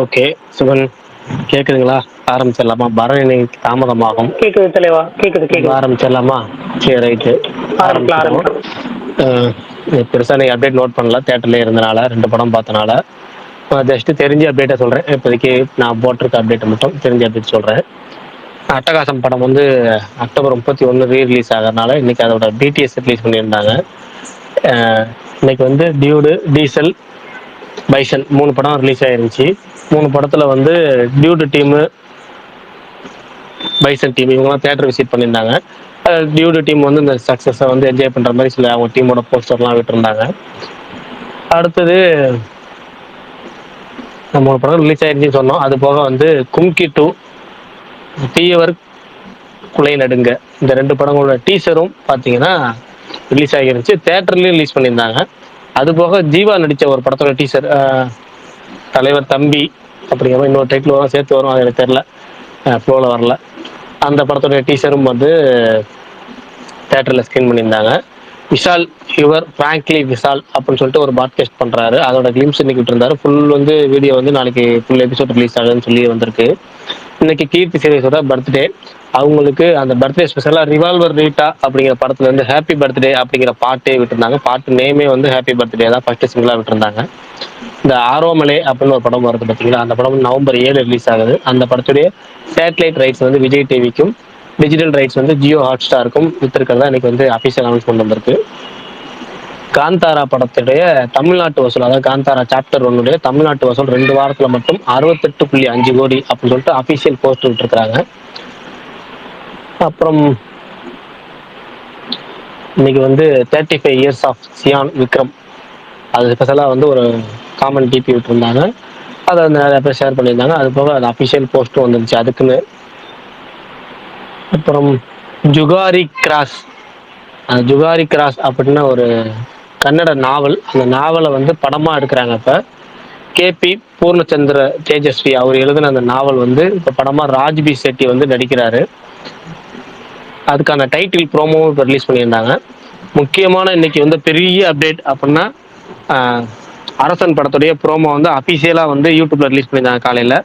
Okay. Sivan கேக்குதுங்களா? ஆரம்பிச்சிடலாமா? பரணி இன்னைக்கு தாமதமாகும். கேக்குது தலைவா, கேக்குது கேக்குது. ஆரம்பிச்சிடலாமா? சரி, ரைட்டு. ஆரம்பிக்கலாம் ஆரம்பிச்சிருவோம். ஆரம்பிக்கலாம். பெருசாக நீங்கள் அப்டேட் நோட் பண்ணல, தேட்டர்லேயே இருந்தனால 2 படம் பார்த்தனால. ஜஸ்ட் தெரிஞ்ச அப்டேட்டை சொல்கிறேன். இப்போதைக்கு நான் போட்டிருக்க அப்டேட்டை மட்டும் தெரிஞ்ச அப்டேட் சொல்கிறேன். அட்டகாசம் படம் வந்து அக்டோபர் 31 ரீ-ரிலீஸ் ஆகிறதுனால இன்னைக்கு அதோட பிடிஎஸ் ரிலீஸ் பண்ணியிருந்தாங்க. இன்னைக்கு வந்து டியூடு, டீசல், பைசன் 3 படம் ரிலீஸ் ஆயிருந்துச்சு. 3 படத்துல வந்து டியூடு டீமு, பைசன் டீம் இவங்கலாம் தியேட்டர் விசிட் பண்ணியிருந்தாங்க. டியூடு டீம் வந்து இந்த சக்ஸஸை வந்து என்ஜாய் பண்ற மாதிரி சில அவங்க டீமோட போஸ்டர்லாம் விட்டுருந்தாங்க. அடுத்தது 3 படம் ரிலீஸ் ஆயிருச்சுன்னு சொன்னோம். அது போக வந்து கும்கி 2, தீயவர் குலை நடுங்க, இந்த 2 படங்களோட டீசரும் பார்த்தீங்கன்னா ரிலீஸ் ஆகிருந்துச்சு. தேட்டர்லயும் ரிலீஸ் பண்ணியிருந்தாங்க. அது போக ஜீவா நடித்த ஒரு படத்தோட டீசர், தலைவர் தம்பி அப்படிங்கிற மாதிரி இன்னொரு டைட்டில் வரும், சேர்த்து வரும், அது எனக்கு தெரில, ஃப்ளோவில் வரல. அந்த படத்தோட டீசரும் வந்து தேட்டரில் ஸ்க்ரீன் பண்ணியிருந்தாங்க. விஷால் யுவர் ஃப்ராங்க்லி விஷால் அப்படின்னு சொல்லிட்டு ஒரு பாட்காஸ்ட் பண்ணுறாரு. அதோட கிளிம்ஸ் இன்னைக்கு விட்டுருந்தாரு. ஃபுல் வந்து வீடியோ வந்து நாளைக்கு ஃபுல் எபிசோட் ரிலீஸ் ஆகுதுன்னு சொல்லி வந்திருக்கு. இன்னைக்கு கீர்த்தி சுரேஷோட பர்த்டே. அவங்களுக்கு அந்த பர்த்டே ஸ்பெஷலாக ரிவால்வர் ரீட்டா அப்படிங்கிற படத்துல இருந்து ஹாப்பி பர்த்டே அப்படிங்கிற பாட்டே விட்டுருந்தாங்க. பாட்டு நேமே வந்து ஹாப்பி பர்த்டே தான் ஃபர்ஸ்ட் சிங்கிளாக விட்டுருந்தாங்க. இந்த ஆரோமலே அப்படின்னு ஒரு படம் வருது பார்த்தீங்களா, அந்த படம் நவம்பர் 7 ரிலீஸ் ஆகுது. அந்த படத்துடைய சேட்டலைட் ரைட்ஸ் வந்து விஜய் டிவிக்கும், டிஜிட்டல் ரைட்ஸ் வந்து ஜியோ ஹாட் ஸ்டாருக்கும் வித்திருக்கிறதா இன்னைக்கு வந்து அஃபிஷியல் அனௌன்ஸ்மெண்ட் வந்திருக்கு. காந்தாரா படத்துடைய தமிழ்நாட்டு வசூல், அதாவது காந்தாரா சாப்டர் 1 தமிழ்நாட்டு வசூல் 2 வாரத்துல மட்டும் 68.5 கோடி அப்படின்னு சொல்லிட்டு அபிஷியல் போஸ்ட் விட்டுருக்காங்க. அப்புறம் இன்னைக்கு வந்து 35 இயர்ஸ் ஆஃப் சியான் விக்ரம், அது ஸ்பெஷலாக வந்து ஒரு காமன் டிபி விட்டுருந்தாங்க. அதை வந்து நிறைய பேர் ஷேர் பண்ணியிருந்தாங்க. அது போக அது அஃபிஷியல் போஸ்ட்டும் வந்துருச்சு அதுக்குன்னு. அப்புறம் ஜுகாரி கிராஸ், ஜுகாரி கிராஸ் அப்படின்னா ஒரு கன்னட நாவல். அந்த நாவலை வந்து படமாக எடுக்கிறாங்க. இப்போ கேபி பூர்ணச்சந்திர தேஜஸ்வி அவர் எழுதின அந்த நாவல் வந்து இப்போ படமாக ராஜ்பி செட்டி வந்து நடிக்கிறாரு. அதுக்கான டைட்டில் ப்ரோமோவும் இப்போ ரிலீஸ் பண்ணியிருந்தாங்க. முக்கியமான இன்னைக்கு வந்து பெரிய அப்டேட் அப்படின்னா, அரசன் படத்துடைய ப்ரோமோ வந்து அஃபிஷியலாக வந்து யூடியூப்ல ரிலீஸ் பண்ணியிருந்தாங்க காலையில்.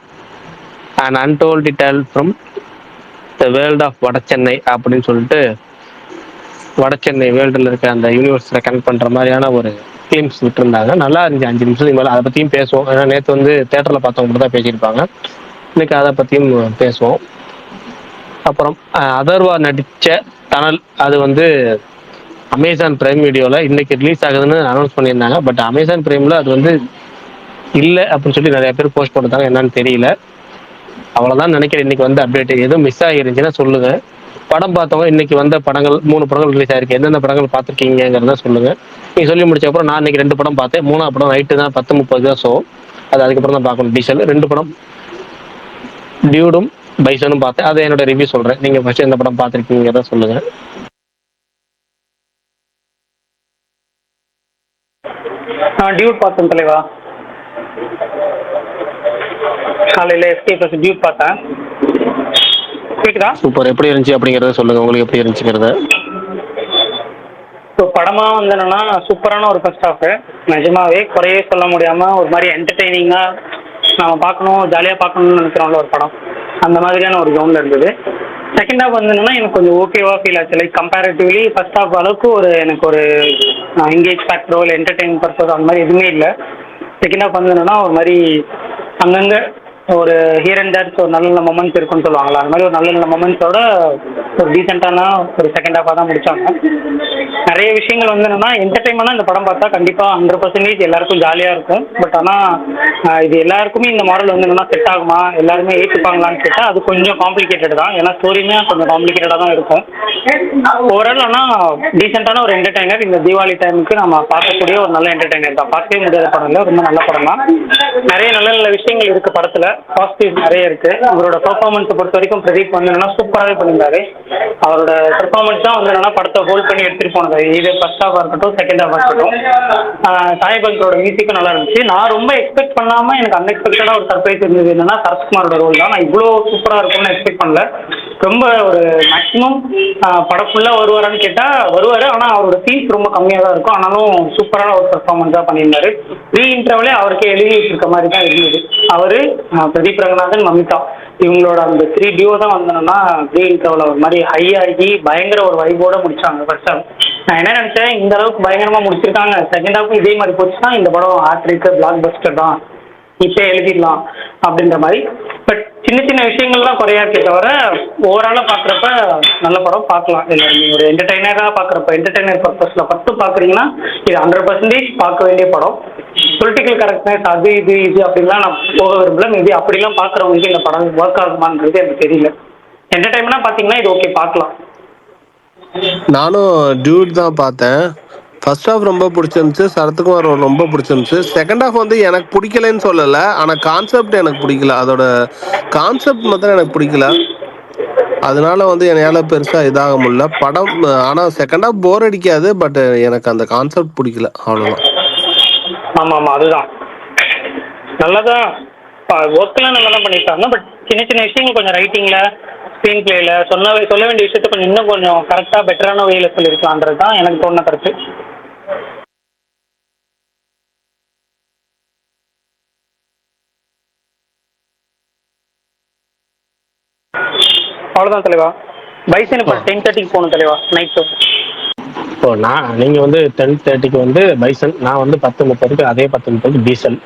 And untold tale from the world of Vada Chennai அப்படின்னு சொல்லிட்டு, வடசென்னை வேர்ல்டில் இருக்க அந்த யூனிவர்ஸில் கனெக்ட் பண்ணுற மாதிரியான ஒரு ஃபிலிம்ஸ் விட்டுருந்தாங்க. நல்லா இருந்துச்சு. 5 நிமிஷத்துக்கு மேலே அதை பற்றியும் பேசுவோம். ஏன்னா நேற்று வந்து தேட்டரில் பார்த்தவங்க மட்டும் தான் பேசியிருப்பாங்க. இன்னைக்கு அதை பற்றியும் பேசுவோம். அப்புறம் அதர்வா நடித்த டனல், அது வந்து அமேசான் பிரைம் வீடியோவில் இன்னைக்கு ரிலீஸ் ஆகுதுன்னு அனௌன்ஸ் பண்ணியிருந்தாங்க. பட் அமேசான் பிரைமில் அது வந்து இல்லை அப்படின்னு சொல்லி நிறைய பேர் போஸ்ட் பண்ணிட்டாங்க. என்னன்னு தெரியல. அவ்வளோதான் நினைக்கிறேன். இன்னைக்கு வந்து அப்டேட் எதுவும் மிஸ் ஆகிருந்துச்சுன்னா சொல்லுங்க. படம் பார்த்தவங்க இன்னைக்கு வந்த படங்கள் 3 படங்கள் ரிலீஸ் ஆயிருக்கு, எந்தெந்த படங்கள் பார்த்துருக்கீங்கிறத சொல்லுங்க. நீங்க சொல்லி முடிச்ச அப்புறம் நான் இன்னைக்கு 2 படம் பார்த்தேன். 3ஆவது படம் நைட்டு தான் 10:30 தான் ஷோ. அது அதுக்கப்புறம் தான் பார்க்கணும். டீசல் 2 படம் டியூடும் பைசனும் பார்த்தேன். அதை என்னோட ரிவ்யூ சொல்றேன். நீங்க ஃபர்ஸ்ட் எந்த படம் பார்த்துருக்கீங்கிறத சொல்லுங்க. நான் டியூட் பார்த்தேன் தலைவா. காலையில் எஸ்கே ப்ளஸ் டியூட் பார்த்தேன். கேக்குதா? சூப்பர். எப்படி இருந்துச்சு அப்படிங்கிறத சொல்லுங்க. உங்களுக்கு எப்படி இருந்துச்சுங்கிறத. ஸோ படமாக வந்து என்னன்னா சூப்பரான ஒரு ஃபர்ஸ்ட் ஹாஃப். நிஜமாவே குறையே சொல்ல முடியாமல் ஒரு மாதிரி என்டர்டெய்னிங்காக நம்ம பார்க்கணும், ஜாலியாக பார்க்கணும்னு நினைக்கிறோம்ல ஒரு படம், அந்த மாதிரியான ஒரு ஜோனில் இருந்தது. செகண்ட் ஹாஃப் வந்து என்னன்னா எனக்கு கொஞ்சம் ஓகேவாக ஃபீல் ஆச்சு. லைக் கம்பேரிட்டிவ்லி ஃபர்ஸ்ட் ஹாஃப் அளவுக்கு எனக்கு ஒரு என்கேஜ் ஃபேக்டரோ இல்லை என்டர்டெயின் பர்பஸ் அந்த மாதிரி எதுவுமே இல்லை. செகண்ட் ஹாஃப் வந்து என்னன்னா ஒரு மாதிரி அங்கங்கே ஒரு ஹியர் அண்ட் தேர்ஸ் ஒரு நல்ல நல்ல மொமெண்ட்ஸ் இருக்குன்னு சொல்லுவாங்களா, அந்த மாதிரி ஒரு நல்ல நல்ல மொமெண்ட்ஸோட ஒரு டீசெண்டான ஒரு செகண்ட் ஹாஃபாக தான் முடித்தாங்க. நிறைய விஷயங்கள் வந்து என்னன்னா என்டர்டைன்மெண்ட்டாக இந்த படம் பார்த்தா கண்டிப்பாக 100% எல்லாருக்கும் ஜாலியாக இருக்கும். பட் ஆனால் இது எல்லாருக்குமே இந்த மாடல் வந்து என்னன்னா செட் ஆகுமா, எல்லாருமே ஏற்றுப்பாங்களான்னு கேட்டால் அது கொஞ்சம் காம்ப்ளிகேட்டட் தான். ஏன்னா ஸ்டோரியுமே கொஞ்சம் காம்ப்ளிகேட்டடாக தான் இருக்கும். ஓவரால் ஆனால் டீசெண்டான ஒரு என்டர்டைனர். இந்த தீபாவளி டைமுக்கு நம்ம பார்க்கக்கூடிய ஒரு நல்ல என்டர்டைனர் தான். பார்க்கவே முடியாத படம் இல்லை, ரொம்ப நல்ல படம் தான். நிறைய நல்ல நல்ல விஷயங்கள் இருக்குது படத்தில், பாசிட்டிவ் நிறைய இருக்குது. அவரோட பெர்ஃபார்மன்ஸை பொறுத்த வரைக்கும் பிரதீப் வந்து என்னன்னா சூப்பராகவே பண்ணியிருந்தாரு. அவரோட பெர்ஃபார்மன்ஸ் தான் வந்து என்னன்னா படத்தை ஹோல்ட் பண்ணி எடுத்துகிட்டு போனது. இது ஃபர்ஸ்ட் ஹாஃபாக இருக்கட்டும், செகண்ட் ஹாஃபாக இருக்கட்டும். சாய்பந்தரோட மியூசிக்கும் நல்லா இருந்துச்சு. நான் ரொம்ப எக்ஸ்பெக்ட் பண்ணாமல் எனக்கு அன்எக்ஸ்பெக்டடாக ஒரு சர்ப்ரைஸ் இருந்தது. என்னன்னா சரத்குமாரோட ரோல் தான். நான் இவ்வளோ சூப்பராக இருக்கும்னு எக்ஸ்பெக்ட் பண்ணல. ரொம்ப ஒரு மேக்ஸிமம் படம் ஃபுல்லாக வருவாரான்னு கேட்டால் வருவார். ஆனால் அவரோட சீன்ஸ் ரொம்ப கம்மியாக தான் இருக்கும். ஆனாலும் சூப்பரான ஒரு பெர்ஃபார்மன்ஸாக பண்ணியிருந்தாரு. ப்ரீ இன்டர்வலே அவருக்கே எழுதி வச்சிருக்க மாதிரி தான் இருந்தது. அவர், பிரதீப் ரங்கநாதன், மமிதா இவங்களோட அந்த 3 டியோ தான் வந்தோம்னா ப்ரீ இன்டர்வல் ஒரு மாதிரி ஹை ஆகி பயங்கர ஒரு வைபோட முடிச்சாங்க ஃபர்ஸ்ட் ஹாஃப். நான் என்ன நினச்சேன், இந்த அளவுக்கு பயங்கரமாக முடிச்சிருக்காங்க, செகண்ட் ஹாஃப் இதே மாதிரி போச்சுன்னா இந்த படம் ஹாட்ரிக்கு பிளாக் பஸ்டர் தான், இப்போ எழுதிடலாம் அப்படின்ற மாதிரி. பட் சின்ன சின்ன விஷயங்கள்லாம் குறையா இருக்கே தவிர ஓவராலாக பார்க்குறப்ப நல்ல படம் பார்க்கலாம். இல்லை நீங்கள் ஒரு என்டர்டைனராக பார்க்குறப்ப, என்டர்டைனர் பர்பஸில் மட்டும் பார்க்குறீங்கன்னா இது 100% பார்க்க வேண்டிய படம். பொலிட்டிக்கல் கரெக்ட்னஸ் அது இது அப்படின்லாம் நான் போக விரும்பல. மேபி அப்படிலாம் பார்க்குறவங்களுக்கு இந்த படம் ஒர்க் ஆகுமான்றது எனக்கு தெரியல. என்டர்டைன்மெண்ட்டாக பார்த்தீங்கன்னா இது ஓகே பார்க்கலாம். நானும் டியூட் தான் பார்த்தேன். ஃபர்ஸ்ட் ஹாஃப் ரொம்ப பிடிச்சிருந்துச்சு, சரத்குமார் ரொம்ப பிடிச்சிருந்துச்சு. செகண்ட் ஹாஃப் வந்து எனக்கு பிடிக்கலன்னு சொல்லலை, ஆனால் கான்செப்ட் எனக்கு பிடிக்கல. அதோட கான்செப்ட் மாத்திரம் எனக்கு பிடிக்கல. அதனால வந்து என்னால் பெருசாக இதாக முடியல படம். ஆனால் செகண்ட் ஹாஃப் போர் அடிக்காது, பட் எனக்கு அந்த கான்செப்ட் பிடிக்கல, அவ்வளோதான். ஆமாம் ஆமாம், அதுதான் நல்லதான். ஒர்க்கெலாம் நல்லா தான் பண்ணியிருக்காங்க. பட் சின்ன சின்ன விஷயங்கள் கொஞ்சம் ரைட்டிங்கில், ஸ்க்ரீன் பிளேயில் சொல்ல வேண்டிய விஷயத்த கொஞ்சம் இன்னும் கொஞ்சம் கரெக்டாக பெட்டரான வேயில் சொல்லியிருக்கலான்றது தான் எனக்கு தோணுன கருத்து. அவ்வளோதான் தலைவா. பைசன் இப்போ 10:30 போகணும் தலைவா, நைட் ஷோ. இப்போ நீங்கள் வந்து 10:30 வந்து பைசன், நான் வந்து 10:30 அதே 10:30 டீசல்.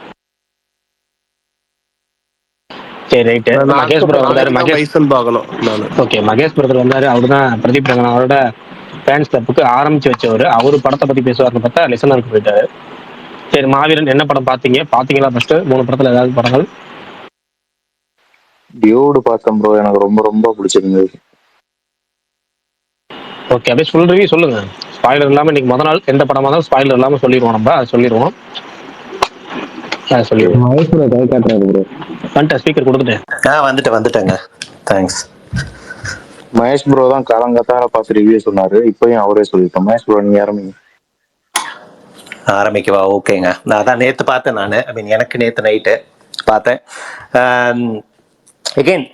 சரி ரைட்டு. மகேஷ் ப்ரோ வந்தாரு. பைசன் பார்க்கணும் நான். ஓகே, மகேஷ் பிரதர் வந்தாரு. அவரு தான் பிரதீப் ரங்கன் அவரோட ஃபேன்ஸ் கிளப்புக்கு ஆரம்பிச்சு வச்சவர். அவரு படத்தை பத்தி பேசுவார்னு பார்த்தா லிசனருக்கு போயிட்டாரு. சரி, மாவீரன் என்ன படம் பாத்தீங்களா? ஃபர்ஸ்ட் 3 படத்துல ஏதாவது படங்கள்? டியூடு பார்த்தேன் ப்ரோ, எனக்கு ரொம்ப ரொம்ப பிடிச்சிருந்தது. ஓகே, அப்படியே ஃபுல் ரிவ்யூ சொல்லுங்க. ஸ்பாயிலர் இல்லாம இன்னைக்கு முதல் நாள் எந்த படமா இருந்தாலும் ஸ்பாயிலர் இல்லாம சொல்லிடுவோம். நம்ம சொல்லிடுவோம். ஸ்பீக்கர் கொடுத்துட்டேன். வந்துட்டேங்க. தேங்க்ஸ். மகேஷ் ப்ரோ தான் காலங்காத்தால பார்த்து ரிவ்யூ சொன்னாரு. இப்பயும் அவரே சொல்லிட்டோம். மகேஷ் ப்ரோ நீங்க ஆரம்பிக்கவா? ஓகேங்க. நான் அதான் நேற்று பார்த்தேன். நான் எனக்கு நேற்று நைட்டு பார்த்தேன். எகெயின்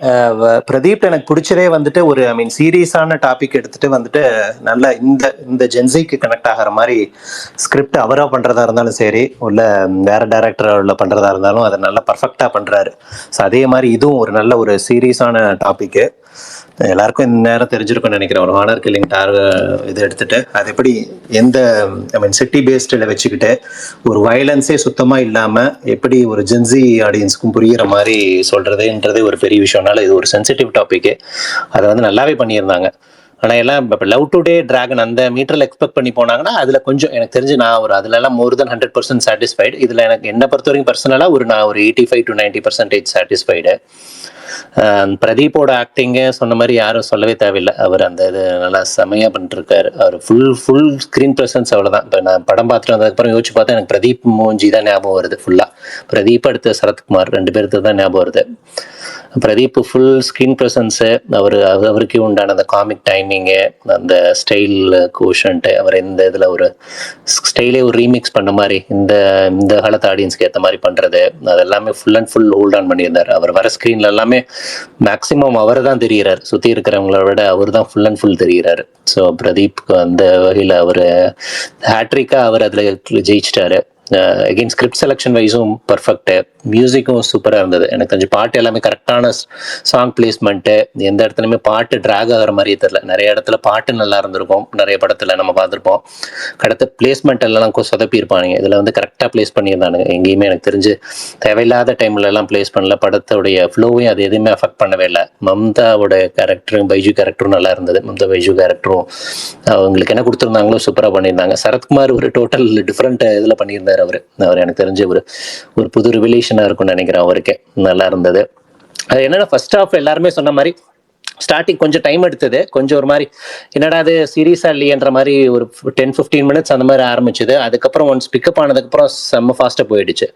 பிரதீப் எனக்கு பிடிச்சதே வந்துட்டு ஒரு சீரியஸான டாபிக் எடுத்துட்டு வந்துட்டு நல்ல இந்த ஜென்சிக்கு கனெக்ட் ஆகிற மாதிரி ஸ்கிரிப்ட் அவராக பண்ணுறதா இருந்தாலும் சரி, உள்ள வேற டைரக்டர் பண்ணுறதா இருந்தாலும் அதை நல்லா பர்ஃபெக்டாக பண்ணுறாரு. ஸோ அதே மாதிரி இதுவும் ஒரு நல்ல ஒரு சீரியஸான டாபிக்கு. எல்லாருக்கும் இந்த நேரம் தெரிஞ்சிருக்கும்னு நினைக்கிறேன். ஒரு ஹானர் கில்லிங் இது எடுத்துட்டு அது எப்படி எந்த சிட்டி பேஸ்டில் வச்சுக்கிட்டு ஒரு வயலன்ஸே சுத்தமாக இல்லாமல் எப்படி ஒரு ஜென்சி ஆடியன்ஸுக்கும் புரிகிற மாதிரி சொல்கிறதுன்றது ஒரு பெரிய விஷயம்னால இது ஒரு சென்சிட்டிவ் டாப்பிக்கு. அதை வந்து நல்லாவே பண்ணியிருந்தாங்க. ஆனால் எல்லாம் இப்போ லவ் டுடே டிராகன் அந்த மீட்டரில் எக்ஸ்பெக்ட் பண்ணி போனாங்கன்னா அதில் கொஞ்சம் எனக்கு தெரிஞ்சு நான் ஒரு அதிலெல்லாம் மோர் தென் 100% சாட்டிஸ்ஃபைடு. இதில் எனக்கு என்னை பொறுத்த வரைக்கும் பர்சனலாக நான் ஒரு 85 to 90% சாட்டிஸ்ஃபைடு. பிரதீப்போட ஆக்டிங்கு சொன்ன மாதிரி யாரும் சொல்லவே தேவையில்லை. அவர் அந்த இது நல்லா செமையாக பண்ணிட்டுருக்காரு. அவர் ஃபுல் ஸ்க்ரீன் ப்ரெசன்ஸ் அவ்வளோதான். இப்போ நான் படம் பார்த்துட்டு வந்ததுக்கப்புறம் யோசிச்சு பார்த்தா எனக்கு பிரதீப் மூஞ்சி தான் ஞாபகம் வருது ஃபுல்லாக. பிரதீப் அடுத்து சரத்குமார் 2 பேருக்கு தான் ஞாபகம் வருது. பிரதீப் ஃபுல் ஸ்க்ரீன் ப்ரெசன்ஸு, அவருக்கே உண்டான அந்த காமிக் டைமிங்கு, அந்த ஸ்டைல் கோஷன்ட்டு, அவர் இந்த இதில் ஒரு ஸ்டைலே ஒரு ரீமிக்ஸ் பண்ண மாதிரி இந்த காலத்து ஆடியன்ஸ்க்கு ஏற்ற மாதிரி பண்ணுறது, அது எல்லாமே full and full hold on பண்ணியிருந்தார். அவர் வர ஸ்க்ரீனில் எல்லாமே மேக்ஸிமம் அவர் தான் தெரிகிறார். சுற்றி இருக்கிறவங்கள விட அவர் தான் ஃபுல் அண்ட் ஃபுல் தெரிகிறார். ஸோ பிரதீப்க்கு அந்த வகையில் அவர் ஹேட்ரிக்காக அவர் அதில் ஜெயிச்சிட்டாரு. அகெயின் ஸ்கிரிப்ட் செலெக்ஷன் வைஸும் பர்ஃபெக்ட்டு, மியூசிக்கும் சூப்பராக இருந்தது. எனக்கு கொஞ்சம் பாட்டு எல்லாமே கரெக்டான சாங் பிளேஸ்மெண்ட்டு, எந்த இடத்துலையுமே பாட்டு ட்ராக் ஆகிற மாதிரியே தெரில. நிறைய இடத்துல பாட்டு நல்லா இருந்திருக்கும், நிறைய படத்தில் நம்ம பார்த்துருப்போம். கடத்த பிளேஸ்மெண்ட் எல்லாம் சொதப்பியிருப்பானுங்க. இதில் வந்து கரெக்டாக பிளேஸ் பண்ணியிருந்தானுங்க. எங்கேயுமே எனக்கு தெரிஞ்சு தேவையில்லாத டைம்ல எல்லாம் பிளேஸ் பண்ணல. படத்தோடைய ஃப்ளோவையும் அது எதுவுமே அஃபெக்ட் பண்ணவே இல்லை. மம்தாவோட கேரக்டரும் பைஜு கேரக்டரும் நல்லா இருந்தது. மம்தா பைஜு கேரக்டரும் அவங்களுக்கு என்ன கொடுத்துருந்தாங்களோ சூப்பராக பண்ணியிருந்தாங்க. சரத்குமார் ஒரு டோட்டல் டிஃப்ரெண்ட் இதில் பண்ணியிருந்தார். அவர் எனக்கு தெரிஞ்ச ஒரு புது ரிவலேஷனாக இருக்கும்னு நினைக்கிறேன். அவருக்கே நல்லா இருந்தது. அது என்னன்னா ஃபர்ஸ்ட் ஹாஃப் எல்லாருமே சொன்ன மாதிரி ஸ்டார்டிங் கொஞ்சம் டைம் எடுத்தது. கொஞ்சம் ஒரு மாதிரி என்னடா அது சீரியஸாக இல்லையன்ற மாதிரி ஒரு 10-15 minutes அந்த மாதிரி ஆரம்பிச்சது. அதுக்கப்புறம் ஒன்ஸ் பிக்கப் ஆனதுக்கப்புறம் செம்ம ஃபாஸ்ட்டாக போயிடுச்சு.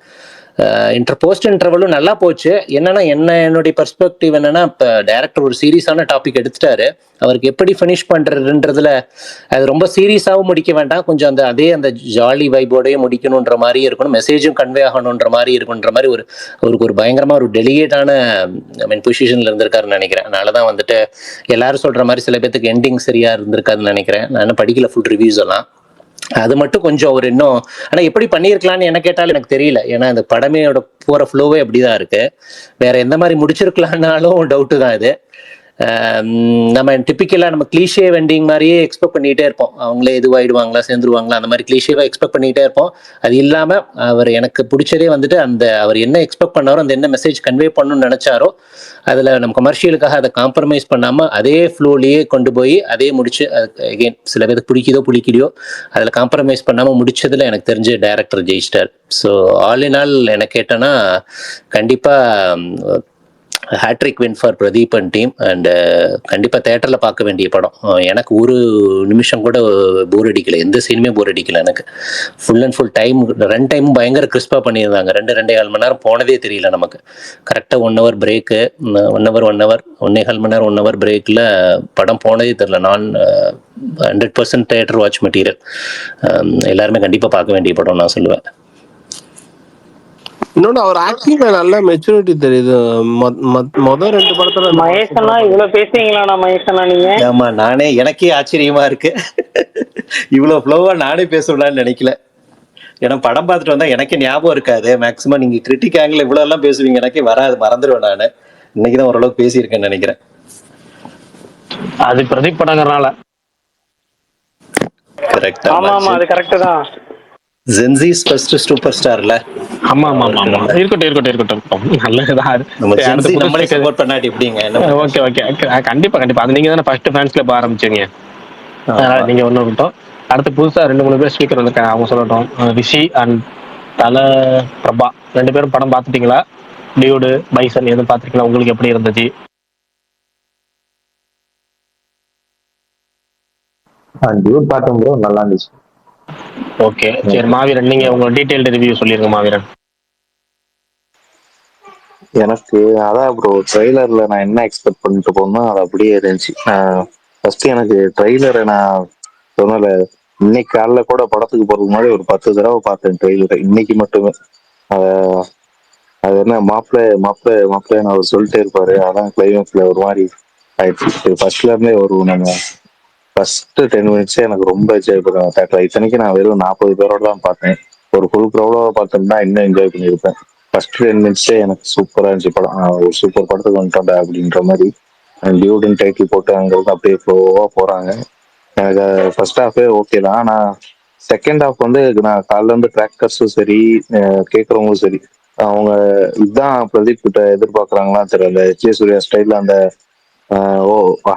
போஸ்ட் இன்டர்வலும் நல்லா போச்சு. என்னன்னா என்னுடைய பெர்ஸ்பெக்டிவ் என்னன்னா, இப்போ டைரக்டர் ஒரு சீரியஸான டாபிக் எடுத்துட்டாரு, அவருக்கு எப்படி ஃபினிஷ் பண்றதுன்றதுல அது ரொம்ப சீரியஸாகவும் முடிக்க வேண்டாம், கொஞ்சம் அந்த ஜாலி வைபோடயே முடிக்கணுன்ற மாதிரி இருக்கணும், மெசேஜும் கன்வே ஆகணுன்ற மாதிரி இருக்குன்ற மாதிரி அவருக்கு ஒரு பயங்கரமா ஒரு டெலிகேட்டான பொசிஷன்ல இருந்திருக்காருன்னு நினைக்கிறேன். அதனாலதான் வந்துட்டு எல்லாரும் சொல்ற மாதிரி சில பேத்துக்கு எண்டிங் சரியா இருந்திருக்காதுன்னு நினைக்கிறேன். நான் படிக்கல ஃபுல் ரிவ்யூஸ் எல்லாம். அது மட்டும் கொஞ்சம் அவர் இன்னும், ஆனா எப்படி பண்ணியிருக்கலாம்னு என்ன கேட்டாலும் எனக்கு தெரியல. ஏன்னா இந்த படமேயோட போற ஃப்ளோவே அப்படிதான் இருக்கு. வேற எந்த மாதிரி முடிச்சிருக்கலாம்னாலும் டவுட்டு தான் இது. நம்ம டிப்பிக்கலாக நம்ம கிளீஷே வெண்டிங் மாதிரியே எக்ஸ்பெக்ட் பண்ணிகிட்டே இருப்போம். அவங்களே இதுவாயிடுவாங்களா, சேர்ந்துருவாங்களா, அந்த மாதிரி கிளீஷேவாக எக்ஸ்பெக்ட் பண்ணிகிட்டே இருப்போம். அது இல்லாமல் அவர் எனக்கு பிடிச்சதே வந்துட்டு அவர் என்ன எக்ஸ்பெக்ட் பண்ணாரோ, அந்த என்ன மெசேஜ் கன்வே பண்ணணும்னு நினச்சாரோ, அதில் நம்ம கமர்ஷியலுக்காக அதை காம்ப்ரமைஸ் பண்ணாமல் அதே ஃப்ளோலேயே கொண்டு போய் அதே முடிச்சு, அகெயின் சில பேருக்கு பிடிக்குதோ பிடிக்கலையோ அதில் காம்ப்ரமைஸ் பண்ணாமல் முடிச்சதில் எனக்கு தெரிஞ்ச டைரக்டர் ஜெயிச்சிட்டார். ஸோ ஆல் இன் ஆல் எனக்கு கேட்டேன்னா கண்டிப்பாக hat-trick win for Pradeep and team. And கண்டிப்பாக தேட்டரில் பார்க்க வேண்டிய படம். எனக்கு ஒரு நிமிஷம் கூட போர் அடிக்கல, எந்த சீனுமே போர் அடிக்கல. எனக்கு ஃபுல் அண்ட் ஃபுல் ரன் டைமும் பயங்கர கிறிஸ்பாக பண்ணியிருந்தாங்க. 2.5 மணி நேரம் போனதே தெரியல நமக்கு. கரெக்டாக 1 hour பிரேக்கு, 1 hour 1.5 மணி நேரம் 1 hour பிரேக்கில் படம் போனதே தெரியல. நான் 100% தேட்டர் வாட்ச் மெட்டீரியல். எல்லாருமே கண்டிப்பாக பார்க்க வேண்டிய படம் நான் சொல்லுவேன். இன்னொன்னு அவர் ஆக்டிங்ல நல்ல மெச்சூரிட்டி தெரியுது. மொதல் 2 படத்துல மகேஷனா இவ்வளவு பேசுவீங்களாண்ணா மகேஷனா நீங்க? ஆமா, எனக்கே ஆச்சரியமா இருக்கு. இவ்வளவு ஃப்ளோவா நானே பேசலாம்னு நினைக்கல. ஏன்னா படம் பார்த்துட்டு வந்தா எனக்கே ஞாபகம் இருக்காது. மேக்சிமம் நீங்க கிரிட்டிக் ஆங்கிள் இவ்வளவு எல்லாம் பேசுவீங்க, எனக்கே வராது, மறந்துடுவேன். நான் இன்னைக்குதான் ஓரளவுக்கு பேசியிருக்கேன்னு நினைக்கிறேன். அது பிரதீப் படங்கிறனால. கரெக்ட். ஆமா ஆமா, அது கரெக்ட் தான். ஜென்சிஸ் ஃபர்ஸ்ட் சூப்பர் ஸ்டார்ல. ஆமா ஆமா ஆமா ஆமா, இருக்கட்டும் நல்லதுதான். நம்ம ஜென்சி நம்மளே சப்போர்ட் பண்ணாட்டி எப்படிங்க? ஓகே ஓகே, கண்டிப்பா அது நீங்க தானே ஃபர்ஸ்ட் ஃபேன்ஸ் கிளப் ஆரம்பிச்சீங்க, அதனால நீங்க ஒண்ணு இருக்கட்டும். அடுத்து புதுசா 2-3 பேர் ஸ்பீக்கர் வந்திருக்காங்க, அவங்க சொல்லட்டும். ரிஷி அண்ட் தல பிரபா 2 பேரும் படம் பார்த்துட்டீங்களா? டியூடு, பைசன் எதுவும் பார்த்துருக்கீங்களா? உங்களுக்கு எப்படி இருந்துச்சு? டியூட் பார்த்தேன் ப்ரோ, நல்லா இருந்துச்சு. ஓகே சரி, மாவீரன் நீங்க உங்க டீடைல்டு ரிவ்யூ சொல்லிருங்க மாவீரன். எனக்கு அதான் ப்ரோ, ட்ரெய்லர்ல நான் என்ன எக்ஸ்பெக்ட் பண்ணிட்டு போனோம் அது அப்படியே இருந்துச்சு. ஃபர்ஸ்ட் எனக்கு ட்ரெய்லரை நான் சொன்னல, இன்னைக்கு காலைல கூட படத்துக்கு போறதுக்கு முன்னாடி ஒரு 10 தடவை பார்த்தேன் ட்ரெய்லரை, இன்னைக்கு மட்டுமே. அது என்ன மாப்பிள்ளைன்னு அவர் சொல்லிட்டே இருப்பாரு, அதான் கிளைமேக்ஸ்ல ஒரு மாதிரி ஆயிடுச்சு. ஃபர்ஸ்ட்ல இருந்தே நம்ம ஃபர்ஸ்ட் 10 மினிட்ஸே எனக்கு ரொம்ப என்ஜாய் பண்ணுவேன் தேட்டர். இத்தனைக்கு நான் வெறும் 40 பேரோட தான் பார்த்தேன். ஒரு ஃபுல் க்ரௌடோட பார்த்தோம்னா இன்னும் என்ஜாய் பண்ணியிருப்பேன். ஃபர்ஸ்ட் 10 மினிட்ஸே எனக்கு சூப்பரா இருந்துச்சு படம். ஒரு சூப்பர் படத்துக்கு வந்துட்டோம் அப்படின்ற மாதிரி. டியூடுன்னு டைட்டில் போட்டு அங்கிருந்து அப்படியே ஃப்ளோவா போறாங்க. எனக்கு ஃபர்ஸ்ட் ஹாஃபே ஓகே தான், ஆனா செகண்ட் ஹாஃப் வந்து நான் காலைல இருந்து ட்ராக்டர்ஸும் சரி, கேட்கறவங்களும் சரி, அவங்க இதுதான் பிரதீப் கிட்ட எதிர்பார்க்கறாங்களான்னு தெரியல. ஜே சூர்யா ஸ்டைல்ல அந்த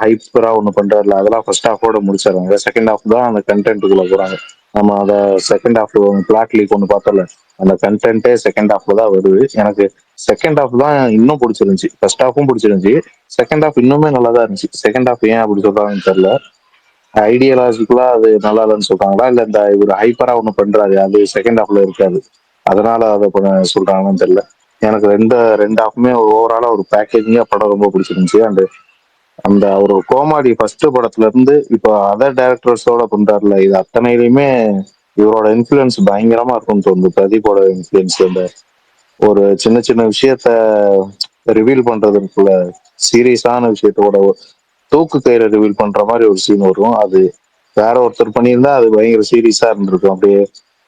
ஹைப்பரா ஒண்ணு பண்றாருல, அதெல்லாம் ஃபர்ஸ்ட் ஹாஃபோட முடிச்சிடறாங்க. செகண்ட் ஹாஃப் தான் அந்த கண்டென்ட்டுக்குள்ள போறாங்க. நம்ம அதை செகண்ட் ஹாஃப் பிளாட் லீக் ஒன்று பார்த்தோம்ல, அந்த கண்டென்ட்டே செகண்ட் ஹாஃப்ல தான் வருது. எனக்கு செகண்ட் ஹாஃப் தான் இன்னும் பிடிச்சிருந்துச்சு. ஃபர்ஸ்ட் ஹாஃபும் பிடிச்சிருந்துச்சு, செகண்ட் ஹாஃப் இன்னுமே நல்லா தான் இருந்துச்சு. செகண்ட் ஹாஃப் ஏன் அப்படி சொல்றாங்கன்னு தெரியல. ஐடியாலஜிக்கலா அது நல்லா இல்லைன்னு சொல்றாங்களா, இல்ல இந்த இவர் ஹைப்பரா ஒண்ணு பண்றாரு அது செகண்ட் ஹாஃப்ல இருக்காது, அதனால அதை சொல்றாங்கன்னு தெரியல. எனக்கு ரெண்டு ஹாஃப்மே ஓவராலா ஒரு பேக்கேஜிங்கா படம் ரொம்ப பிடிச்சிருந்துச்சு. அண்ட் அந்த ஒரு கோமாளி ஃபர்ஸ்ட் படத்துல இருந்து இப்போ அதர் டைரக்டர்ஸோட பண்றாருல, இது அத்தனையிலுமே இவரோட இன்ஃபுளுன்ஸ் பயங்கரமா இருக்கும்னு தோணுது. பிரதீப்போட இன்ஃபுளுன்ஸ் அந்த ஒரு சின்ன சின்ன விஷயத்த ரிவீல் பண்றதுக்குள்ள, சீரியஸான விஷயத்தோட தூக்கு கயிறை ரிவீல் பண்ற மாதிரி ஒரு சீன் வரும். அது வேற ஒருத்தர் பண்ணியிருந்தா அது பயங்கர சீரியஸா இருந்திருக்கும். அப்படியே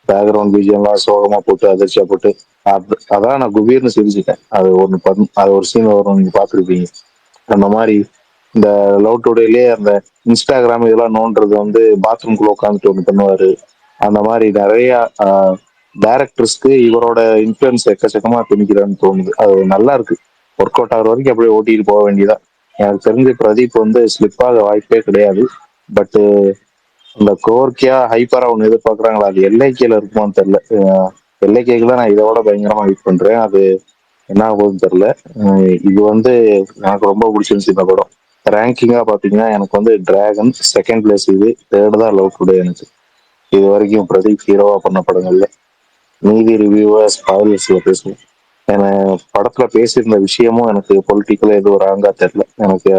பேக்ரவுண்ட் பிஜிஎம்லாம் சோகமா போட்டு அதிர்ச்சியா போட்டு அதான் நான் குபீர்னு சிரிச்சுட்டேன். அது ஒரு சீன் வரும், நீங்க பார்த்துருப்பீங்க. அந்த மாதிரி இந்த லவ் டுடேலயே அந்த இன்ஸ்டாகிராம் இதெல்லாம் நோண்டுறது வந்து பாத்ரூம்குள்ள உட்காந்துட்டு ஒன்று பண்ணுவாரு. அந்த மாதிரி நிறைய டைரக்டர்ஸ்க்கு இவரோட இன்ஃபுளுன்ஸ் எக்கச்சக்கமா திணிக்கிறான்னு தோணுது. அது நல்லா இருக்கு, ஒர்க் அவுட் ஆகிற வரைக்கும் அப்படியே ஓட்டிட்டு போக வேண்டியதா. எனக்கு தெரிஞ்சு பிரதீப் வந்து ஸ்லிப் ஆக வாய்ப்பே கிடையாது. பட் இந்த கோர்க்கியா ஹைப்பரா ஒன்று எதிர்பார்க்குறாங்களா, அது எல்ஐகேல இருக்குமான்னு தெரியல. எல்ஐகேக்கு தான் நான் இதோட பயங்கரமா வெயிட் பண்றேன். அது என்ன ஆகுதுன்னு தெரியல. இது வந்து எனக்கு ரொம்ப பிடிச்சிருந்துச்சு இந்த படம். ரேங்கிங்கா பாத்தீங்கன்னா எனக்கு வந்து டிராகன் செகண்ட் பிளேஸ், இது தேர்ட் தான் லவ் டுடே. எனக்கு இது வரைக்கும் பிரதீப் ஹீரோவா பண்ண படங்கள்ல மீதி ரிவ்யூவர்ஸ் ஸ்பாயிலர்ஸ்ல பேசுவோம். ஏன்னா படத்துல பேசியிருந்த விஷயமும் எனக்கு பொலிட்டிக்கலா எதுவும் ராங்கா தெரியல. எனக்கு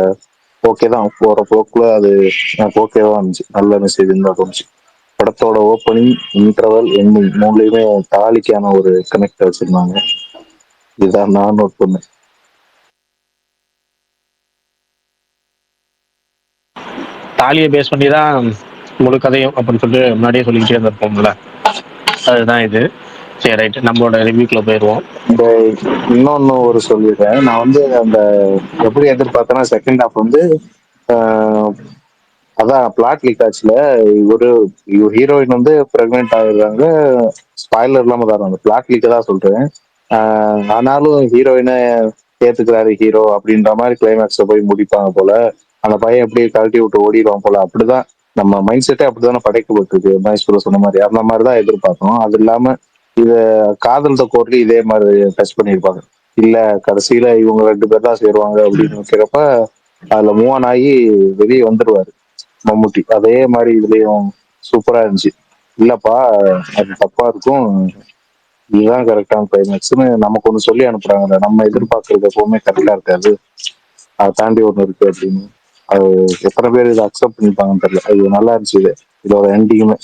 ஓகே தான், போற போக்குல அது எனக்கு ஓகேவா இருந்துச்சு, நல்ல மெசேஜ் தான் தோணுச்சு. படத்தோட ஓப்பனிங், இன்டர்வல், எண்டிங் மூணுலயுமே தாலிக்கான ஒரு கனெக்ட் வச்சிருந்தாங்க. இதுதான் நான் நோட் பண்ணேன். தாலியை பேஸ் பண்ணி தான் முழு கதையும் அப்படின்னு சொல்லிட்டு முன்னாடியே சொல்லிக்கிட்டே இருந்திருப்போம்ல, அதுதான் இது. சரி, ரைட், நம்மளோட ரிவ்யூக்குள்ள போயிடுவோம். இந்த இன்னொன்னு ஒரு சொல்லிடுறேன். நான் வந்து அந்த எப்படி எதிர்பார்த்தேன்னா, செகண்ட் ஹாஃப் வந்து ஆஹ், அதான் பிளாட் லீக் ஆச்சுல, ஒரு ஹீரோயின் வந்து பிரெக்னென்ட் ஆயிடுறாங்க. ஸ்பாயிலர் இல்லாம தான் அந்த பிளாட் லீக் தான் சொல்றேன். ஆனாலும் ஹீரோயினை ஏத்துக்கிறாரு ஹீரோ அப்படின்ற மாதிரி கிளைமேக்ஸ்ல போய் முடிப்பாங்க போல. அந்த பையன் எப்படியே கழட்டி விட்டு ஓடிடுவான் போல. அப்படிதான் நம்ம மைண்ட் செட்டே அப்படித்தானே படைக்கப்பட்டிருக்கு. மகேஸ்வர சொன்ன மாதிரி அந்த மாதிரிதான் எதிர்பார்த்தோம். அது இல்லாம இத காதல் த கோர்ட்ல இதே மாதிரி டச் பண்ணியிருப்பாங்க. இல்ல கடைசியில இவங்க 2 பேர் தான் சேருவாங்க அப்படின்னு வைக்கிறப்ப அதுல மூவ் ஆன் ஆகி வெளியே வந்துருவாரு மம்முட்டி. அதே மாதிரி இதுலயும் சூப்பரா இருந்துச்சு. இல்லப்பா, அது தப்பா இருக்கும், இதுதான் கரெக்டான கிளைமேக்ஸ்னு நமக்கு ஒண்ணு சொல்லி அனுப்புறாங்கல்ல. நம்ம எதிர்பார்க்கறது எப்பவுமே கரெக்டா இருக்காது, அதை தாண்டி ஒண்ணு இருக்கு அப்படின்னு. அது எத்தனை பேர் இதை அக்செப்ட் பண்ணிப்பாங்கன்னு தெரியல. இது நல்லா இருந்துச்சு. இதோட எண்டிங்குமே.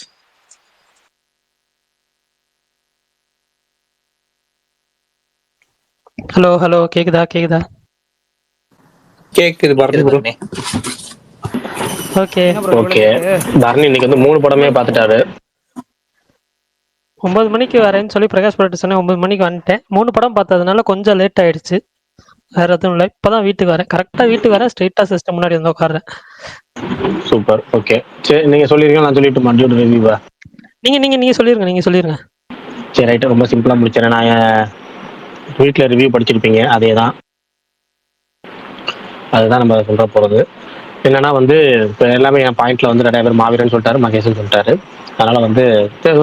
ஹலோ ஹலோ, கேக்குதா கேக்குதா? கேக்குது பரணி ப்ரோ. ஓகே. ஓகே, தரணி இன்னைக்கு வந்து 3 படமே பார்த்துட்டாரு. 9 மணிக்கு வரேன்னு சொல்லி பிரகாஷ் ப்ரோட்ட சொன்னேன். 9 மணிக்கு வந்துட்டேன். 3 படம் பார்த்ததுனால கொஞ்சம் லேட் ஆயிடுச்சு. வேற எதுவும் இல்லை. இப்பதான் வீட்டுக்கு வரேன். கரெக்டா வீட்டுக்கு வரேன், ஸ்ட்ரெயிட்டா சிஸ்டம் முன்னாடி வந்து உட்காடுறேன். சூப்பர். ஓகே, சரி, நீங்க சொல்லிருங்க, நான் சொல்லிட்டு மறுபடியும் ரிவ்யூவா. நீங்க சொல்லிருங்க. சரி, ரைட்டு, ரொம்ப சிம்பிளா முடிச்சிடறேன். நான் வீட்டில் ரிவ்யூ படிச்சிருப்பீங்க, அதே தான், அதுதான் நம்ம சொல்ற போறது. என்னன்னா வந்து இப்போ எல்லாமே என் பாயிண்ட்ல வந்து நிறைய பேர் மாவீரன் சொல்லிட்டாரு, மகேஷன் சொல்லிட்டாரு. அதனால வந்து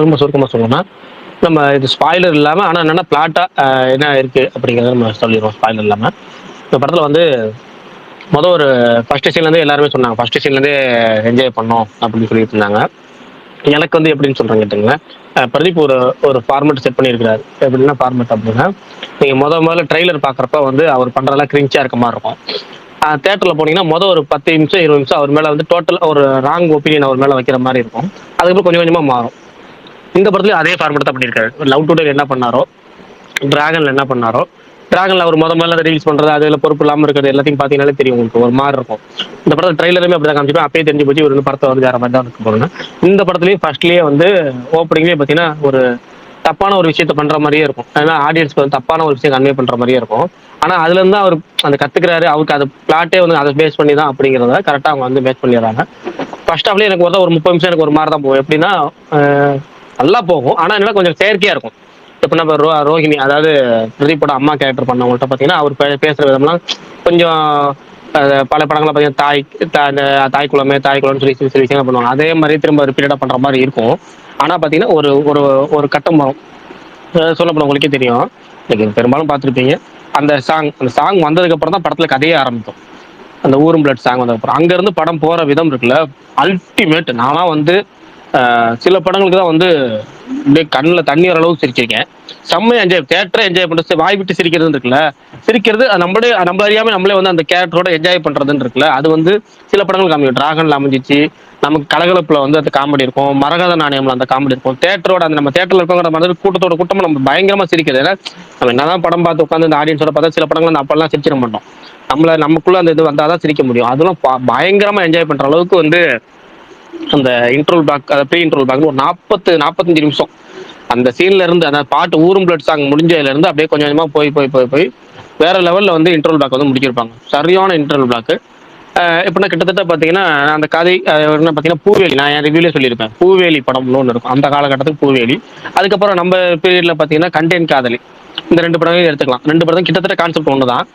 ரொம்ப சுருக்கமா சொல்லணும்னா, நம்ம இது ஸ்பாயிலர் இல்லாம, ஆனா என்னன்னா பிளாட்டா என்ன இருக்கு அப்படிங்கறத நம்ம சொல்லிடுவோம் ஸ்பாயிலர் இல்லாம. இந்த படத்துல வந்து ஒரு ஃபர்ஸ்ட் சீன்ல இருந்தே எல்லாருமே சொன்னாங்க, ஃபர்ஸ்ட் சீன்ல இருந்தே என்ஜாய் பண்ணோம் அப்படின்னு சொல்லிட்டு இருந்தாங்க. எனக்கு வந்து எப்படின்னு சொல்றேன் கேட்டுங்களேன். பிரதீப் ஒரு ஒரு ஃபார்மெட் செட் பண்ணியிருக்கிறாரு. எப்படின்னா ஃபார்மெட் அப்படின்னா, நீங்க முதல்ல ட்ரெய்லர் பாக்குறப்ப வந்து அவர் பண்றதெல்லாம் கிரிஞ்சா இருக்க மாதிரி இருக்கும். தேட்டர்ல போனீங்கன்னா ஒரு 10 நிமிஷம் 20 நிமிஷம் அவர் மேல வந்து டோட்டல் ஒரு ராங் ஒப்பீனியன் அவர் மேல வைக்கிற மாதிரி இருக்கும். அதுக்கப்புறம் கொஞ்சம் கொஞ்சமா மாறும். இந்த படத்துலயும் அதே ஃபார்மெட் தான் பண்ணியிருக்காரு. லவ் டுடே என்ன பண்ணாரோ, டிராகன்ல என்ன பண்ணாரோ, டிராகன்ல அவர் முதல்ல ரீல்ஸ் பண்றது, அதுல பொறுப்பு இல்லாம இருக்கிறது எல்லாத்தையும் பாத்தீங்கன்னாலே தெரியும் உங்களுக்கு, ஒரு மாதிரி இருக்கும். இந்த படத்துல ட்ரெய்லருமே அப்படிதான் காமிச்சிருப்பேன். அப்பயே தெரிஞ்சு போச்சு இவர் படத்தை வந்து வேற மாதிரி தான் இருக்க போறேன்னு. இந்த படத்துலயும் ஃபர்ஸ்ட்லயே வந்து ஓப்பனிங்லேயே பாத்தீங்கன்னா ஒரு தப்பான ஒரு விஷயத்த பண்ற மாதிரியே இருக்கும். ஏன்னா ஆடியன்ஸ்க்கு வந்து தப்பான ஒரு விஷயம் கன்வே பண்ற மாதிரியே இருக்கும். ஆனா அதுல இருந்து அவர் அந்த கத்துக்கிறாரு, அவருக்கு அது பிளாட்டே வந்து அதை பேஸ் பண்ணி தான் அப்படிங்கிறத கரெக்டா அவங்க வந்து பேஸ் பண்ணிடுறாங்க. ஃபர்ஸ்ட் ஹாஃப்லயே எனக்கு ஒரு 30 நிமிஷம் எனக்கு ஒரு மாதிரி தான் போகும். எப்படின்னா நல்லா போகும், ஆனா என்ன கொஞ்சம் செயற்கையா இருக்கும். இப்ப நம்ம ரோஹிணி, அதாவது பிரதீப்போட அம்மா கேரக்டர் பண்ணவங்கள்ட்ட பாத்தீங்கன்னா அவர் பேசுற விதம்லாம் கொஞ்சம் பல படங்களை பார்த்தீங்கன்னா இந்த தாய் குளமே தாய் குளம்னு சொல்லி சில விஷயங்கள் பண்ணுவாங்க. அதே மாதிரி திரும்ப ரிப்பீட்டடா பண்ற மாதிரி இருக்கும். ஆனா பாத்தீங்கன்னா ஒரு ஒரு ஒரு கட்டம் வரும். சொல்ல போன உங்களுக்கே தெரியும், நீங்க பெரும்பாலும் பார்த்துருப்பீங்க. அந்த சாங் வந்ததுக்கு அப்புறம் தான் படத்துல கதையே ஆரம்பிக்கும். அந்த ஊரும் பிளட் சாங் வந்ததுக்கு அப்புறம் அங்க இருந்து படம் போற விதம் இருக்குல்ல, அல்டிமேட். நானா வந்து சில படங்களுக்கு தான் வந்து அப்படியே கண்ணில் தண்ணி வர அளவுக்கு சிரிச்சிருக்கேன். செம்மையா என்ஜாய், தேட்டரை என்ஜாய் பண்ணிட்டு வாய் விட்டு சிரிக்கிறது இருக்குல்ல, சிரிக்கிறது நம்ம அறியாம நம்மளே வந்து அந்த கேரக்டரோட என்ஜாய் பண்றதுன்னு இருக்குல்ல, அது வந்து சில படங்கள் காமிக்கும். டிராகன்ல அமைஞ்சிச்சு. நமக்கு கலகலப்புல வந்து அந்த காமெடி இருக்கும், மரகத நாணயம்ல அந்த காமெடி இருக்கும். தேட்டரோட அந்த நம்ம தேட்டர்ல இருக்கோங்கிற மாதிரி கூட்டத்தோட கூட்டமா நம்ம பயங்கரமா சிரிக்கிறது. ஏன்னா நம்ம என்னதான் படம் பார்த்து உட்காந்து இந்த ஆடியன்ஸோட பார்த்தா சில படங்கள் அந்த அப்பெல்லாம் சிரிச்சிட மாட்டோம். நமக்குள்ள அந்த இது வந்தாதான் சிரிக்க முடியும். அதெல்லாம் பயங்கரமா என்ஜாய் பண்ற அளவுக்கு வந்து அந்த interval block, pre interval block ஒரு 45 நிமிஷம் அந்த சீன்ல இருந்து, அந்த பாட்டு ஊரும் பிளட் சாங் முடிஞ்சதுல இருந்து அப்படியே கொஞ்சம் கொஞ்சமா போய் போய் போய் போய் வேற லெவல்ல வந்து இன்ட்ரோல் பிளாக் வந்து முடிச்சிருப்பாங்க. சரியான இன்ட்ரோல் பிளாக். எப்படின்னா கிட்டத்தட்ட பாத்தீங்கன்னா அந்த கதை என்ன பாத்தீங்கன்னா பூவேலி, நான் என் ரிவ்யூலே சொல்லியிருப்பேன், பூவேலி படம்னு ஒன்று இருக்கும் அந்த காலகட்டத்துக்கு பூவேலி. அதுக்கப்புறம் நம்ம பீரியட்ல பாத்தீங்கன்னா கண்டேன் காதலி, இந்த 2 படங்களையும் எடுத்துக்கலாம். 2 படம் கிட்டத்தட்ட கான்செப்ட் ஒன்று தான்.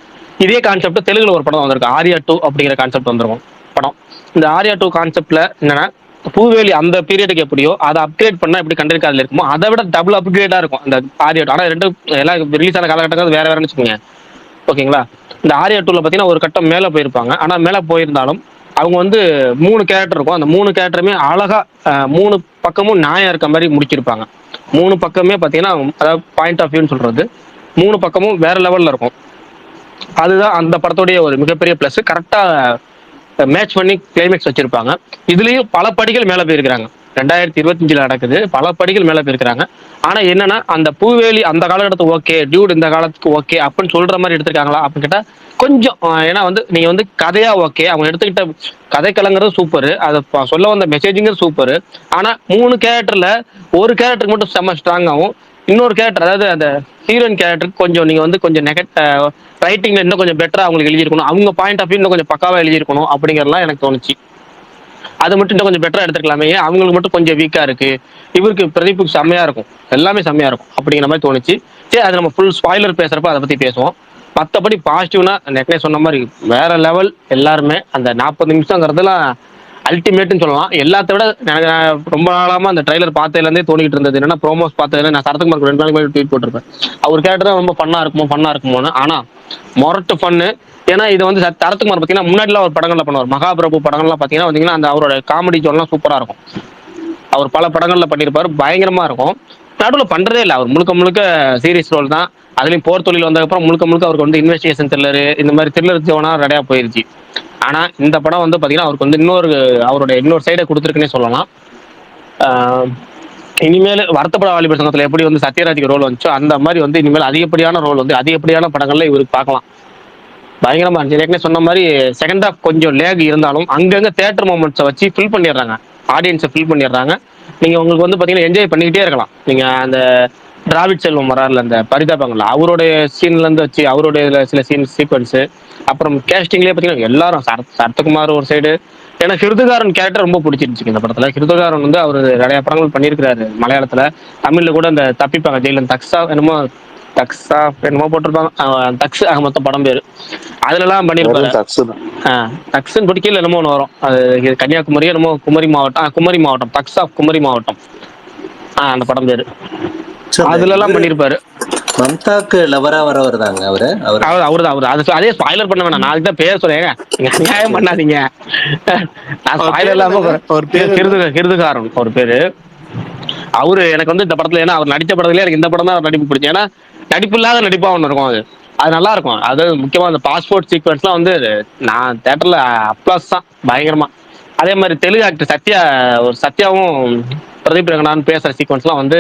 இதே கான்செப்ட் தெலுங்குல ஒரு படம் வந்திருக்கு, ஆர்யா 2 அப்படிங்கிற கான்செப்ட் வந்திருக்கும் படம். இந்த ஆர்யா 2 கான்செப்ட்ல என்னன்னா, பூவேலி அந்த பீரியடுக்கு எப்படியோ அதை அப்கிரேட் பண்ணா எப்படி கண்டென்ட் காதல் இருக்குமோ அதை விட டபுள் அப்கிரேடா இருக்கும் அந்த ஆர்யா 2. ஆனா 2 எல்லாம் ரிலீஸ் ஆன காலகட்டங்கள் வேற வேறன்னு வச்சுக்கோங்க, ஓகேங்களா. இந்த ஆர்யா 2ல பாத்தீங்கன்னா ஒரு கட்டம் மேல போயிருப்பாங்க. ஆனா மேல போயிருந்தாலும் அவங்க வந்து 3 கேரக்டர் இருக்கும். அந்த 3 கேரக்டருமே அழகா 3 பக்கமும் நியாயம் இருக்க மாதிரி முடிச்சிருப்பாங்க. 3 பக்கமே பாத்தீங்கன்னா, அதாவது பாயிண்ட் ஆஃப் வியூன்னு சொல்றது 3 பக்கமும் வேற லெவல்ல இருக்கும். அதுதான் அந்த படத்துடைய ஒரு மிகப்பெரிய பிளஸ். கரெக்டா மேட்ச் பண்ணி கிளைமேக்ஸ் வச்சிருப்பாங்க. இதுலயும் பல படிகள் மேல போயிருக்காங்க. 2025 நடக்குது. பல படிகள் மேல போயிருக்காங்க. ஆனா என்னன்னா, அந்த பூவேலி அந்த காலகட்டத்துக்கு ஓகே, டியூட் இந்த காலத்துக்கு ஓகே அப்படின்னு சொல்ற மாதிரி எடுத்திருக்காங்களா அப்படின்னு கேட்டா கொஞ்சம் ஏன்னா வந்து நீங்க வந்து கதையா ஓகே, அவங்க எடுத்துக்கிட்ட கதை கலங்கிறது சூப்பர், அதை சொல்ல வந்த மெசேஜிங்கிறது சூப்பர். ஆனா 3 கேரக்டர்ல ஒரு கேரக்டருக்கு மட்டும் செம்ம ஸ்ட்ராங்காகவும், இன்னொரு கேரக்டர் அதாவது அந்த ஹீரோயின் கேரக்டருக்கு கொஞ்சம் நீங்க வந்து கொஞ்சம் ரைட்டிங்ல இன்னும் கொஞ்சம் பெட்டரா அவங்களுக்கு எழுதியிருக்கணும், அவங்க பாயிண்ட் ஆஃப் வியூ இன்னும் கொஞ்சம் பக்காவா எழுதியிருக்கணும் அப்படிங்கறதுலாம் எனக்கு தோணுச்சு. அது மட்டும் இன்னும் கொஞ்சம் பெட்டரா எடுத்துக்கலாமே, ஏன் அவங்களுக்கு மட்டும் கொஞ்சம் வீக்கா இருக்கு, இவருக்கு பிரதீப்புக்கு செம்மையா இருக்கும், எல்லாமே செம்மையா இருக்கும் அப்படிங்கிற மாதிரி தோணுச்சு. சரி, அது நம்ம ஃபுல் ஸ்பாயிலர் பேசுறப்ப அதை பத்தி பேசுவோம். மற்றபடி பாசிட்டிவ்னா நெக்னே சொன்ன மாதிரி வேற லெவல். எல்லாருமே அந்த 40 நிமிஷங்கிறதுலாம் அல்டிமேட்னு சொல்லலாம். எல்லாத்த விட எனக்கு ரொம்ப நாளாம அந்த ட்ரைலர் பார்த்ததுல இருந்தே தோணிட்டு இருந்தது என்னன்னா, ப்ரோமோஸ் பார்த்ததுல நான் சரத்குமார் 2 நாளைக்கு முன்னாடி ட்வீட் போட்டிருப்பேன், அவர் கேரக்டர் தான் ரொம்ப ஃபன்னா இருக்குமோன்னு. ஆனா மொரட்டு ஃபன்னு. ஏன்னா இது வந்து சரத்குமார் பார்த்தீங்கன்னா முன்னாடிலாம் ஒரு படங்கள்ல பண்ணுவார். மகாபிரபு படங்கள்லாம் பார்த்தீங்கன்னா அந்த அவரோட காமெடி ஜோன்லாம் சூப்பரா இருக்கும். அவர் பல படங்கள்ல பண்ணியிருப்பாரு, பயங்கரமா இருக்கும். நடுவில் பண்றதே இல்லை, அவர் முழுக்க முழுக்க சீரியஸ் ரோல் தான். அதுலயும் போர் தொழில் வந்ததுக்கப்புறம் முழுக்க முழுக்க அவருக்கு வந்து இன்வெஸ்டிகேஷன் த்ரில்லரு இந்த மாதிரி த்ரில்லர் ஜோனா நிறையா போயிருச்சு. ஆனா இந்த படம் வந்து பாத்தீங்கன்னா அவருக்கு வந்து அவருடைய இன்னொரு சைடை கொடுத்துருக்குன்னே சொல்லலாம். ஆஹ் இனிமேல் வருத்தப்பட வாலிபர் சங்கத்துல எப்படி வந்து சத்யராஜுக்கு ரோல் வந்துச்சோ அந்த மாதிரி வந்து இனிமேல் அதிகப்படியான ரோல் வந்து அதிகப்படியான படங்கள்ல இவருக்கு பார்க்கலாம். பயங்கரமா இருந்துச்சு. ஏற்கனவே சொன்ன மாதிரி செகண்ட் ஹாஃப் கொஞ்சம் லேக் இருந்தாலும் அங்கங்க தியேட்டர் மூமெண்ட்ஸை வச்சு ஃபில் பண்ணிடுறாங்க, ஆடியன்ஸை ஃபில் பண்ணிடுறாங்க. நீங்க உங்களுக்கு வந்து பாத்தீங்கன்னா என்ஜாய் பண்ணிக்கிட்டே இருக்கலாம். நீங்க அந்த டிராவிட் செல்வம் வராருல அந்த பரிதாபங்கள்ல அவருடைய சீன்ல இருந்து வச்சு அவருடைய சில சீன் சீக்வன்ஸ், அப்புறம் கேஸ்டிங்லேயே பாத்தீங்கன்னா எல்லாரும் சரத்குமார் ஒரு சைடு. எனக்கு ஹிருதுகாரன் கேரக்டர் ரொம்ப பிடிச்சிருந்துச்சு இந்த படத்துல. ஹிருதுகாரன் வந்து அவர் நிறைய படங்கள் பண்ணியிருக்கிறாரு மலையாளத்துல. தமிழ்ல கூட இந்த தப்பிப்பாங்க ஜெயிலன் தக்ஸா என்னமோ போட்டிருப்பாங்க, தக்ஸ் மொத்த படம் பேரு. அதுல எல்லாம் பண்ணிருப்பாரு. தக்ஸன் போட்டு கீழே என்னமோ ஒன்று வரும், அது கன்னியாகுமரி என்னமோ குமரி மாவட்டம் தக்ஸ் ஆஃப் குமரி மாவட்டம், அந்த படம் பேரு. அதுல எல்லாம் பண்ணிருப்பாரு. மம்தாக்கு லவரா வரவர் தாங்க அவரு அதே ஸ்பாயிலர் பண்ண வேணாம், நாளைக்கு தான் பேர் சொல்லுங்க, நியாயம் பண்ணாதீங்க. நான் ஸ்பாயிலர் இல்லாம ஹிருதுகாரன் ஒரு பேரு. அவரு எனக்கு வந்து இந்த படத்துல, ஏன்னா அவர் நடித்த படத்துல எனக்கு இந்த படம் தான் அவர் நடிப்பு பிடிக்கும். ஏன்னா நடிப்பு இல்லாத நடிப்பா ஒன்று இருக்கும், அது நல்லா இருக்கும். அதாவது முக்கியமா அந்த பாஸ்போர்ட் சீக்வன்ஸ்லாம் வந்து நான் தியேட்டர்ல அப்ளாஸ் தான் பயங்கரமா. அதே மாதிரி தெலுங்கு ஆக்டர் சத்யாவும் பிரதீப் ரங்கநாதன் பேசுற சீக்வன்ஸ்லாம் வந்து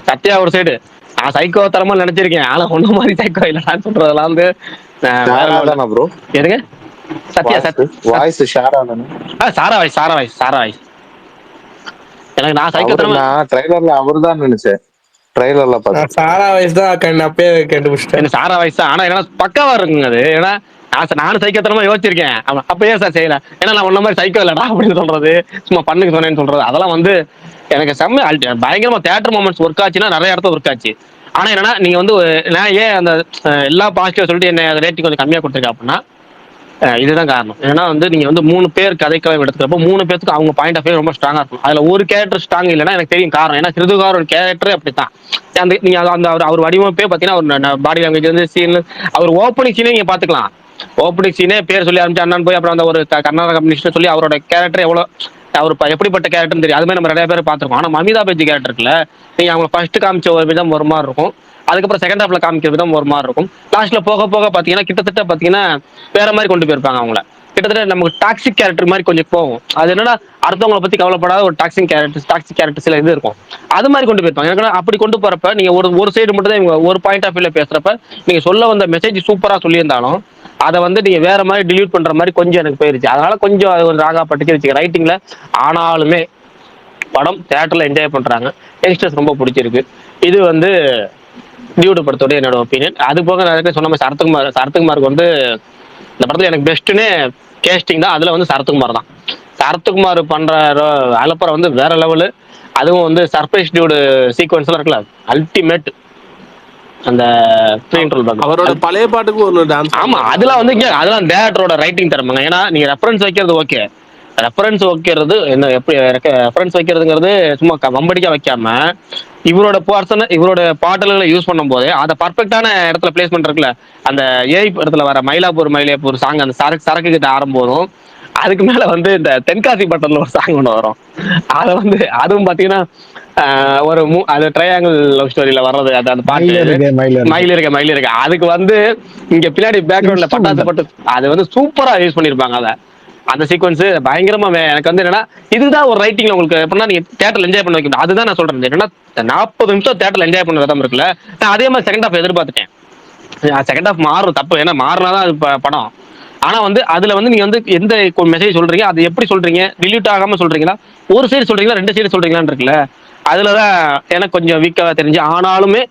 சத்யா ஒரு சைடு நான் சைக்கோ தரமா நினைச்சிருக்கேன், ஆனா ஒண்ணு மாதிரி சைக்கோ இல்லைன்னு சொல்றதெல்லாம் வந்து எதுங்க சத்யா சாரா வாய்ஸ் எனக்கு நான் சைக்கோ தரமா ட்ரைலர்ல அவர்தான் நினைச்சேன். ட்ரைலர்ல பார்த்தேன் சாரா வயசு தான் அப்பயே கண்டுபிடிச்சிட்டேன். சாரா வாய்ஸ் தான். ஆனா என்ன பக்காவா இருக்குங்க அது. ஏன்னா நானும் சைக்கோத்தனமா யோசிச்சிருக்கேன், அப்பயே சார் செய்யல, ஏன்னா நான் ஒன்ன மாதிரி சைக்கோ இல்லடா அப்படின்னு சொல்றது, சும்மா பண்ணுக்கு சொன்னேன்னு சொல்றது, அதெல்லாம் வந்து எனக்கு செம்ம பயங்கரமா தியேட்டர் மூமெண்ட்ஸ் ஒர்க் ஆச்சுன்னா நிறைய இடத்துல ஒர்க் ஆச்சு. ஆனா என்னன்னா நீங்க வந்து நான் ஏன் அந்த எல்லா பாசிட்டிவ் சொல்லிட்டு என்ன ரேட்டிங் கொஞ்சம் கம்மியா கொடுத்துருக்கேன் அப்படின்னா இதுதான் காரணம். ஏன்னா வந்து நீங்க வந்து 3 பேர் கதைக்களம் எடுத்துக்கிறப்போ 3 பேருக்கு அவங்க பாயிண்ட் ஆஃப் வியூ ரொம்ப ஸ்ட்ராங்கா இருக்கும். அதுல ஒரு கேரக்டர் ஸ்ட்ராங் இல்லைன்னா எனக்கு தெரியும் காரணம். ஏன்னா ஹிருதுகார் ஒரு கேரக்டர் அப்படித்தான். அந்த நீங்க அந்த அவர் வடிவமைப்பே பாத்தீங்கன்னா அவர் பாடி லாங்குவேஜ் வந்து சீன், அவர் ஓப்பனிங் சீனே நீங்க பாத்துக்கலாம். ஓப்பனிங் சீனே பேர் சொல்லி ஆரம்பிச்சு அண்ணன் போய் அப்புறம் அந்த ஒரு கர்நாடக கம்யூனிஸ்ட் சொல்லி அவரோட கேரக்டர் எவ்வளவு அவர் எப்படிப்பட்ட கேரக்டர்னு தெரியும். அதுமாதிரி நம்ம நிறைய பேர் பார்த்துருக்கோம். ஆனா மமிதா பஜ்ஜி கேரக்டர்ல நீங்க அவங்க ஃபர்ஸ்ட் காமிச்ச ஒரு விதம் ஒரு மாதிரி இருக்கும், அதுக்கப்புறம் செகண்ட் ஹாஃப்ல காமிக்கிற விதம் ஒரு மாதிரி இருக்கும், லாஸ்ட்ல போக போக பாத்தீங்கன்னா கிட்டத்தட்ட பாத்தீங்கன்னா வேற மாதிரி கொண்டு போயிருப்பாங்க அவங்கள. கிட்டத்தட்ட நமக்கு டாக்ஸிக் கேரக்டர் மாதிரி கொஞ்சம் போகும். அது என்னன்னா அடுத்தவங்களை பத்தி கவலைப்படாத ஒரு டாக்ஸிக் கேரக்டர் சில இது இருக்கும், அது மாதிரி கொண்டு போயிருப்பாங்க. ஏன்னா அப்படி கொண்டு போறப்ப நீங்க ஒரு சைடு மட்டும் தான் இவங்க ஒரு பாயிண்ட் ஆஃப் வியூல பேசுறப்ப நீங்க சொல்ல வந்த மெசேஜ் சூப்பரா சொல்லியிருந்தாலும் அதை வந்து நீங்க வேற மாதிரி டிலீட் பண்ற மாதிரி கொஞ்சம் எனக்கு போயிருச்சு. அதனால கொஞ்சம் அது ஒரு ராகா பட்டுச்சு வச்சுக்க ரைட்டிங்ல. ஆனாலுமே படம் தியேட்டர்ல என்ஜாய் பண்றாங்க, யங்ஸ்டர்ஸ் ரொம்ப பிடிச்சிருக்கு. இது வந்து டியூட் படத்தோட என்னோட ஒப்பீனியன். அது போக நான் சொன்ன மாதிரி சரத்குமாருக்கு வந்து இந்த படத்துல எனக்கு பெஸ்ட்னு கேஸ்டிங் தான். அதுல வந்து சரத்குமார் தான். சரத்குமார் பண்ற அலப்பறை வந்து வேற லெவலு. அதுவும் வந்து சர்ப்ரைஸ் டியூட் சீக்வன்ஸ் எல்லாம் இருக்குல்ல, அல்டிமேட். அந்த அவரோட பழைய பாட்டுக்கு ஒரு டான்ஸ். ஆமா, அதெல்லாம் வந்து அதெல்லாம் டேரக்டரோட ரைட்டிங் தரமாங்க. ஏன்னா நீங்க ரெஃபரன்ஸ் வைக்கிறது ஓகே, ரெஃபரன்ஸ் வைக்கிறது என்ன எப்படி ரெஃபரன்ஸ் வைக்கிறதுங்கிறது சும்மா வம்படிக்கா வைக்காம இவரோட பாடல்களை யூஸ் பண்ணும் போது அதை பர்ஃபெக்டான இடத்துல பிளேஸ்மெண்ட் இருக்குல்ல. அந்த ஏஐ இடத்துல வர மயிலாப்பூர் சாங் அந்த சரக்கு கிட்ட ஆரம்போதும் அதுக்கு மேல வந்து இந்த தென்காசி பட்டன்ல ஒரு சாங் ஒன்று வரும். அதை வந்து அதுவும் பாத்தீங்கன்னா ஒரு அது ட்ரையாங்கிள் லவ் ஸ்டோரியில வர்றது. அது அந்த பாட்டு மயில் இருக்க அதுக்கு வந்து இங்க பின்னாடி பேக்ரவுண்ட்ல பட்டாசு பட்டு அது வந்து சூப்பரா யூஸ் பண்ணிருப்பாங்க. அதை அந்த சீக்வன்ஸ் பயங்கரமா எனக்கு வந்து என்னன்னா இதுதான் ஒரு ரைட்டிங்ல உங்களுக்கு எப்படின்னா நீங்க தேட்டர்ல என்ஜாய் பண்ண வைக்கணும். அதுதான் நான் சொல்றேன். என்னன்னா 40 நிமிஷம் தேட்டர்ல என்ஜாய் பண்ண விதம் இருக்குல்ல. நான் அதே மாதிரி செகண்ட் ஹாஃப் எதிர்பார்த்துட்டேன். செகண்ட் ஹாஃப் மாறும் தப்பு, ஏன்னா மாறினாதான் அது படம். ஆனா வந்து அதுல வந்து நீங்க வந்து எந்த மெசேஜ் சொல்றீங்க, அது எப்படி சொல்றீங்க, டிலீட் ஆகாம சொல்றீங்களா, ஒரு சைடு சொல்றீங்களா, 2 சைடு சொல்றீங்களான்னு இருக்குல்ல. அதுலதான் எனக்கு கொஞ்சம் வீக்கா தெரிஞ்சு. ஆனாலுமே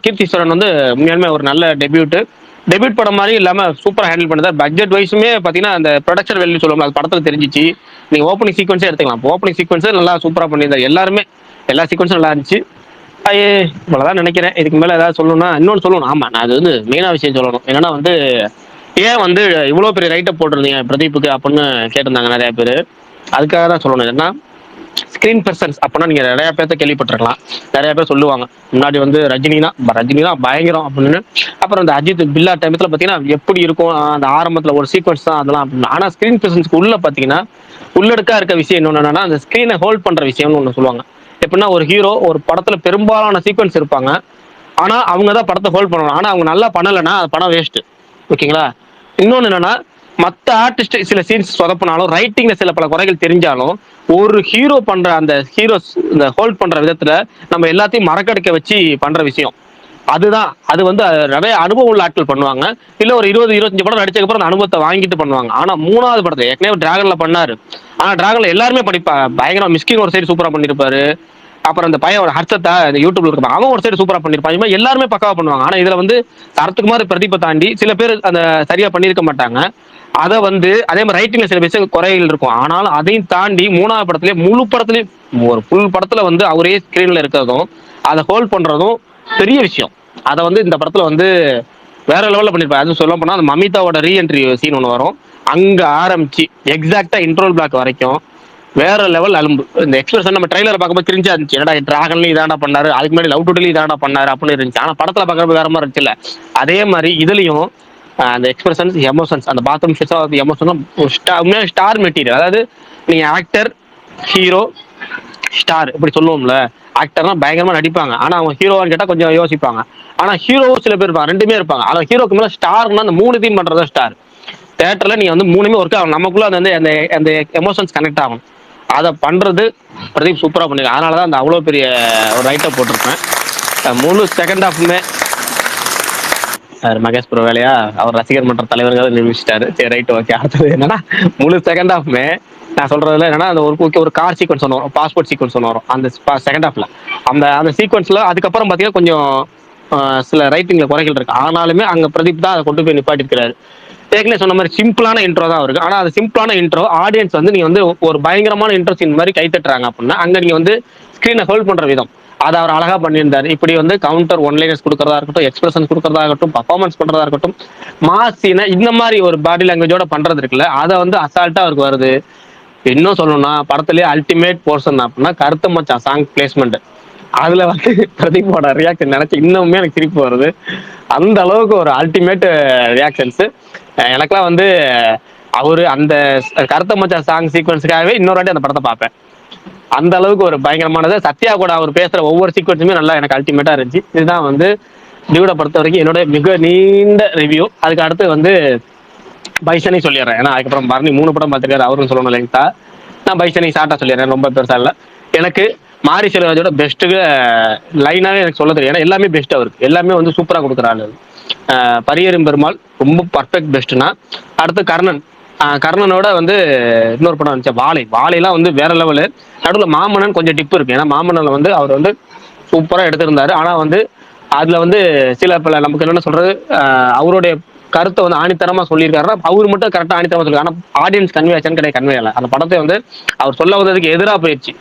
கீர்த்திஸ்வரன் வந்து உண்மையாலுமே ஒரு நல்ல டெபியூட் படம் மாதிரி இல்லாம சூப்பரா ஹேண்டில் பண்ணுது. பட்ஜெட் வைஸுமே பாத்தீங்கன்னா அந்த ப்ரொடக்ஷன் வேல்யூ சொல்லுவாங்க, அது படத்துல தெரிஞ்சிச்சு. நீங்க ஓப்பனிங் சீக்வன்ஸே எடுத்துக்கலாம். ஓப்பனிங் சீக்வன்ஸ் நல்லா சூப்பரா பண்ணியிருந்தாரு. எல்லாருமே எல்லா சீக்வன்ஸும் நல்லா இருந்துச்சு. இவ்வளவுதான் நினைக்கிறேன். இதுக்கு மேல ஏதாவது சொல்லணும்னா இன்னொன்னு சொல்லணும். ஆமா, நான் அது வந்து மெயினா விஷயம் சொல்லணும். என்னன்னா வந்து ஏன் வந்து இவ்வளவு பெரிய ரைட்டப் போட்டிருந்தீங்க பிரதீப்புக்கு அப்படின்னு கேட்டிருந்தாங்க நிறைய பேர். அதுக்காக தான் சொல்லணும். ஏன்னா ஸ்கிரீன் பர்சன்ஸ் அப்படின்னா நீங்க நிறைய பேர்த்த கேள்விப்பட்டிருக்கலாம். நிறைய பேர் சொல்லுவாங்க முன்னாடி வந்து ரஜினி தான் பயங்கரம் அப்படின்னு. அப்புறம் இந்த அஜித் பில்லா டைமத்துல பாத்தீங்கன்னா எப்படி இருக்கும் அந்த ஆரம்பத்துல ஒரு சீக்வன்ஸ் தான் அதெல்லாம் அப்படின்னு. ஆனா ஸ்கிரீன் பர்சன்ஸ்க்கு உள்ள பாத்தீங்கன்னா உள்ளடுக்கா இருக்க விஷயம் என்னன்னா அந்த ஸ்கிரீனை ஹோல்ட் பண்ற விஷயம்னு ஒண்ணு சொல்லுவாங்க. எப்படின்னா ஒரு ஹீரோ ஒரு படத்துல பெரும்பாலான சீக்வன்ஸ் இருப்பாங்க. ஆனா அவங்க தான் படத்தை ஹோல்ட் பண்ணணும். ஆனா அவங்க நல்லா பண்ணலைன்னா அது படம் வேஸ்ட். ஓகேங்களா. இன்னொன்னு என்னன்னா மத்த ஆர்டிஸ்ட் சில சீன்ஸ் சொதப்பினாலும் ரைட்டிங்ல சில பல குறைகள் தெரிஞ்சாலும் ஒரு ஹீரோ பண்ற அந்த ஹீரோஸ் இந்த ஹோல்ட் பண்ற விதத்துல நம்ம எல்லாத்தையும் மறக்கடிக்க வச்சு பண்ற விஷயம் அதுதான். அது வந்து நிறைய அனுபவம் உள்ள ஆட்கள் பண்ணுவாங்க. இல்ல ஒரு 20-25 படம் நடிச்சதுக்கு அப்புறம் அந்த அனுபவத்தை வாங்கிட்டு பண்ணுவாங்க. ஆனா 3வது படத்தை ஏற்கனவே டிராகன்ல பண்ணாரு. ஆனா டிராகன்ல எல்லாருமே படிப்பா பயங்கரம். மிஸ்கின் ஒரு சைடு சூப்பரா பண்ணிருப்பாரு. அப்புறம் அந்த பையன் ஒரு ஹர்ஷத்தா இந்த யூடியூப்ல இருக்க அவன் ஒரு சைடு சூப்பரா பண்ணிருப்பான். இது மாதிரி எல்லாருமே பக்காவா பண்ணுவாங்க. ஆனா இதுல வந்து தரத்துக்கு மாதிரி பிரதீப்பை தாண்டி சில பேர் அந்த சரியா பண்ணிருக்க மாட்டாங்க. அதை வந்து அதே மாதிரி ரைட்டிங்ல சில விஷயம் குறைகள் இருக்கும். ஆனாலும் அதையும் தாண்டி 3வது படத்திலே முழு படத்துலயும் ஒரு ஃபுல் படத்துல வந்து அவரே ஸ்கிரீன்ல இருக்கிறதும் அதை ஹோல்ட் பண்றதும் பெரிய விஷயம். அதை வந்து இந்த படத்துல வந்து வேற லெவல்ல பண்ணிருப்பாரு. அது சொல்ல போனா அந்த மமிதாவோட ரீஎன்ட்ரி சீன் ஒன்று வரும். அங்க ஆரம்பிச்சு எக்ஸாக்டா இன்ட்ரோல் பிளாக் வரைக்கும் வேற லெவல் அலும்பு. இந்த எக்ஸ்பிரஷன் நம்ம ட்ரைலர் பார்க்கும்போது கிரிஞ்சா இருந்துச்சு. என்னடா டிராகன்லயும் இதாண்டா பண்ணாரு, அதுக்கு முன்னாடி லவ் டுடலி இதாண்டா பண்ணாரு அப்படின்னு இருந்துச்சு. ஆனா படத்துல பார்க்கறது வேற மாதிரி இருந்துச்சுல்ல. அதே மாதிரி இதுலயும் அந்த எக்ஸ்பிரஷன்ஸ் எமோஷன்ஸ் அந்த பாத்ரூம் ஷெட்ஸ் எமோஷனும் ஸ்டார் மெட்டீரியல். அதாவது நீங்க ஆக்டர் ஹீரோ ஸ்டார் இப்படி சொல்லுவோம்ல. ஆக்டர்லாம் பயங்கரமா நடிப்பாங்க. ஆனா அவங்க ஹீரோவான்னு கேட்டா கொஞ்சம் யோசிப்பாங்க. ஆனா ஹீரோவும் சில பேர் இருப்பாங்க, ரெண்டுமே இருப்பாங்க. ஆனா ஹீரோக்கு மேல ஸ்டார்னா அந்த 3 தீம் பண்றதா ஸ்டார். தியேட்டர்ல நீங்க வந்து 3மே ஒர்க் ஆகும். நமக்குள்ள அது வந்து அந்த எமோஷன்ஸ் கனெக்ட் ஆகும். அதை பண்றது பிரதீப் சூப்பரா பண்ணிருக்காங்க. அதனாலதான் அந்த அவ்வளவு பெரிய ஒரு ரைட்டப் போட்டிருப்பேன். முழு செகண்ட் ஹாஃப்மே மகேஷ் ப்ரோ வேலையா அவர் ரசிகர் மன்ற தலைவர்கள் நிரூபிச்சிட்டாரு. சரி ரைட் ஓகே. அடுத்தது என்னன்னா முழு செகண்ட் ஹாஃப்மே நான் சொல்றதுல என்னன்னா அந்த ஒரு கார் சீக்வன்ஸ் ஒன்று வரும், பாஸ்போர்ட் சீக்வன்ஸ் ஒன்று வரும் அந்த செகண்ட் ஹாஃப்ல. அந்த சீக்வன்ஸ்ல அதுக்கப்புறம் பாத்தீங்கன்னா கொஞ்சம் சில ரைட்டிங்ல குறைகள் இருக்கு. ஆனாலுமே அங்க பிரதீப் தான் அதை கொண்டு போய் நிப்பாட்டிருக்கிறாரு. ஏற்கனவே சொன்ன மாதிரி சிம்பிளான இன்ட்ரோ தான் இருக்கு. ஆனா அது சிம்பிளான இன்ட்ரோ ஆடியன்ஸ் வந்து நீங்க வந்து ஒரு பயங்கரமான இன்ட்ரோ சீன் மாதிரி கை தட்டுறாங்க அப்படின்னா அங்க நீங்க வந்து ஸ்கிரீனை ஹோல்ட் பண்ற விதம் அதை அவர் அழகா பண்ணியிருந்தாரு. இப்படி வந்து கவுண்டர் ஒன்லைனர்ஸ் கொடுக்கறதா இருக்கட்டும், எக்ஸ்பிரஷன் கொடுக்கறதா இருக்கட்டும், பர்ஃபார்மன்ஸ் பண்றதா இருக்கட்டும், மாசின இந்த மாதிரி ஒரு பாடி லாங்குவேஜோட பண்றது இருக்குல்ல, அதை வந்து அசால்ட்டா அவருக்கு வருது. இன்னும் சொல்லணும்னா படத்திலேயே அல்டிமேட் போர்ஷன் அப்படின்னா கருத்து மச்சான் சாங் பிளேஸ்மெண்ட். அதுல வந்து பிரதீப்போட ரியாக்ஷன் நினைச்சு இன்னுமே எனக்கு சிரிப்பு வருது. அந்த அளவுக்கு ஒரு அல்டிமேட் ரியாக்ஷன்ஸ். எனக்கெல்லாம் வந்து அவரு அந்த கருத்த மச்சான் சாங் சீக்வன்ஸுக்காகவே இன்னொரு வாட்டி அந்த படத்தை பார்ப்பேன். அந்த அளவுக்கு ஒரு பயங்கரமானது. சத்யா கூட அவர் பேசுற ஒவ்வொரு சீக்வன்ஸுமே நல்லா எனக்கு அல்டிமேட்டா இருந்துச்சு. இதுதான் வந்து டியூடை பொறுத்த வரைக்கும் என்னோட மிக நீண்ட ரிவ்யூ. அதுக்கு அடுத்து வந்து பைசனை சொல்லிடுறேன். ஏன்னா அதுக்கப்புறம் பரணி 3 படம் பார்த்துருக்காரு, அவரும் சொல்லணும் லெங்தா. நான் பைசனை ஷார்ட்டா சொல்லிடுறேன், ரொம்ப பெருசா இல்லை. எனக்கு மாரி செல்வராஜோட பெஸ்ட்டுக்கு லைனாவே எனக்கு சொல்ல தெரியும். ஏன்னா எல்லாமே பெஸ்ட் அவருக்கு, எல்லாமே வந்து சூப்பரா கொடுக்குறாரு. பரியரும் பெருமாள் ரொம்ப பர்ஃபெக்ட் பெஸ்ட்னா. அடுத்து கர்ணனோட வந்து இன்னொரு படம் இருந்துச்சு வாழைலாம் வந்து வேற லெவலு. நடுவில் மாமன்னன் கொஞ்சம் டிப்பு இருக்கு. ஏன்னா மாமன்னன் வந்து அவர் வந்து சூப்பரா எடுத்திருந்தாரு. ஆனா வந்து அதுல வந்து சில பல நமக்கு என்னென்ன சொல்றது அவருடைய கருத்தை வந்து ஆணித்தரமா சொல்லியிருக்காருன்னா அவர் மட்டும் கரெக்டா ஆணித்தரமா சொல்லிருக்காரு. ஆனா ஆடியன்ஸ் கன்வே ஆச்சான்னு கிடையாது, கன்வே இல்லை. அந்த படத்தை வந்து அவர் சொல்ல வந்ததுக்கு எதிராக போயிடுச்சு.